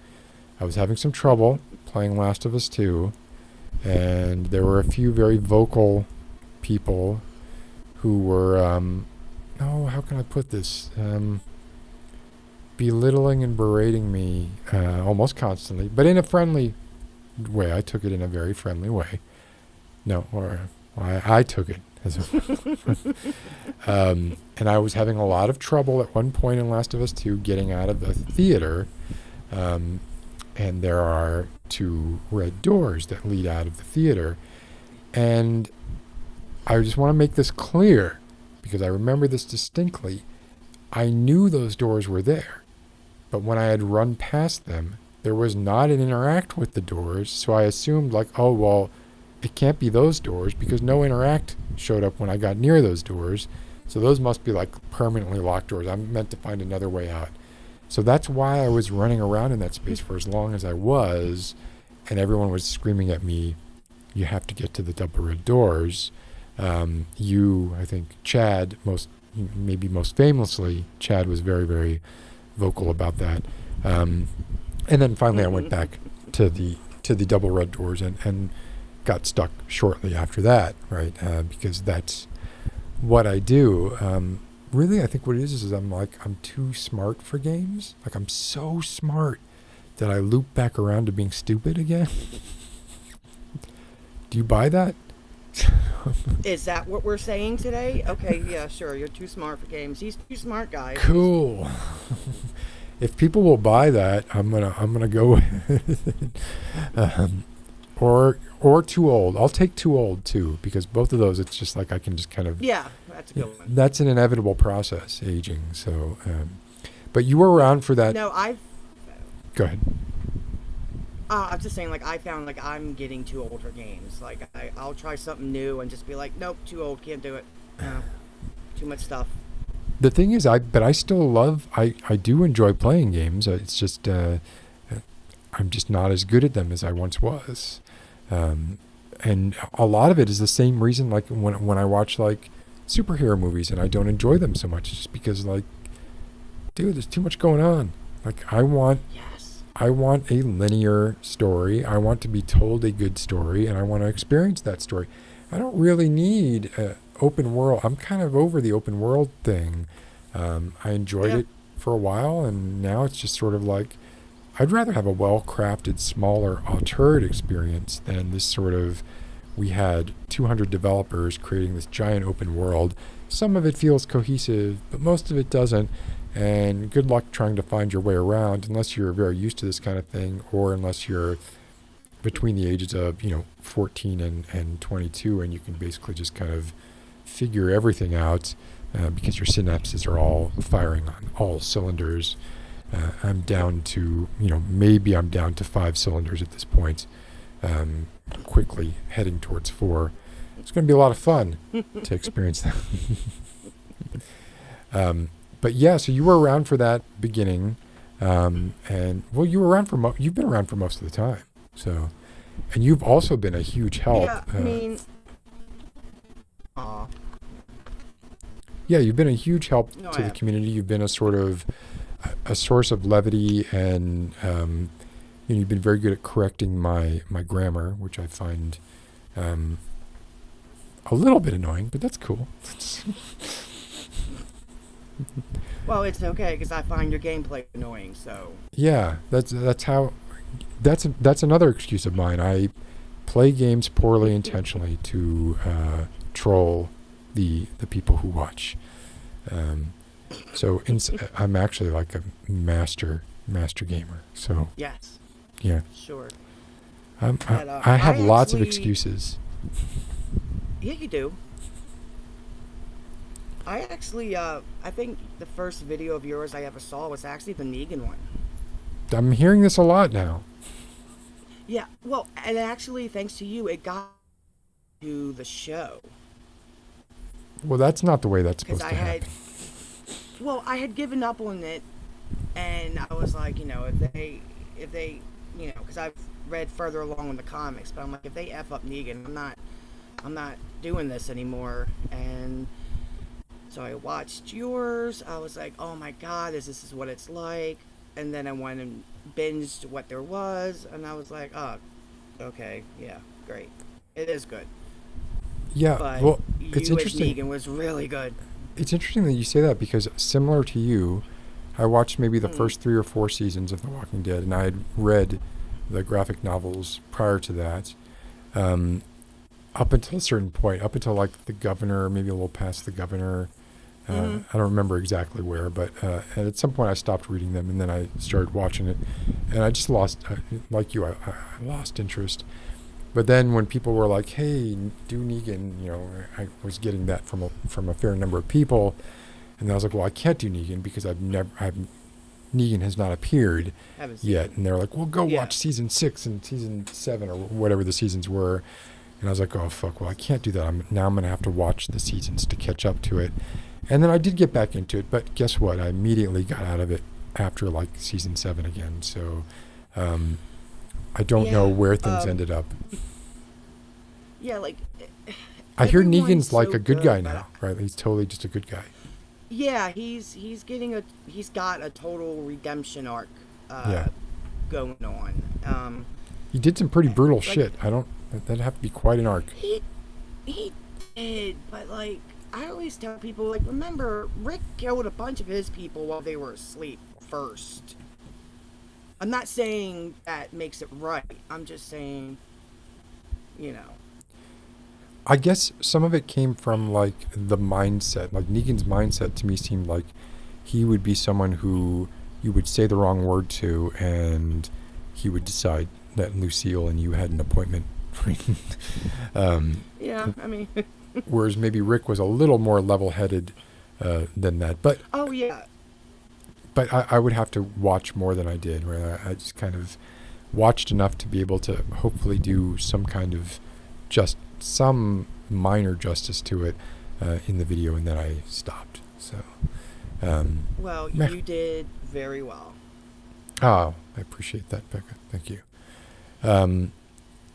I was having some trouble playing Last of Us 2, and there were a few very vocal people who were, how can I put this? Belittling and berating me almost constantly, but in a friendly way. I took it in a very friendly way. I took it as and I was having a lot of trouble at one point in Last of Us 2 getting out of the theater. And there are 2 red doors that lead out of the theater. And I just want to make this clear, because I remember this distinctly. I knew those doors were there, but when I had run past them, there was not an interact with the doors, so I assumed like, oh, well, it can't be those doors because no interact showed up when I got near those doors, so those must be like permanently locked doors. I'm meant to find another way out. So that's why I was running around in that space for as long as I was, and everyone was screaming at me, you have to get to the double red doors. I think Chad, maybe most famously, Chad was very, very vocal about that. And then finally I went back to the double red doors and got stuck shortly after that, right? Because that's what I do. Really, I think what it is I'm too smart for games. Like, I'm so smart that I loop back around to being stupid again. Do you buy that? Is that what we're saying today? Okay, yeah, sure. You're too smart for games. He's too smart, guys. Cool. If people will buy that, I'm gonna go with it. Or too old. I'll take too old too, because both of those, it's just like I can just kind of. Yeah, that's a good one. That's an inevitable process, aging. So, but you were around for that. No, Go ahead. I was just saying, like, I found like I'm getting too old for games. Like, I'll try something new and just be like, nope, too old, can't do it. No, too much stuff. The thing is, I do enjoy playing games. It's just I'm just not as good at them as I once was. And a lot of it is the same reason, like when I watch like superhero movies and I don't enjoy them so much, just because like, dude, there's too much going on. Like I want I want a linear story. I want to be told a good story, and I want to experience that story. I don't really need open world. I'm kind of over the open world thing. I enjoyed it for a while, and now it's just sort of like, I'd rather have a well-crafted, smaller, auteur experience than this sort of, we had 200 developers creating this giant open world. Some of it feels cohesive, but most of it doesn't. And good luck trying to find your way around unless you're very used to this kind of thing, or unless you're between the ages of, 14 and 22, and you can basically just kind of figure everything out because your synapses are all firing on all cylinders. I'm down to, maybe I'm down to 5 cylinders at this point, quickly heading towards 4. It's going to be a lot of fun to experience that. But yeah, so you were around for that beginning, and well, you were around for you've been around for most of the time. So, and you've also been a huge help. Yeah, I mean, yeah, you've been a huge help to the community. You've been a sort of a source of levity, and you've been very good at correcting my grammar, which I find a little bit annoying, but that's cool. well, it's okay because I find your gameplay annoying. So yeah, that's another excuse of mine. I play games poorly intentionally to troll the people who watch. So I'm actually like a master gamer. So yes, yeah, sure. I have lots of excuses. Yeah, you do. I actually, I think the first video of yours I ever saw was actually the Negan one. I'm hearing this a lot now. Yeah, well, and actually, thanks to you, it got to the show. Well, that's not the way that's supposed to happen. Well, I had given up on it, and I was like, if they, because I've read further along in the comics, but I'm like, if they F up Negan, I'm not doing this anymore. And so I watched yours. I was like, oh my god, this is what it's like. And then I went and binged what there was, and I was like, oh, okay, yeah, great. It is good. Yeah, but well, it's interesting. Negan was really good. It's interesting that you say that, because similar to you, I watched maybe the first 3 or 4 seasons of The Walking Dead, and I had read the graphic novels prior to that. Up until a certain point, up until like the governor, maybe a little past the governor. I don't remember exactly where, but at some point I stopped reading them, and then I started watching it, and I just lost, like you, I lost interest. But then when people were like, "Hey, do Negan," I was getting that from a fair number of people, and I was like, "Well, I can't do Negan because Negan has not appeared yet." And they're like, "Well, go watch season 6 and season 7 or whatever the seasons were." And I was like, "Oh fuck! Well, I can't do that. Now I'm gonna have to watch the seasons to catch up to it." And then I did get back into it, but guess what? I immediately got out of it after like season 7 again. So I don't know where things ended up. Yeah, like I hear Negan's like a good guy now, right? He's totally just a good guy. Yeah, he's got a total redemption arc going on. He did some pretty brutal shit. That'd have to be quite an arc. He did, but like I always tell people, like, remember, Rick killed a bunch of his people while they were asleep first. I'm not saying that makes it right. I'm just saying, I guess some of it came from, like, the mindset. Like, Negan's mindset to me seemed like he would be someone who you would say the wrong word to, and he would decide that Lucille and you had an appointment. Yeah, I mean... Whereas maybe Rick was a little more level-headed than that. But oh, yeah. But I would have to watch more than I did, where I just kind of watched enough to be able to hopefully do some kind of some minor justice to it in the video, and then I stopped. So, well, you did very well. Oh, I appreciate that, Becca. Thank you.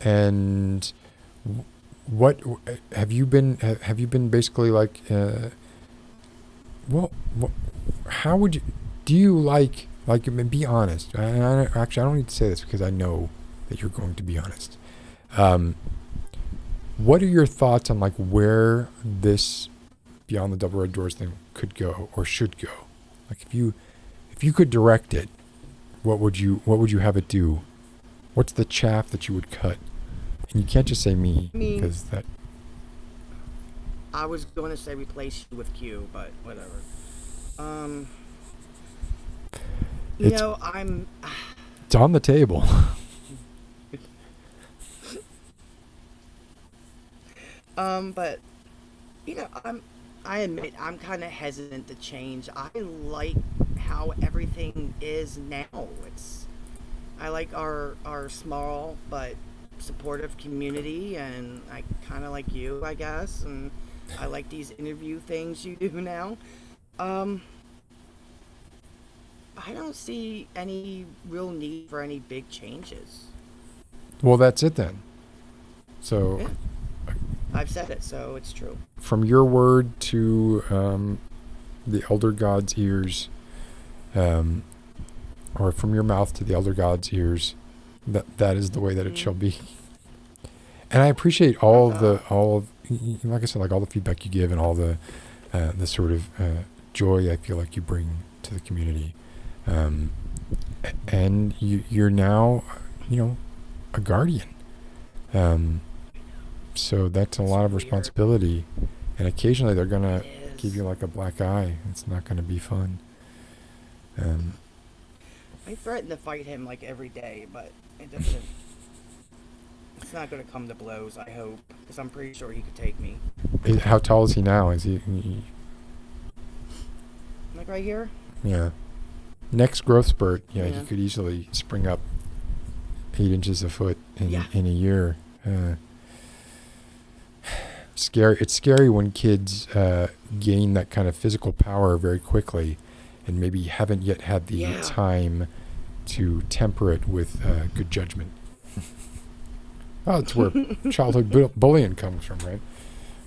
And what have you been? Have you been basically like? Well, how would you? Do you like Like, I mean, be honest. Actually, I don't need to say this because I know that you're going to be honest. What are your thoughts on like where this Beyond the Double Red Doors thing could go or should go? Like, if you could direct it, what would you have it do? What's the chaff that you would cut? And you can't just say me, because that. I was going to say replace you with Q, but whatever. It's on the table. But I admit I'm kind of hesitant to change. I like how everything is now. I like our small but supportive community, and I kind of like you, I guess, and I like these interview things you do now. I don't see any real need for any big changes. Well, that's it then. So, yeah. I've said it, so it's true. From your word to the elder god's ears, or from your mouth to the elder god's ears, that is the way that it shall be. And I appreciate all of like I said, like all the feedback you give and all the sort of joy I feel like you bring to the community. And you're now, a guardian. So that's a lot of responsibility, and occasionally they're gonna give you like a black eye. It's not gonna be fun. I threaten to fight him like every day, but it doesn't. It's not gonna come to blows. I hope, because I'm pretty sure he could take me. How tall is he now? Is he like right here? Yeah. Next growth spurt, Yeah. he could easily spring up 8 inches a foot in a year. Scary. It's scary when kids gain that kind of physical power very quickly, and maybe haven't yet had the time to temper it with good judgment. Well, that's where childhood bullying comes from, right?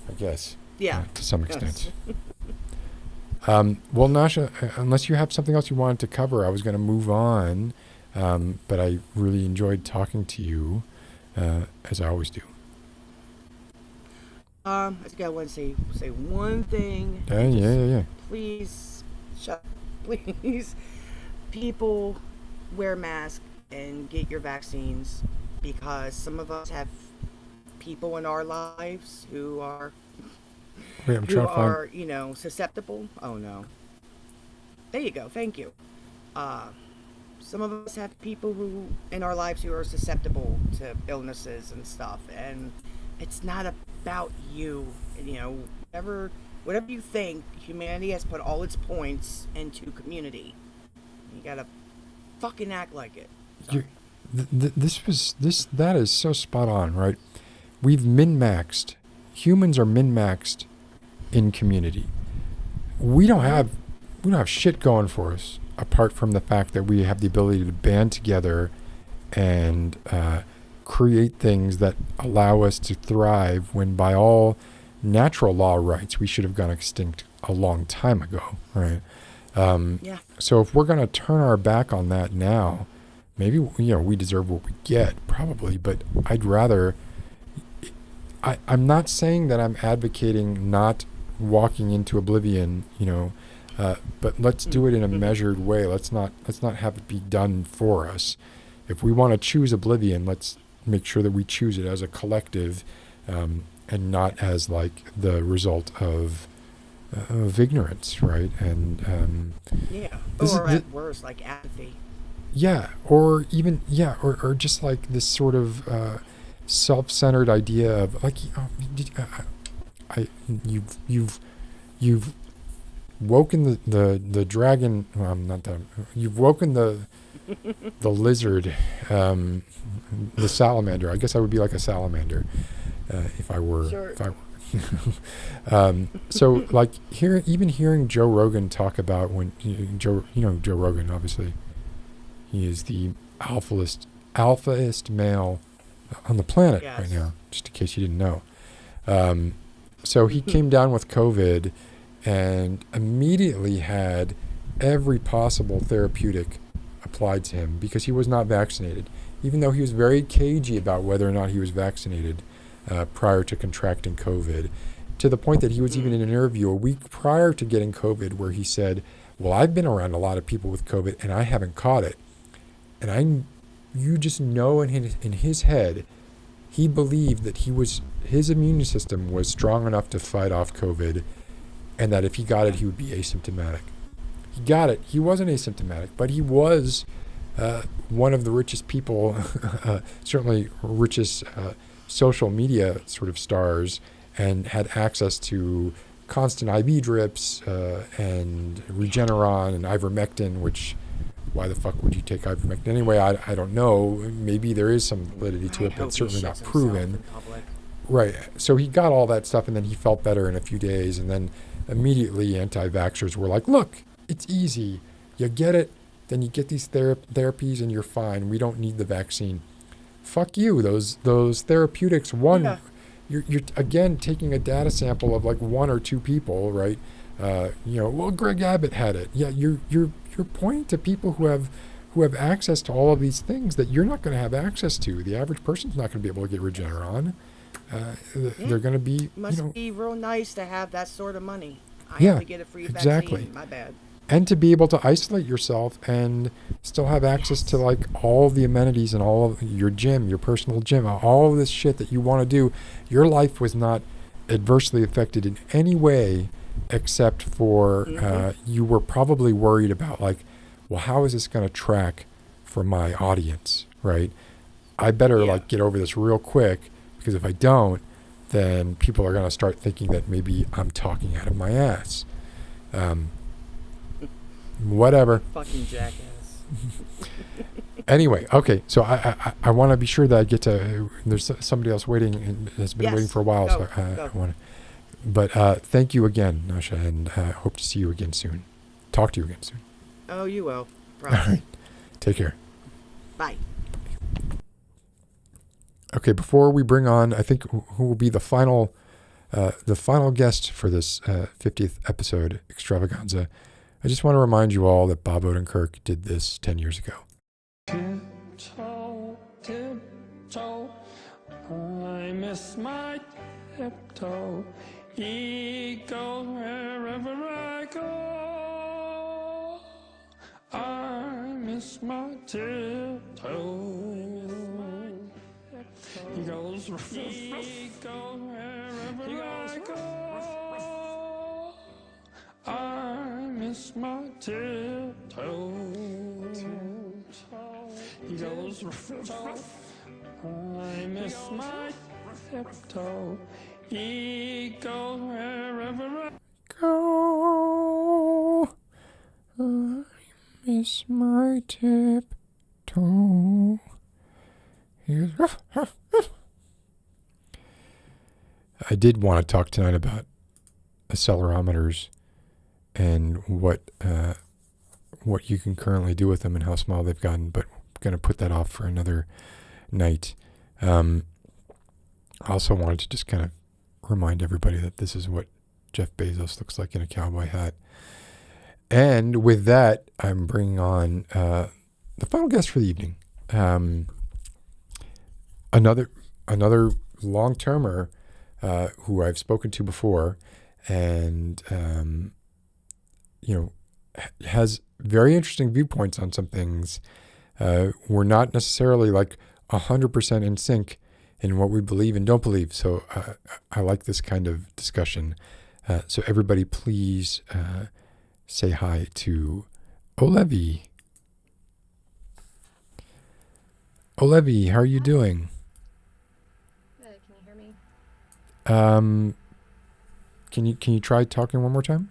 I guess. Yeah. To some extent. Well, Nasha, unless you have something else you wanted to cover, I was going to move on. But I really enjoyed talking to you, as I always do. I think I want to say one thing. Yeah. Please, please, people, wear masks and get your vaccines, because some of us have people in our lives who are susceptible. Oh no. There you go. Thank you. Some of us have people who in our lives who are susceptible to illnesses and stuff, and it's not about you. Whatever you think, humanity has put all its points into community. You gotta fucking act like it. That is so spot on, right? We've min-maxed. Humans are min-maxed in community. We don't have shit going for us apart from the fact that we have the ability to band together and create things that allow us to thrive, when by all natural law rights we should have gone extinct a long time ago, right? So if we're going to turn our back on that now, maybe we deserve what we get, probably, but I'd rather. I'm not saying that I'm advocating not walking into oblivion, but let's do it in a measured way. Let's not have it be done for us. If we want to choose oblivion, let's make sure that we choose it as a collective, and not as like the result of ignorance, right? And or at worst, like apathy. Yeah, or even or just like this sort of self-centered idea of like, you've woken the dragon. Well, I'm not that. You've woken the lizard, the salamander. I guess I would be like a salamander if I were. Sure. If I were. So like hearing Joe Rogan talk about when Joe Rogan, obviously he is the alphaist male on the planet right now, just in case you didn't know. So he came down with COVID and immediately had every possible therapeutic applied to him because he was not vaccinated, even though he was very cagey about whether or not he was vaccinated prior to contracting COVID, to the point that he was even in an interview a week prior to getting COVID where he said, well, I've been around a lot of people with COVID and I haven't caught it. And you just know in his head, he believed that his immune system was strong enough to fight off COVID, and that if he got it, he would be asymptomatic. He got it. He wasn't asymptomatic, but he was one of the richest people, certainly richest social media sort of stars, and had access to constant IV drips and Regeneron and ivermectin, which, why the fuck would you take ivermectin anyway? I don't know. Maybe there is some validity to it, but certainly not proven. Right. So he got all that stuff, and then he felt better in a few days, and then immediately anti-vaxxers were like, look, it's easy. You get it, then you get these therapies, and you're fine. We don't need the vaccine. Fuck you. Those therapeutics, you're again taking a data sample of like 1 or 2 people, right? Well, Greg Abbott had it. Yeah, you're pointing to people who have access to all of these things that you're not going to have access to. The average person's not going to be able to get Regeneron. They're going to be. Must be real nice to have that sort of money. I Yeah, have to get a free exactly. vaccine. My bad. And to be able to isolate yourself and still have access to like all the amenities and all of your gym, your personal gym, all of this shit that you want to do. Your life was not adversely affected in any way, except for you were probably worried about like, well, how is this going to track for my audience, right? I better like get over this real quick, because if I don't, then people are going to start thinking that maybe I'm talking out of my ass. Whatever. Fucking jackass. Anyway, okay, so I want to be sure that I get to. There's somebody else waiting and has been waiting for a while, Go, so I go. want to. But thank you again, Nasha, and hope to see you again soon. Talk to you again soon. Oh, you will. All Promise. right, take care. Bye. Okay, before we bring on, I think who will be the final guest for this 50th episode extravaganza. I just want to remind you all that Bob Odenkirk did this 10 years ago. Tiptoe, tiptoe, I miss my tiptoe. Eagle wherever I go. I miss my tiptoe. He goes, eagle wherever I go. I miss my tiptoe. He goes, I miss my tiptoe. Eagle wherever I Go. I miss my tiptoe. I did want to talk tonight about accelerometers and what you can currently do with them and how small they've gotten, but I'm going to put that off for another night. I also wanted to just kind of remind everybody that this is what Jeff Bezos looks like in a cowboy hat. And with that, I'm bringing on the final guest for the evening. Another long-termer who I've spoken to before, and has very interesting viewpoints on some things. We're not necessarily like 100% in sync in what we believe and don't believe. So I like this kind of discussion. So everybody, please say hi to Olevi. Olevi, how are you doing? Good. Can you hear me? Can you try talking one more time?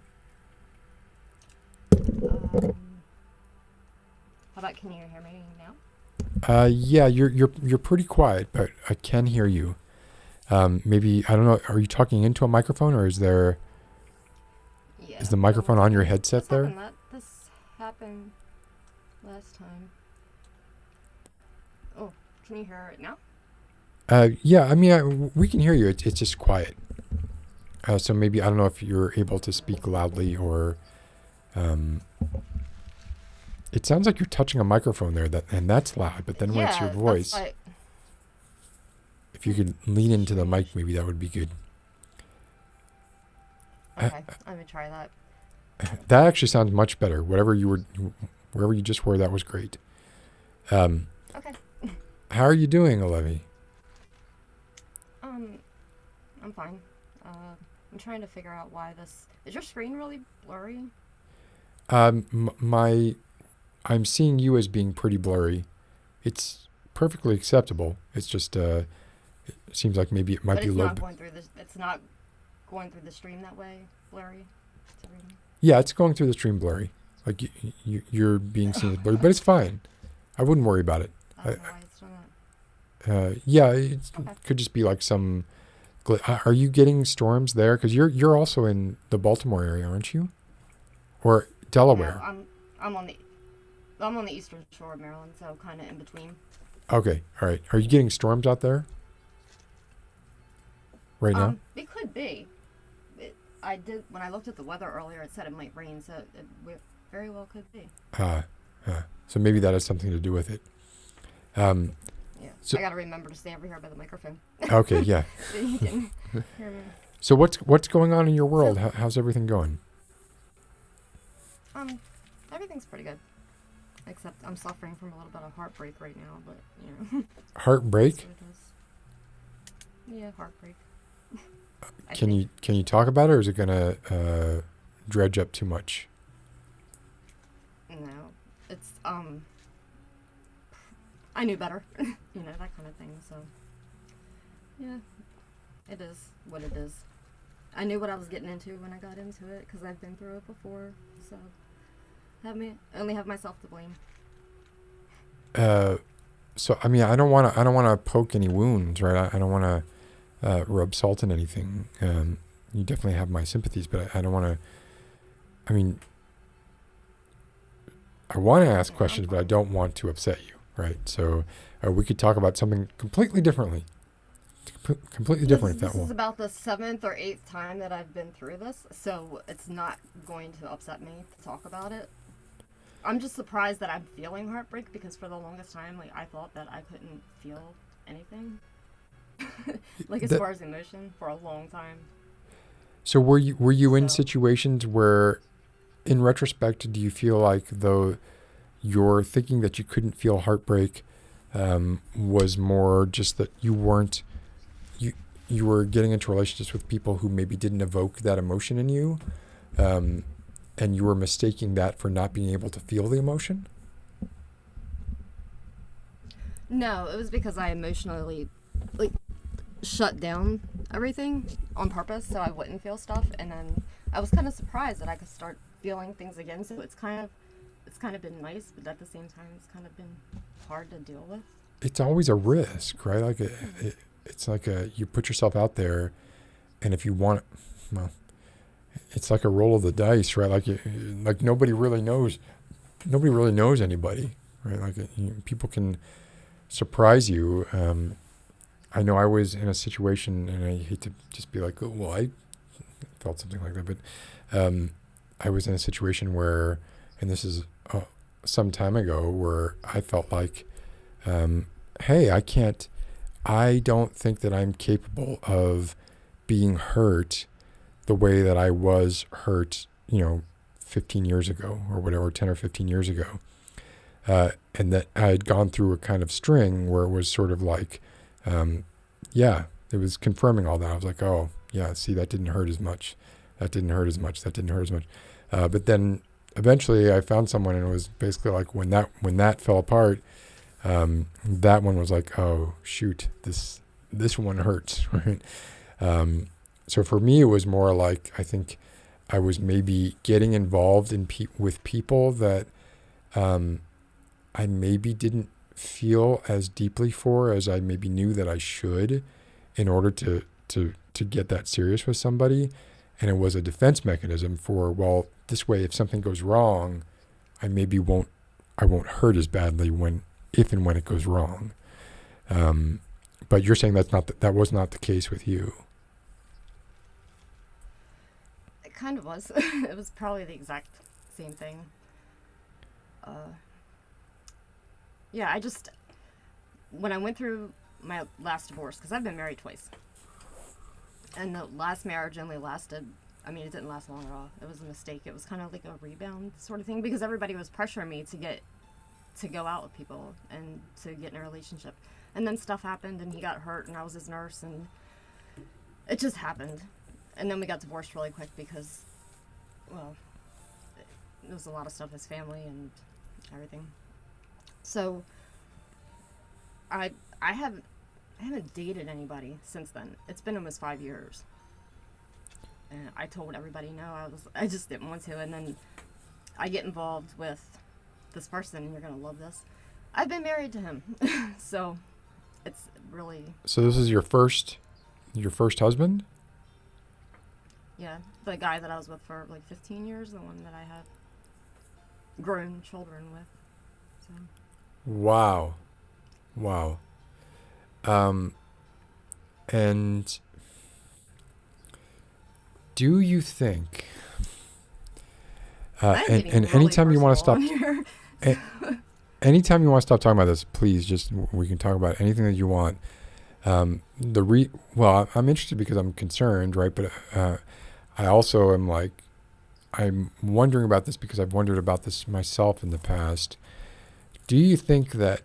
How about can you hear me now? Yeah, you're pretty quiet, but I can hear you. Maybe, I don't know, are you talking into a microphone, or is the microphone on your headset there? This happened last time. Oh, can you hear it now? Yeah, I mean, we can hear you. It's just quiet. So maybe, I don't know if you're able to speak loudly, or It sounds like you're touching a microphone there, and that's loud. But then when it's your voice, if you could lean into the mic, maybe that would be good. Okay, I'm gonna try that. That actually sounds much better. Wherever you just were, that was great. Okay. How are you doing, Olevi? I'm fine. I'm trying to figure out why this is your screen really blurry. I'm seeing you as being pretty blurry. It's perfectly acceptable. It's just it seems like maybe it might be low. It's not going through the stream that way, blurry. Yeah, it's going through the stream blurry. Like you're being seen as blurry, but it's fine. I wouldn't worry about it. I don't know why it's doing that. Yeah, it could just be like some. Are you getting storms there? Because you're also in the Baltimore area, aren't you? Or Delaware? No, I'm on the eastern shore of Maryland, so kind of in between. Okay, all right. Are you getting storms out there right now? It could be. I did when I looked at the weather earlier. It said it might rain, so it very well could be. So maybe that has something to do with it. Yeah, so, I gotta remember to stay over here by the microphone. Okay, yeah. So you can hear me. So what's going on in your world? How's everything going? Everything's pretty good, except I'm suffering from a little bit of heartbreak right now. But you know. Heartbreak? That's what it is. Yeah, heartbreak. Can you talk about it, or is it gonna dredge up too much? No, it's I knew better, you know, that kind of thing. So yeah, it is what it is. I knew what I was getting into when I got into it because I've been through it before. So only have myself to blame. So I mean, I don't want to poke any wounds, right? I don't want to rub salt in anything. You definitely have my sympathies, but I don't want to. I mean, I want to ask questions, but I don't want to upset you, right? So we could talk about something completely differently. Completely different. This is about the 7th or 8th time that I've been through this, so it's not going to upset me to talk about it. I'm just surprised that I'm feeling heartbreak because for the longest time, like I thought that I couldn't feel anything, like as far as emotion, for a long time. So were you in situations where, in retrospect, do you feel like though your thinking that you couldn't feel heartbreak was more just that you were getting into relationships with people who maybe didn't evoke that emotion in you, and you were mistaking that for not being able to feel the emotion? No, it was because I emotionally shut down everything on purpose so I wouldn't feel stuff, and then I was kind of surprised that I could start feeling things again. So it's kind of been nice, but at the same time it's kind of been hard to deal with. It's always a risk, right? Like it's like you put yourself out there, and if you want, well, it's like a roll of the dice, right? Like nobody really knows anybody, right? Like people can surprise you. I know I was in a situation, and I hate to just be like, oh, well, I felt something like that, but I was in a situation where, and this is some time ago, where I felt like, hey, I don't think that I'm capable of being hurt the way that I was hurt, 15 years ago or whatever, 10 or 15 years ago. And that I had gone through a kind of string where it was sort of like, it was confirming all that. I was like, oh, yeah, see, that didn't hurt as much. That didn't hurt as much. That didn't hurt as much. But then eventually I found someone, and it was basically like when that fell apart, that one was like, oh, shoot, this one hurts, right? So for me, it was more like, I think I was maybe getting involved with people that I maybe didn't feel as deeply for as I maybe knew that I should in order to get that serious with somebody. And it was a defense mechanism for, well, this way, if something goes wrong, I won't hurt as badly if and when it goes wrong. But you're saying that was not the case with you. It kind of was. It was probably the exact same thing. yeah, when I went through my last divorce, because I've been married twice, and the last marriage only lasted, I mean, it didn't last long at all. It was a mistake. It was kind of like a rebound sort of thing, because everybody was pressuring me to go out with people and to get in a relationship. And then stuff happened, and he got hurt, and I was his nurse, and it just happened. And then we got divorced really quick because, well, there was a lot of stuff, his family and everything. So I haven't dated anybody since then. It's been almost 5 years. And I told everybody no, I just didn't want to. And then I get involved with this person, and you're gonna love this. I've been married to him. So it's really... So this is your first husband? Yeah, the guy that I was with for like 15 years, the one that I had grown children with. So. Wow. And do you think, and really anytime you want to stop, personal anytime you want to stop talking about this, please, just, we can talk about anything that you want. Well, I'm interested because I'm concerned, right? But I also am like, I'm wondering about this because I've wondered about this myself in the past. Do you think that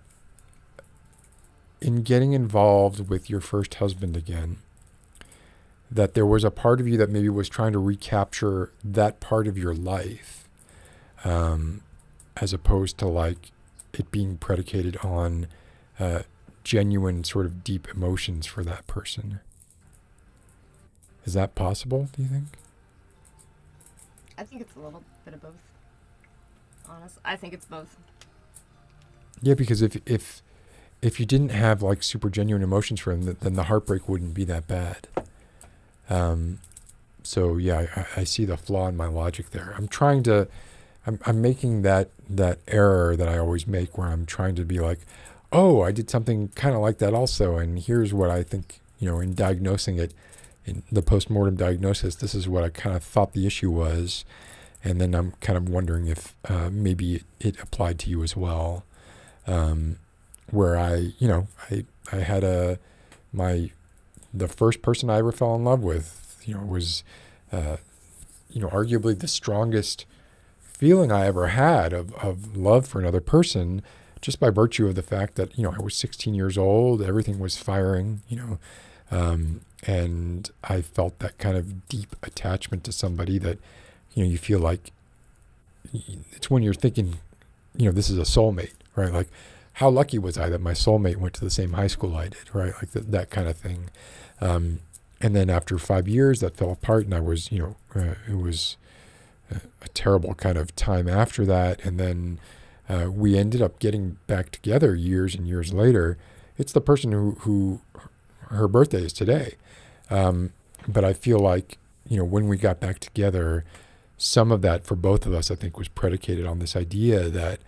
in getting involved with your first husband again, that there was a part of you that maybe was trying to recapture that part of your life, as opposed to like it being predicated on genuine sort of deep emotions for that person? Is that possible, do you think? I think it's a little bit of both. Honest, I think it's both. Yeah, because if you didn't have like super genuine emotions for him, then the heartbreak wouldn't be that bad. So yeah, I see the flaw in my logic there. I'm making that error that I always make, where I'm trying to be like, oh, I did something kind of like that also, and here's what I think, in diagnosing it, in the postmortem diagnosis, this is what I kind of thought the issue was, and then I'm kind of wondering if maybe it applied to you as well, where I had the first person I ever fell in love with, was, arguably the strongest feeling I ever had of love for another person, just by virtue of the fact that, I was 16 years old, everything was firing, and I felt that kind of deep attachment to somebody that, you feel like it's when you're thinking, this is a soulmate, right? Like, how lucky was I that my soulmate went to the same high school I did, right? Like that kind of thing. And then after 5 years, that fell apart, and I was, it was a terrible kind of time after that. And then we ended up getting back together years and years later. It's the person who her birthday is today. But I feel like, when we got back together, some of that for both of us, I think, was predicated on this idea that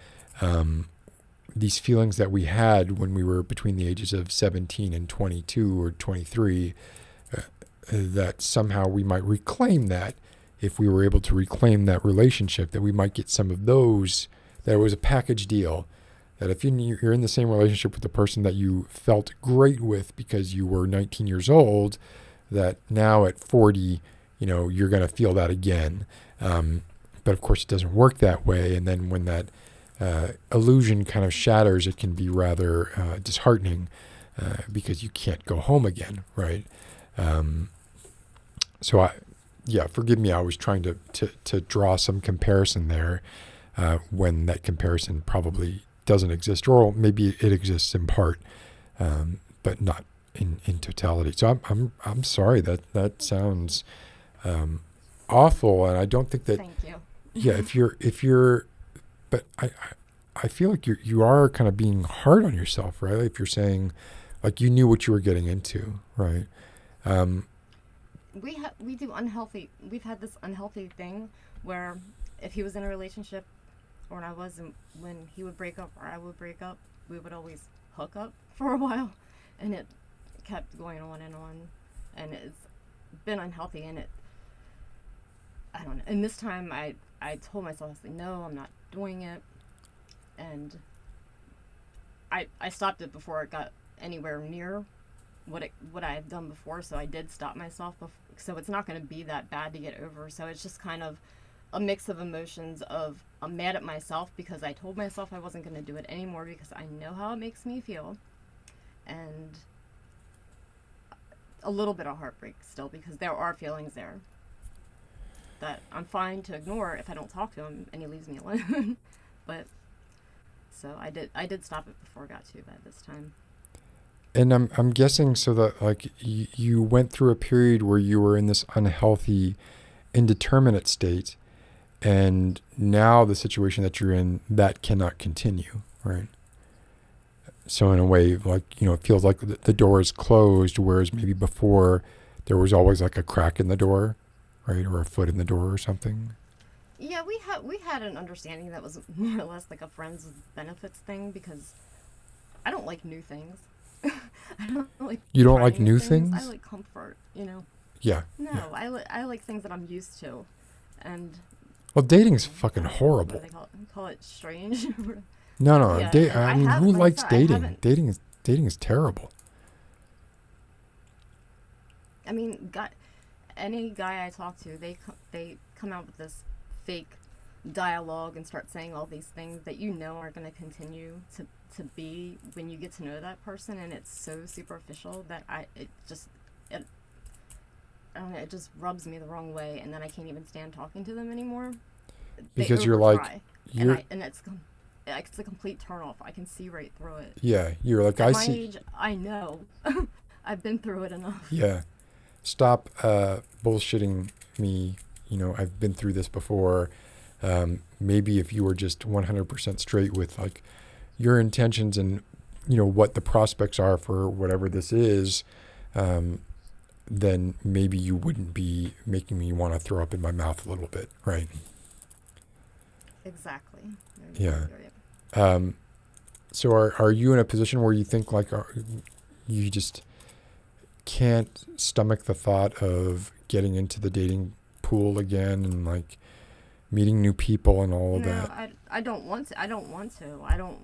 these feelings that we had when we were between the ages of 17 and 22 or 23, that somehow we might reclaim that. If we were able to reclaim that relationship, that we might get some of those, that it was a package deal, that if you're in the same relationship with the person that you felt great with because you were 19 years old, that now at 40, you're going to feel that again. But of course it doesn't work that way. And then when that illusion kind of shatters, it can be rather disheartening because you can't go home again, right? Forgive me, I was trying to draw some comparison there when that comparison probably doesn't exist, or maybe it exists in part, but not in totality. So I'm sorry, that sounds awful, and I don't think that. Thank you. Yeah, if you're, but I feel like you are kind of being hard on yourself, right? If you're saying, like, you knew what you were getting into, right? We do unhealthy. We've had this unhealthy thing where if he was in a relationship, or when I wasn't, when he would break up or I would break up, we would always hook up for a while, and it kept going on, and it's been unhealthy, and I don't know. And this time I told myself, I was like, no, I'm not doing it. and I stopped it before it got anywhere near what I had done before, so I did stop myself so it's not going to be that bad to get over. So it's just kind of a mix of emotions of I'm mad at myself because I told myself I wasn't going to do it anymore because I know how it makes me feel, and a little bit of heartbreak still because there are feelings there that I'm fine to ignore if I don't talk to him and he leaves me alone. But so I did stop it before it got too bad this time. And I'm guessing so that like you went through a period where you were in this unhealthy, indeterminate state, and now the situation that you're in, that cannot continue, right? So in a way, like, it feels like the door is closed, whereas maybe before there was always like a crack in the door, right, or a foot in the door or something. Yeah, we had an understanding that was more or less like a friends with benefits thing because I don't like new things. I don't like. You don't like trying new things? I like comfort, Yeah. No, yeah. I like things that I'm used to, and. Well, dating's fucking horrible. What do they call it strange. No. Yeah, I mean, who likes dating? Dating is terrible. I mean, any guy I talk to, they come out with this fake dialogue and start saying all these things that are going to continue to be when you get to know that person, and it's so superficial that it just rubs me the wrong way, and then I can't even stand talking to them anymore. Because you're like, and it's a complete turnoff. I can see right through it. Yeah, you're like, At my age, I know. I've been through it enough. Yeah. Stop bullshitting me. I've been through this before. Maybe if you were just 100% straight with like your intentions and, what the prospects are for whatever this is, then maybe you wouldn't be making me want to throw up in my mouth a little bit, right? Exactly. Yeah. So are you in a position where you think like you just can't stomach the thought of getting into the dating pool again and like meeting new people and all of that? I don't want to. I don't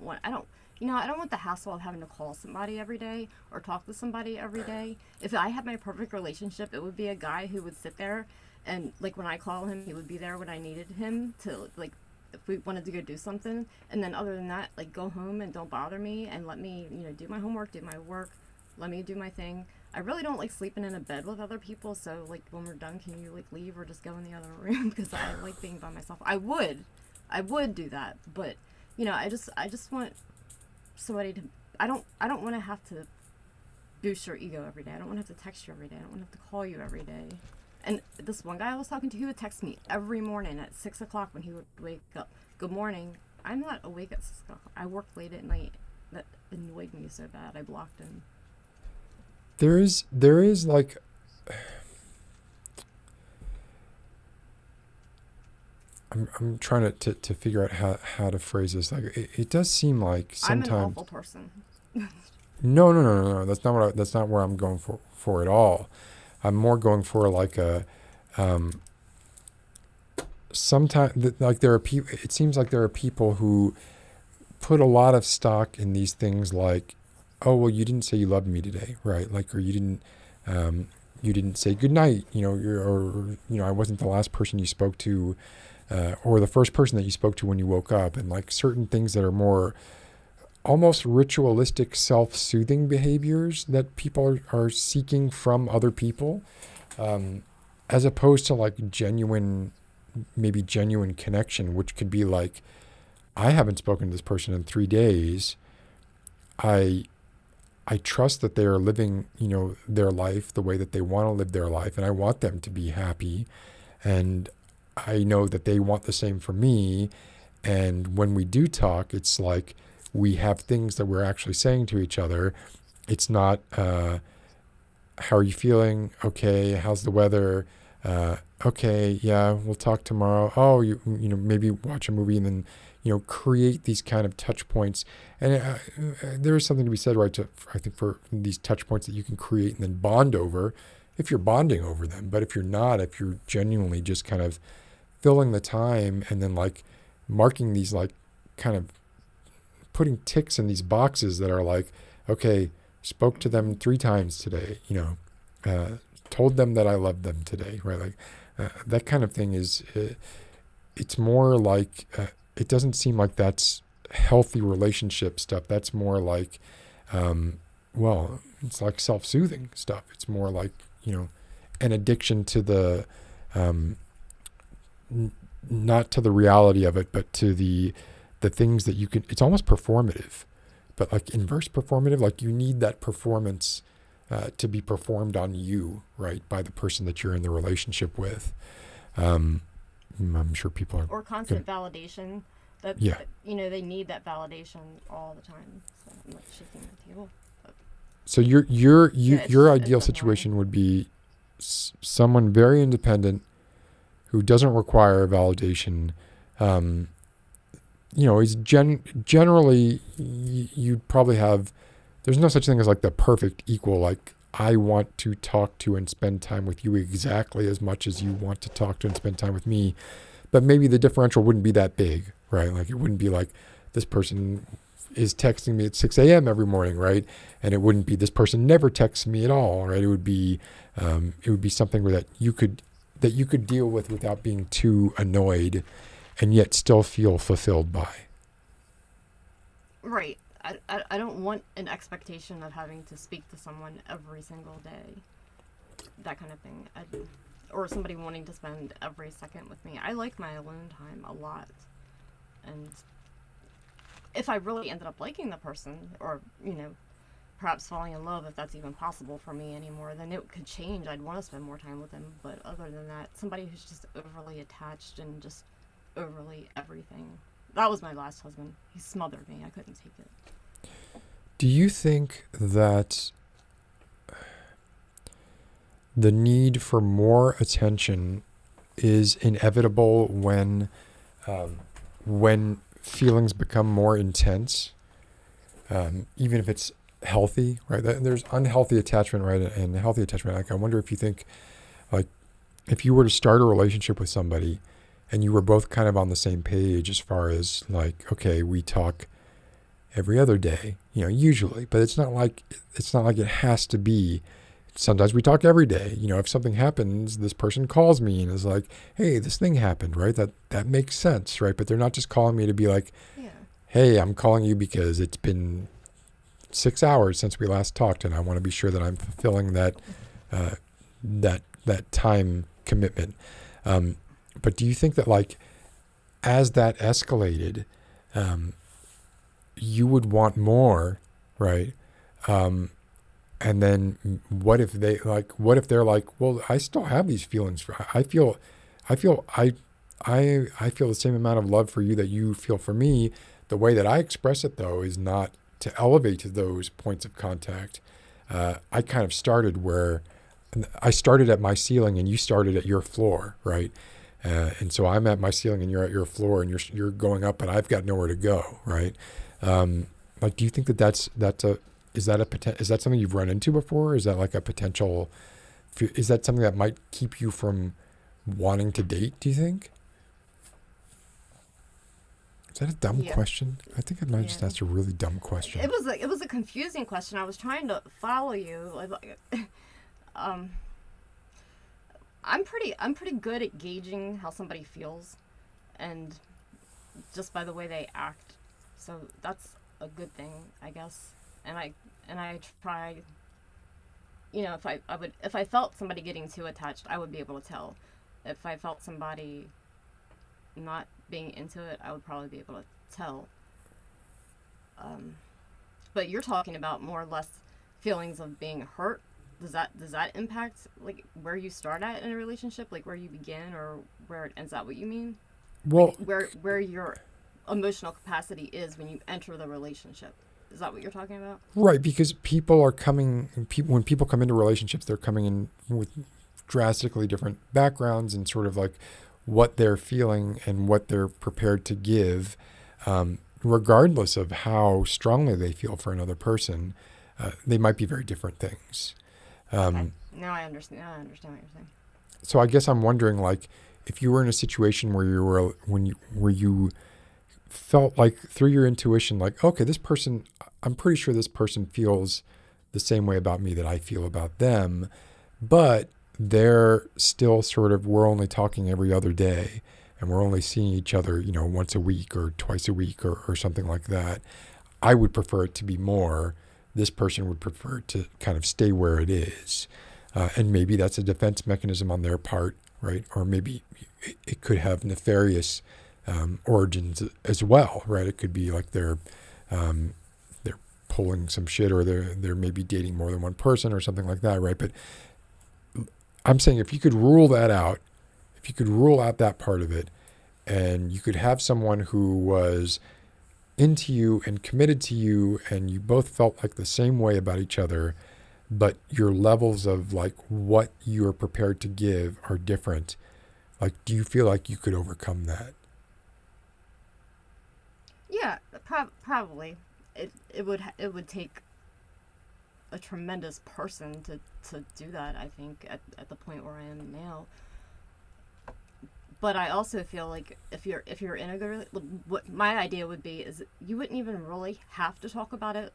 want the hassle of having to call somebody every day or talk to somebody every day. If I had my perfect relationship, it would be a guy who would sit there and like when I call him, he would be there when I needed him to like if we wanted to go do something. And then other than that, like go home and don't bother me and let me, do my homework, do my work, let me do my thing. I really don't like sleeping in a bed with other people, so like when we're done, can you like leave or just go in the other room? Because I like being by myself. I would do that, but I just want somebody to. I don't want to have to boost your ego every day. I don't want to have to text you every day. I don't want to have to call you every day. And this one guy I was talking to, he would text me every morning at 6 o'clock when he would wake up. Good morning. I'm not awake at 6 o'clock. I work late at night. That annoyed me so bad. I blocked him. There is like I'm trying to figure out how to phrase this. Like it does seem like sometimes I'm an awful person. No. That's not where I'm going for at all. I'm more going for like a sometimes like there are people. It seems like there are people who put a lot of stock in these things like, oh, well, you didn't say you loved me today, right? Like, or you didn't say goodnight, I wasn't the last person you spoke to, or the first person that you spoke to when you woke up, and like certain things that are more almost ritualistic, self-soothing behaviors that people are seeking from other people, as opposed to like genuine connection, which could be like, I haven't spoken to this person in 3 days. I trust that they are living, their life the way that they want to live their life, and I want them to be happy, and I know that they want the same for me. And when we do talk, it's like we have things that we're actually saying to each other. It's not, how are you feeling? Okay, how's the weather? Okay, yeah, we'll talk tomorrow. Oh, maybe watch a movie and then, create these kind of touch points. And there is something to be said, right, I think for these touch points that you can create and then bond over if you're bonding over them. But if you're not, if you're genuinely just kind of filling the time and then like marking these like kind of putting ticks in these boxes that are like, okay, spoke to them 3 times today, told them that I love them today, right? Like that kind of thing is, it's more like, it doesn't seem like that's healthy relationship stuff. That's more like, it's like self-soothing stuff. It's more like, an addiction to the, not to the reality of it, but to the things that you can, it's almost performative, but like inverse performative, like you need that performance to be performed on you, right, by the person that you're in the relationship with. I'm sure people are... Or constant validation. That, they need that validation all the time. So I'm like shaking the table. So your ideal situation would be someone very independent who doesn't require validation. Is generally, you'd probably have, there's no such thing as like the perfect equal, like I want to talk to and spend time with you exactly as much as you want to talk to and spend time with me. But maybe the differential wouldn't be that big, right? Like it wouldn't be like this person is texting me at 6 a.m. every morning, right? And it wouldn't be this person never texts me at all, right? It would be something that you could deal with without being too annoyed, and yet still feel fulfilled by. Right. I don't want an expectation of having to speak to someone every single day. That kind of thing. Or somebody wanting to spend every second with me. I like my alone time a lot. And if I really ended up liking the person, or, perhaps falling in love, if that's even possible for me anymore, then it could change. I'd want to spend more time with them. But other than that, somebody who's just overly attached and just overly everything. That was my last husband. He smothered me. I couldn't take it. Do you think that the need for more attention is inevitable when feelings become more intense, even if it's healthy, right? There's unhealthy attachment, right, and healthy attachment. Like, I wonder if you think, like, if you were to start a relationship with somebody and you were both kind of on the same page as far as like, okay, we talk every other day, usually, but it's not like it has to be. Sometimes we talk every day. If something happens, this person calls me and is like, hey, this thing happened, right? That makes sense, right? But they're not just calling me to be like, hey, I'm calling you because it's been 6 hours since we last talked, and I want to be sure that I'm fulfilling that time commitment. But do you think that, like, as that escalated, you would want more, right? And then what if they're like, well, I still have these feelings I feel the same amount of love for you that you feel for me. The way that I express it, though, is not to elevate to those points of contact. I kind of started where I started at my ceiling and you started at your floor, right? And so I'm at my ceiling and you're at your floor, and you're going up, but I've got nowhere to go, right? Like, do you think is that something you've run into before? Is that like a potential? Is that something that might keep you from wanting to date? Do you think? Is that a dumb question? I think I might have just asked a really dumb question. It was a confusing question. I was trying to follow you. I'm pretty good at gauging how somebody feels, and just by the way they act. So that's a good thing, I guess. And I try. If I felt somebody getting too attached, I would be able to tell. If I felt somebody not being into it, I would probably be able to tell. But you're talking about more or less feelings of being hurt. Does that impact like where you start at in a relationship, like where you begin or where it ends? That what you mean? Well, like where your emotional capacity is when you enter the relationship. Is that what you're talking about? Right, because when people come into relationships, they're coming in with drastically different backgrounds and sort of like what they're feeling and what they're prepared to give, regardless of how strongly they feel for another person. They might be very different things. Okay. Now I understand what you're saying. So I guess I'm wondering, like, if you were in a situation where you felt like through your intuition, like, okay, this person, I'm pretty sure this person feels the same way about me that I feel about them, but they're still sort of, we're only talking every other day and we're only seeing each other, once a week or twice a week or something like that. I would prefer it to be more. This person would prefer to kind of stay where it is. And maybe that's a defense mechanism on their part, right? Or maybe it could have nefarious origins as well, right? It could be like they're pulling some shit, or they're maybe dating more than one person or something like that, right? But I'm saying if you could rule that out, if you could rule out that part of it, and you could have someone who was into you and committed to you, and you both felt like the same way about each other, but your levels of like what you're prepared to give are different. Like, do you feel like you could overcome that? Yeah, probably. It would take a tremendous person to do that, I think, at the point where I am now. But I also feel like if you're in a good, what my idea would be is you wouldn't even really have to talk about it.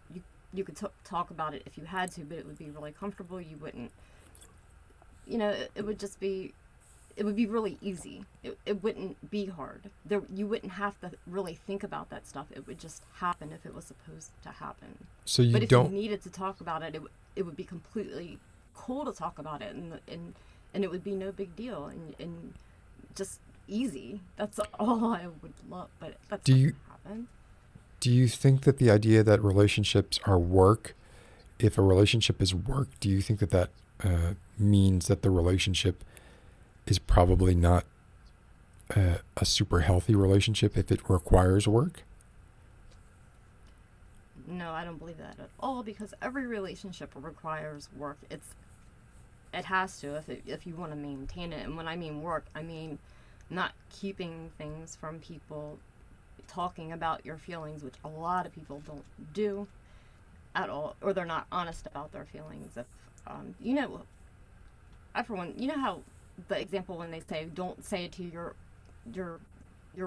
You could talk about it if you had to, but it would be really comfortable. You wouldn't, it would just be, it would be really easy. It wouldn't be hard. You wouldn't have to really think about that stuff. It would just happen if it was supposed to happen. So but if you needed to talk about it, it would be completely cool to talk about it, and it would be no big deal, and just easy. That's all I would love, but that's not gonna happen. Do you think that the idea that relationships are work, if a relationship is work, do you think that means that the relationship is probably not a super healthy relationship if it requires work? No, I don't believe that at all, because every relationship requires work. It has to if you want to maintain it. And when I mean work, I mean not keeping things from people, talking about your feelings, which a lot of people don't do at all, or they're not honest about their feelings. If everyone, how the example when they say, don't say to your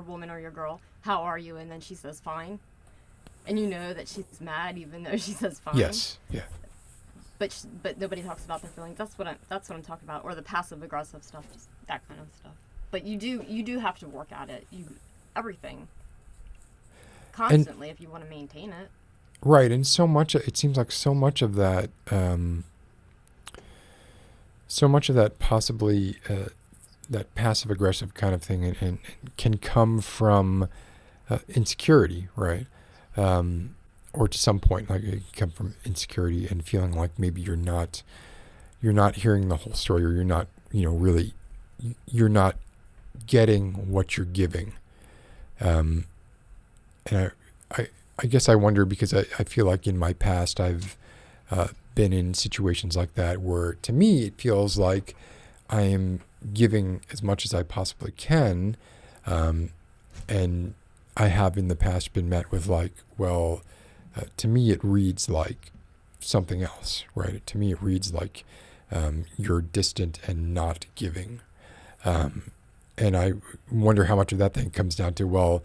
woman or your girl, how are you, and then she says fine, and you know that she's mad even though she says fine. Yes. Yeah. But nobody talks about their feelings. That's what I'm talking about, or the passive aggressive stuff, just that kind of stuff. But you do have to work at it. Everything constantly if you want to maintain it. Right, and it seems like so much of that possibly that passive aggressive kind of thing and can come from insecurity, right? Or to some point, like it can come from insecurity and feeling like maybe you're not hearing the whole story, or you're not, you're not getting what you're giving. And I guess I wonder, because I feel like in my past I've been in situations like that where to me it feels like I am giving as much as I possibly can, and I have in the past been met with like, well, to me it reads like something else, right? To me it reads like you're distant and not giving. And I wonder how much of that thing comes down to, well,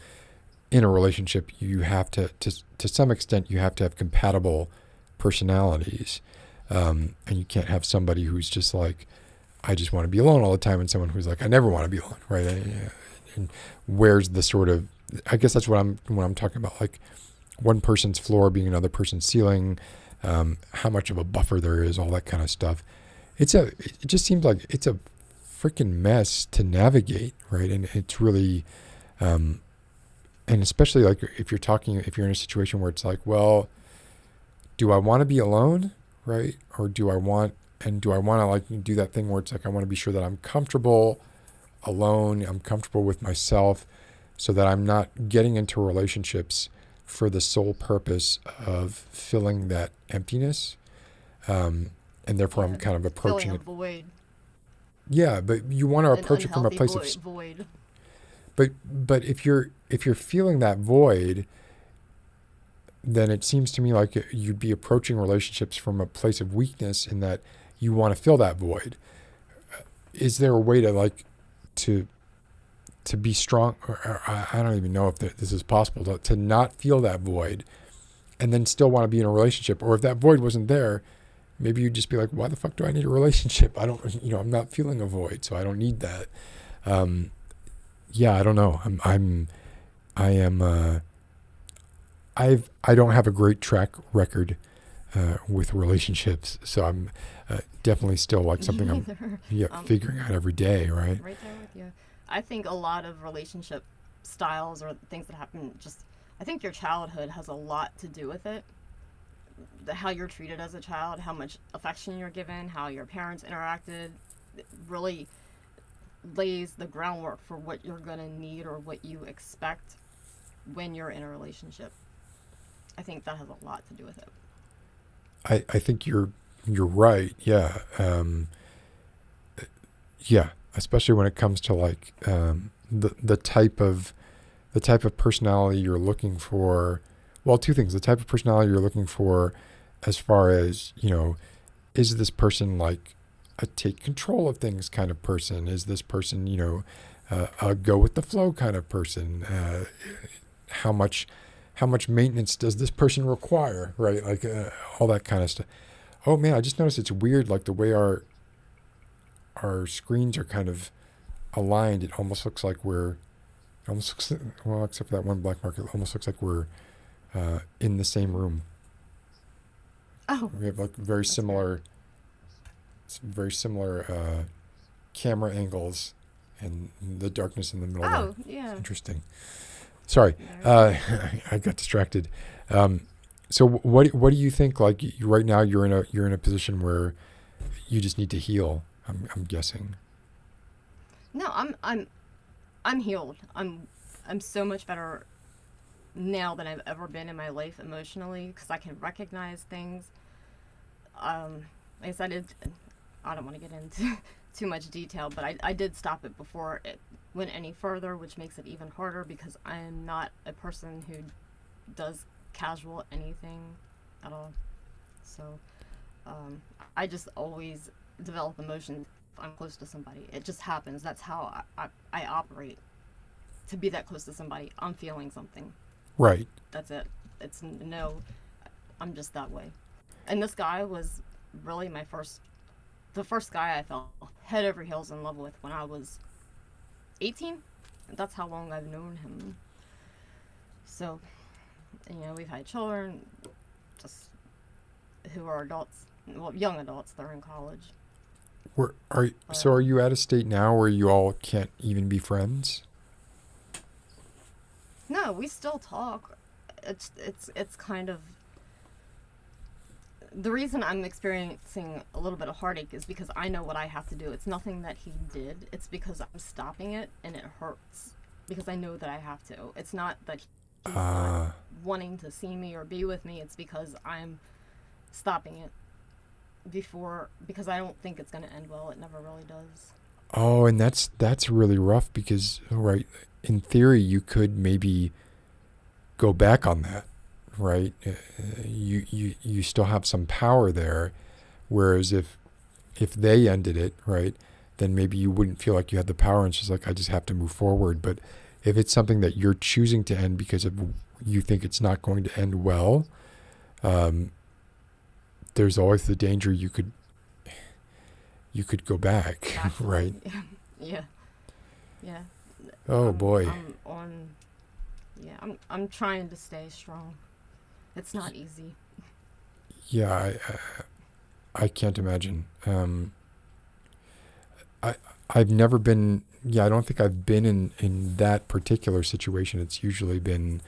in a relationship you have to some extent you have to have compatible personalities, and you can't have somebody who's just like, I just want to be alone all the time, and someone who's like, I never want to be alone, right? And where's the sort of, I guess that's what I'm talking about, like one person's floor being another person's ceiling, how much of a buffer there is, all that kind of stuff. It just seems like it's a freaking mess to navigate, right? And it's really, and especially like if you're in a situation where it's like, well, do I want to be alone, right? Or do I want to like do that thing where it's like, I want to be sure that I'm comfortable alone, I'm comfortable with myself, so that I'm not getting into relationships for the sole purpose of filling that emptiness. And therefore I'm kind of approaching it. Void. Yeah, but you want to approach it from a place of void. But if you're feeling that void, then it seems to me like you'd be approaching relationships from a place of weakness, in that you want to fill that void. Is there a way to like to to be strong, or I don't even know if this is possible, to not feel that void and then still want to be in a relationship. Or if that void wasn't there, maybe you'd just be like, why the fuck do I need a relationship? I don't, I'm not feeling a void, so I don't need that. Yeah, I don't know. I don't have a great track record with relationships, so I'm definitely still like something I'm figuring out every day, right? Right there with you. I think a lot of relationship styles or things that happen, I think your childhood has a lot to do with it. How you're treated as a child, how much affection you're given, how your parents interacted, really lays the groundwork for what you're going to need or what you expect when you're in a relationship. I think that has a lot to do with it. I think you're right. Yeah. Yeah. Especially when it comes to like the type of personality you're looking for. Well, two things: the type of personality you're looking for, as far as is this person like a take control of things kind of person? Is this person a go with the flow kind of person? How much maintenance does this person require? Right, like all that kind of stuff. Oh man, I just noticed it's weird, like the way our screens are kind of aligned. It almost looks like well, except for that one black mark, it almost looks like we're in the same room. Oh, we have like very similar camera angles and the darkness in the middle. Oh, yeah. Interesting. Sorry, I got distracted. So what do you think? Like right now, you're in a position where you just need to heal. I'm guessing. No, I'm healed. I'm so much better now than I've ever been in my life emotionally, because I can recognize things. Like I said, I don't want to get into too much detail, but I did stop it before it went any further, which makes it even harder because I am not a person who does casual anything at all. So I just always develop emotions if I'm close to somebody. It just happens. That's how I operate. To be that close to somebody, I'm feeling something. Right. That's it. I'm just that way. And this guy was really the first guy I fell head over heels in love with when I was 18. That's how long I've known him. So, we've had children, just who are adults, well, young adults. They're in college. Are you at a state now where you all can't even be friends? No, we still talk. It's kind of the reason I'm experiencing a little bit of heartache is because I know what I have to do. It's nothing that he did. It's because I'm stopping it, and it hurts because I know that I have to. It's not that he's not wanting to see me or be with me. It's because I'm stopping it because I don't think it's going to end well. It never really does. Oh, and that's really rough because, right, in theory, you could maybe go back on that, right? You still have some power there, whereas if they ended it, right, then maybe you wouldn't feel like you had the power, and it's just like, I just have to move forward. But if it's something that you're choosing to end because you think it's not going to end well, there's always the danger you could go back. Right? Yeah. Oh boy. I'm trying to stay strong. It's not easy. Yeah, I can't imagine. I've never been. Yeah, I don't think I've been in that particular situation. It's usually been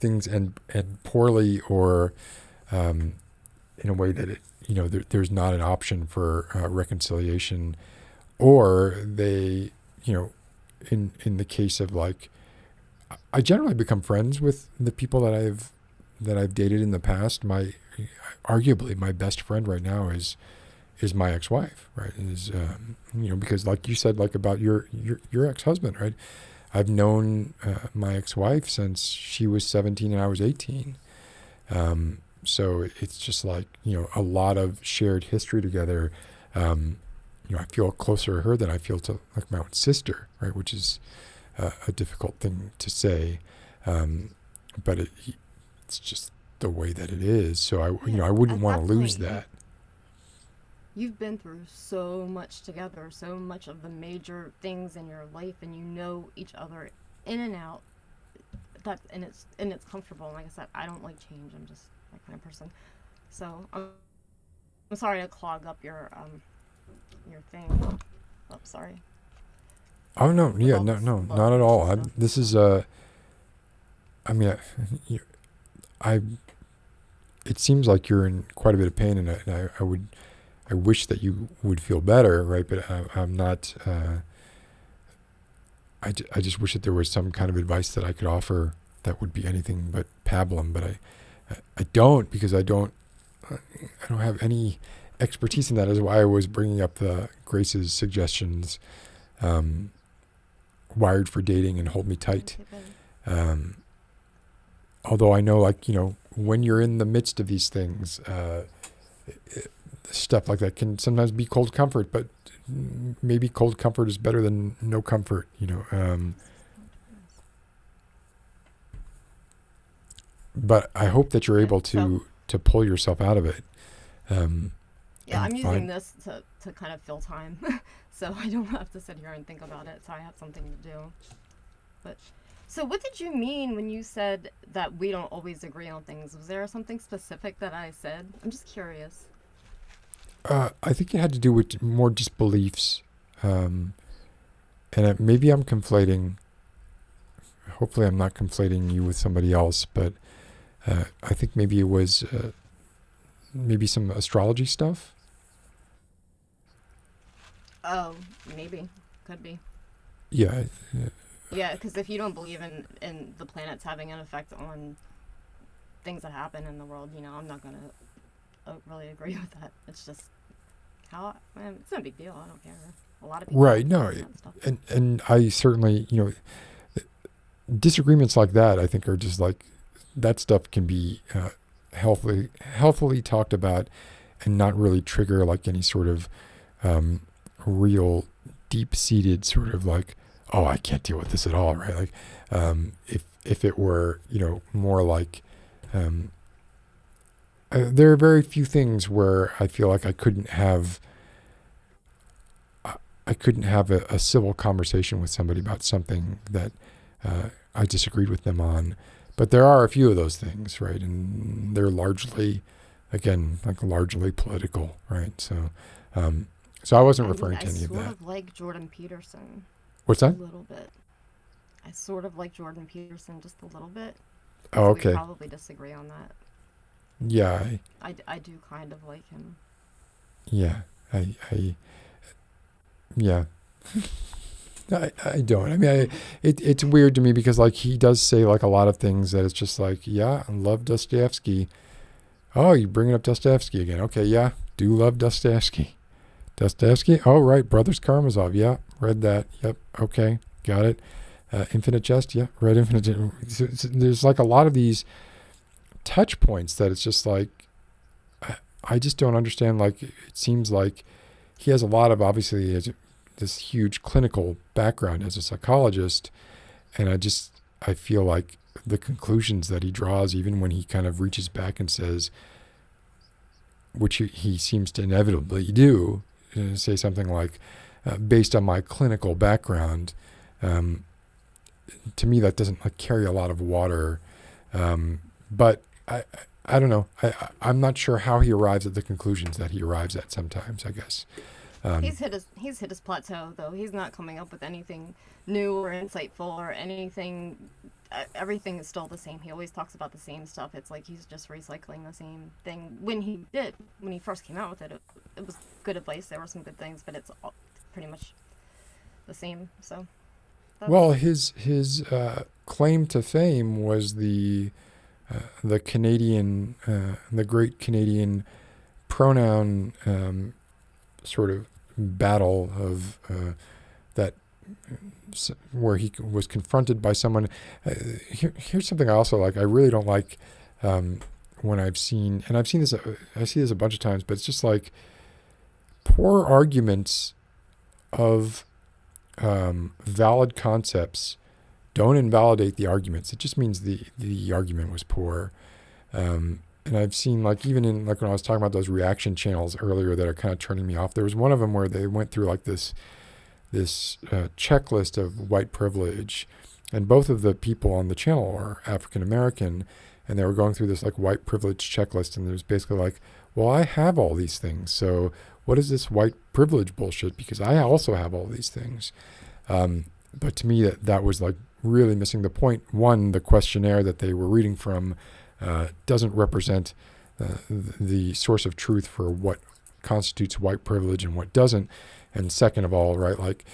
things end poorly, or in a way that there's not an option for reconciliation, or they, in the case of like, I generally become friends with the people that I've dated in the past. Arguably my best friend right now is my ex-wife, right? Because like you said, like about your ex-husband, right? I've known my ex-wife since she was 17 and I was 18. So it's just like, a lot of shared history together. I feel closer to her than I feel to like my own sister, right? Which is a difficult thing to say, but it's just the way that it is. So I wouldn't At want to that lose point, that. You've been through so much together, so much of the major things in your life, and you know each other in and out. And it's comfortable. And like I said, I don't like change. I'm just that kind of person. So I'm sorry to clog up your thing. Oh, sorry. Oh no, yeah, all no, this no, love not at all. and stuff. This is I mean, it seems like you're in quite a bit of pain, and I wish that you would feel better, right? But I'm not. I just wish that there was some kind of advice that I could offer that would be anything but pablum. But I don't, because I don't have any expertise in that. Is why I was bringing up the Grace's suggestions, Wired for Dating and Hold Me Tight. Although I know, like, when you're in the midst of these things, stuff like that can sometimes be cold comfort, but maybe cold comfort is better than no comfort, but I hope that you're able to pull yourself out of it. Yeah, I'm using find- this to kind of fill time, so I don't have to sit here and think about it. So I have something to do. But so, what did you mean when you said that we don't always agree on things? Was there something specific that I said? I'm just curious. I think it had to do with more just beliefs, and maybe I'm conflating. Hopefully, I'm not conflating you with somebody else, but I think maybe it was maybe some astrology stuff. Oh, maybe. Could be. Yeah. Yeah, because if you don't believe in the planets having an effect on things that happen in the world, I'm not going to really agree with that. It's just it's no big deal. I don't care. A lot of people Right. No. do that stuff. And I certainly, disagreements like that, I think, are just like, that stuff can be healthily talked about and not really trigger like any sort of real deep-seated sort of like, oh, I can't deal with this at all, right? Like, if it were, more like, there are very few things where I feel like I couldn't have a civil conversation with somebody about something that I disagreed with them on. But there are a few of those things, right? And they're largely, again, like largely political, right? So, so I wasn't referring to any of I that. sort of like Jordan Peterson. What's A that? little bit. I sort of like Jordan Peterson just a little bit. Oh, So okay. we probably disagree on that. Yeah, I do kind of like him. yeah, yeah. I don't. I mean, it's weird to me because like he does say like a lot of things that it's just like, yeah, I love Dostoevsky. Oh, you bringing up Dostoevsky again? Okay, yeah, do love Dostoevsky. Dostoevsky? Oh, right, Brothers Karamazov. Yeah, read that. Yep. Okay, got it. Infinite Jest. Yeah, read Infinite Jest. So there's like a lot of these touch points that it's just like, I just don't understand. Like, it seems like he has a lot of, obviously, he has this huge clinical background as a psychologist. And I feel like the conclusions that he draws, even when he kind of reaches back and says, which he seems to inevitably do, say something like, based on my clinical background, to me that doesn't like carry a lot of water. But I don't know. I'm not sure how he arrives at the conclusions that he arrives at sometimes, I guess. He's hit his plateau though. He's not coming up with anything new or insightful or anything. Everything is still the same. He always talks about the same stuff. It's like he's just recycling the same thing. When he first came out with it, it was good advice. There were some good things, but it's all pretty much the same. So. Well, his claim to fame was the Canadian, the great Canadian pronoun sort of battle of that, where he was confronted by someone. Here's something I also like. I really don't like when I've seen this. I see this a bunch of times, but it's just like poor arguments of valid concepts don't invalidate the arguments. It just means the argument was poor. And I've seen, like, even in, like, when I was talking about those reaction channels earlier that are kind of turning me off, there was one of them where they went through like this checklist of white privilege, and both of the people on the channel are African American, and they were going through this like white privilege checklist, and there's basically like, well, I have all these things, so what is this white privilege bullshit? Because I also have all these things. But to me, that was like really missing the point. One, the questionnaire that they were reading from doesn't represent the source of truth for what constitutes white privilege and what doesn't. And second of all, right, like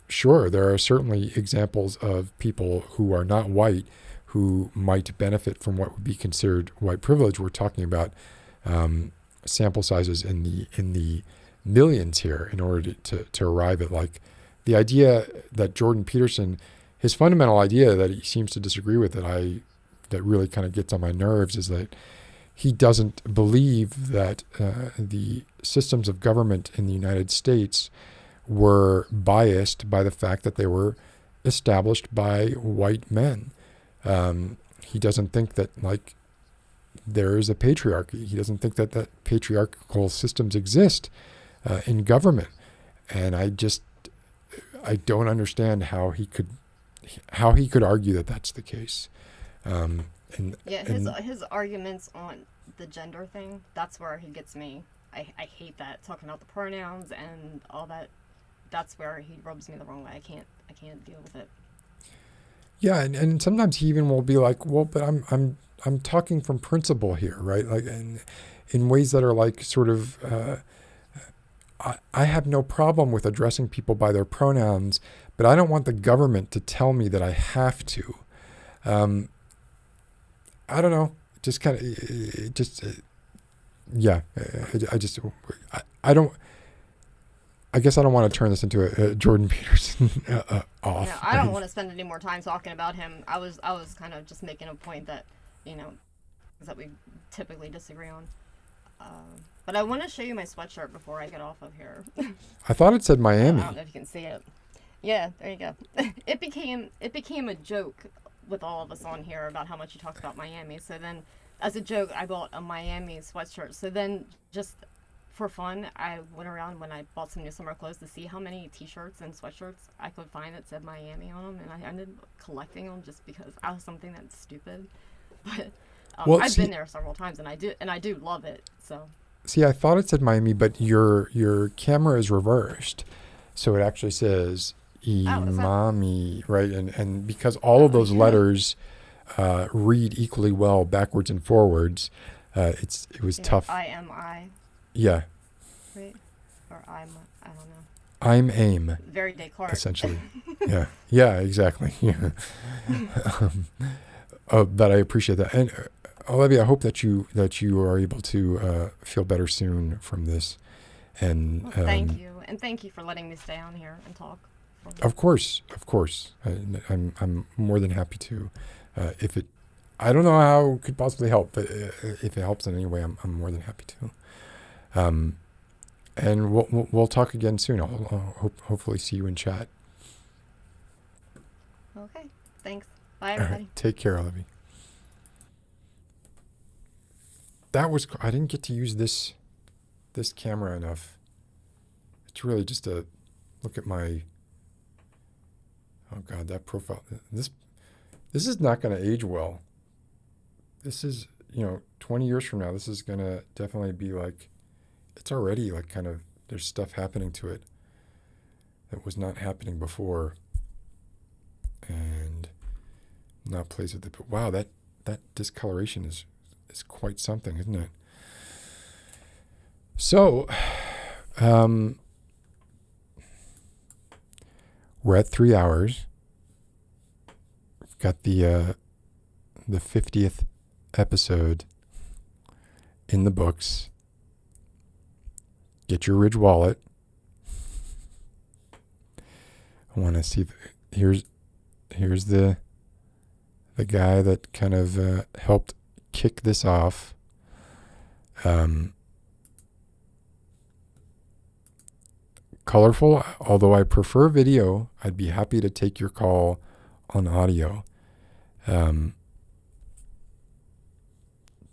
sure, there are certainly examples of people who are not white who might benefit from what would be considered white privilege. We're talking about sample sizes in the millions here in order to arrive at like the idea that Jordan Peterson, his fundamental idea that he seems to disagree with, that really kind of gets on my nerves, is that he doesn't believe that the systems of government in the United States were biased by the fact that they were established by white men. He doesn't think that like there is a patriarchy. He doesn't think that patriarchal systems exist in government. And I don't understand how he could argue that that's the case. His arguments on the gender thing, that's where he gets me. I hate that, talking about the pronouns and all that. That's where he rubs me the wrong way. I can't deal with it. Yeah, and sometimes he even will be like, well, but I'm talking from principle here, right? Like in ways that are like sort of I have no problem with addressing people by their pronouns, but I don't want the government to tell me that I have to. I don't know. Just kind of, I guess I don't want to turn this into a Jordan Peterson off. Yeah, I don't want to spend any more time talking about him. I was kind of just making a point that, that we typically disagree on. But I want to show you my sweatshirt before I get off of here. I thought it said Miami. I don't know if you can see it. Yeah, there you go. It became a joke with all of us on here about how much you talked about Miami. So then, as a joke, I bought a Miami sweatshirt. So then, just for fun, I went around when I bought some new summer clothes to see how many t-shirts and sweatshirts I could find that said Miami on them, and I ended up collecting them just because I was something that's stupid. But I've been there several times, and I do love it. So. See, I thought it said Miami, but your camera is reversed, so it actually says Imami, right? And because all of those letters read equally well backwards and forwards, it was tough. IMI. Yeah. Right? Or I don't know. I'm AIM. Very Descartes. Essentially. Yeah. Yeah, exactly. Yeah. But I appreciate that. And Olevi, I hope that you are able to feel better soon from this. And well, thank you. And thank you for letting me stay on here and talk. Of course. I'm more than happy to. I don't know how it could possibly help, but if it helps in any way, I'm more than happy to. And we'll talk again soon. I'll hopefully see you in chat. Okay. Thanks. Bye, everybody. All right. Take care, Olevi. I didn't get to use this camera enough. It's really just a look at my. Oh God, that profile. This is not going to age well. This is 20 years from now. This is going to definitely be like. It's already like kind of there's stuff happening to it that was not happening before, and not plays with it. But wow, that discoloration is quite something, isn't it? So, we're at 3 hours. We've got the 50th episode in the books. Get your Ridge wallet. I want to see. Here's the guy that kind of helped kick this off. colorful. Although I prefer video, I'd be happy to take your call on audio. Damn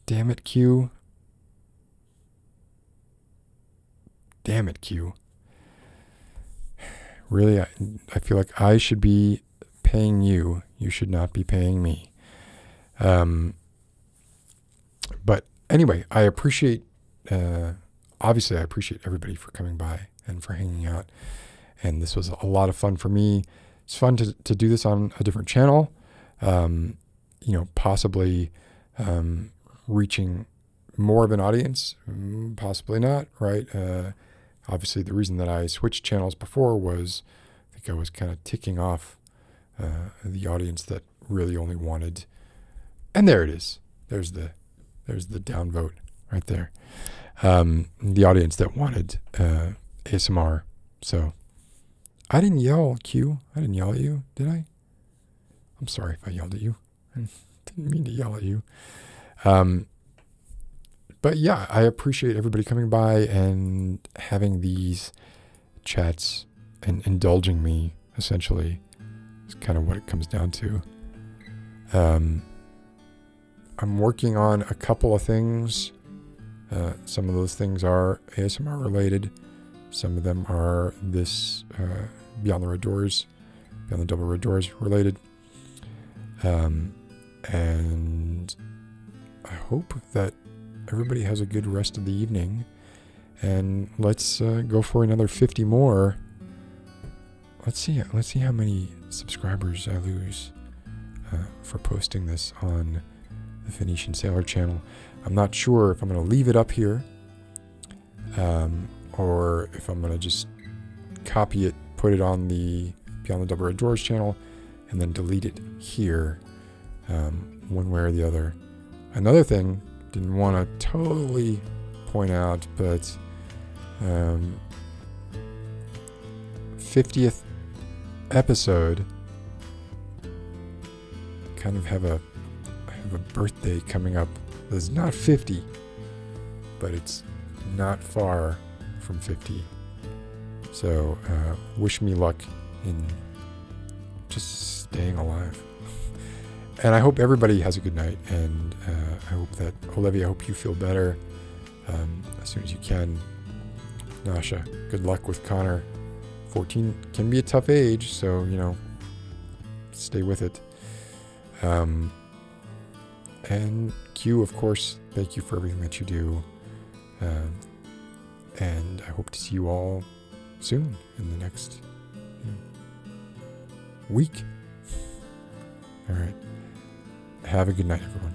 it, Q. Damn it, Q. Really, I feel like I should be paying you. You should not be paying me. But anyway, I appreciate, obviously I appreciate everybody for coming by and for hanging out. And this was a lot of fun for me. It's fun to do this on a different channel, possibly reaching more of an audience, possibly not, right? Obviously, the reason that I switched channels before was I think I was kind of ticking off the audience that really only wanted, and there it is. There's the downvote right there. The audience that wanted ASMR. So I didn't yell, Q. I didn't yell at you, did I? I'm sorry if I yelled at you. I didn't mean to yell at you. But yeah, I appreciate everybody coming by and having these chats and indulging me, essentially. It's kind of what it comes down to. I'm working on a couple of things. Some of those things are ASMR related. Some of them are this Beyond the Double Red Doors related. And I hope that everybody has a good rest of the evening, and let's go for another 50 more. Let's see how many subscribers I lose for posting this on the Phoenician Sailor channel. I'm not sure if I'm going to leave it up here, or if I'm going to just copy it, put it on the Beyond the Double Red Doors channel, and then delete it here, one way or the other. Another thing, didn't want to totally point out, but 50th episode, kind of have a birthday coming up that's not 50, but it's not far from 50. So wish me luck in just staying alive. And I hope everybody has a good night, and I hope that, Olevi, I hope you feel better as soon as you can. Nasha, good luck with Connor. 14 can be a tough age, so, stay with it. And Q, of course, thank you for everything that you do. And I hope to see you all soon in the next week. All right. Have a good night, everyone.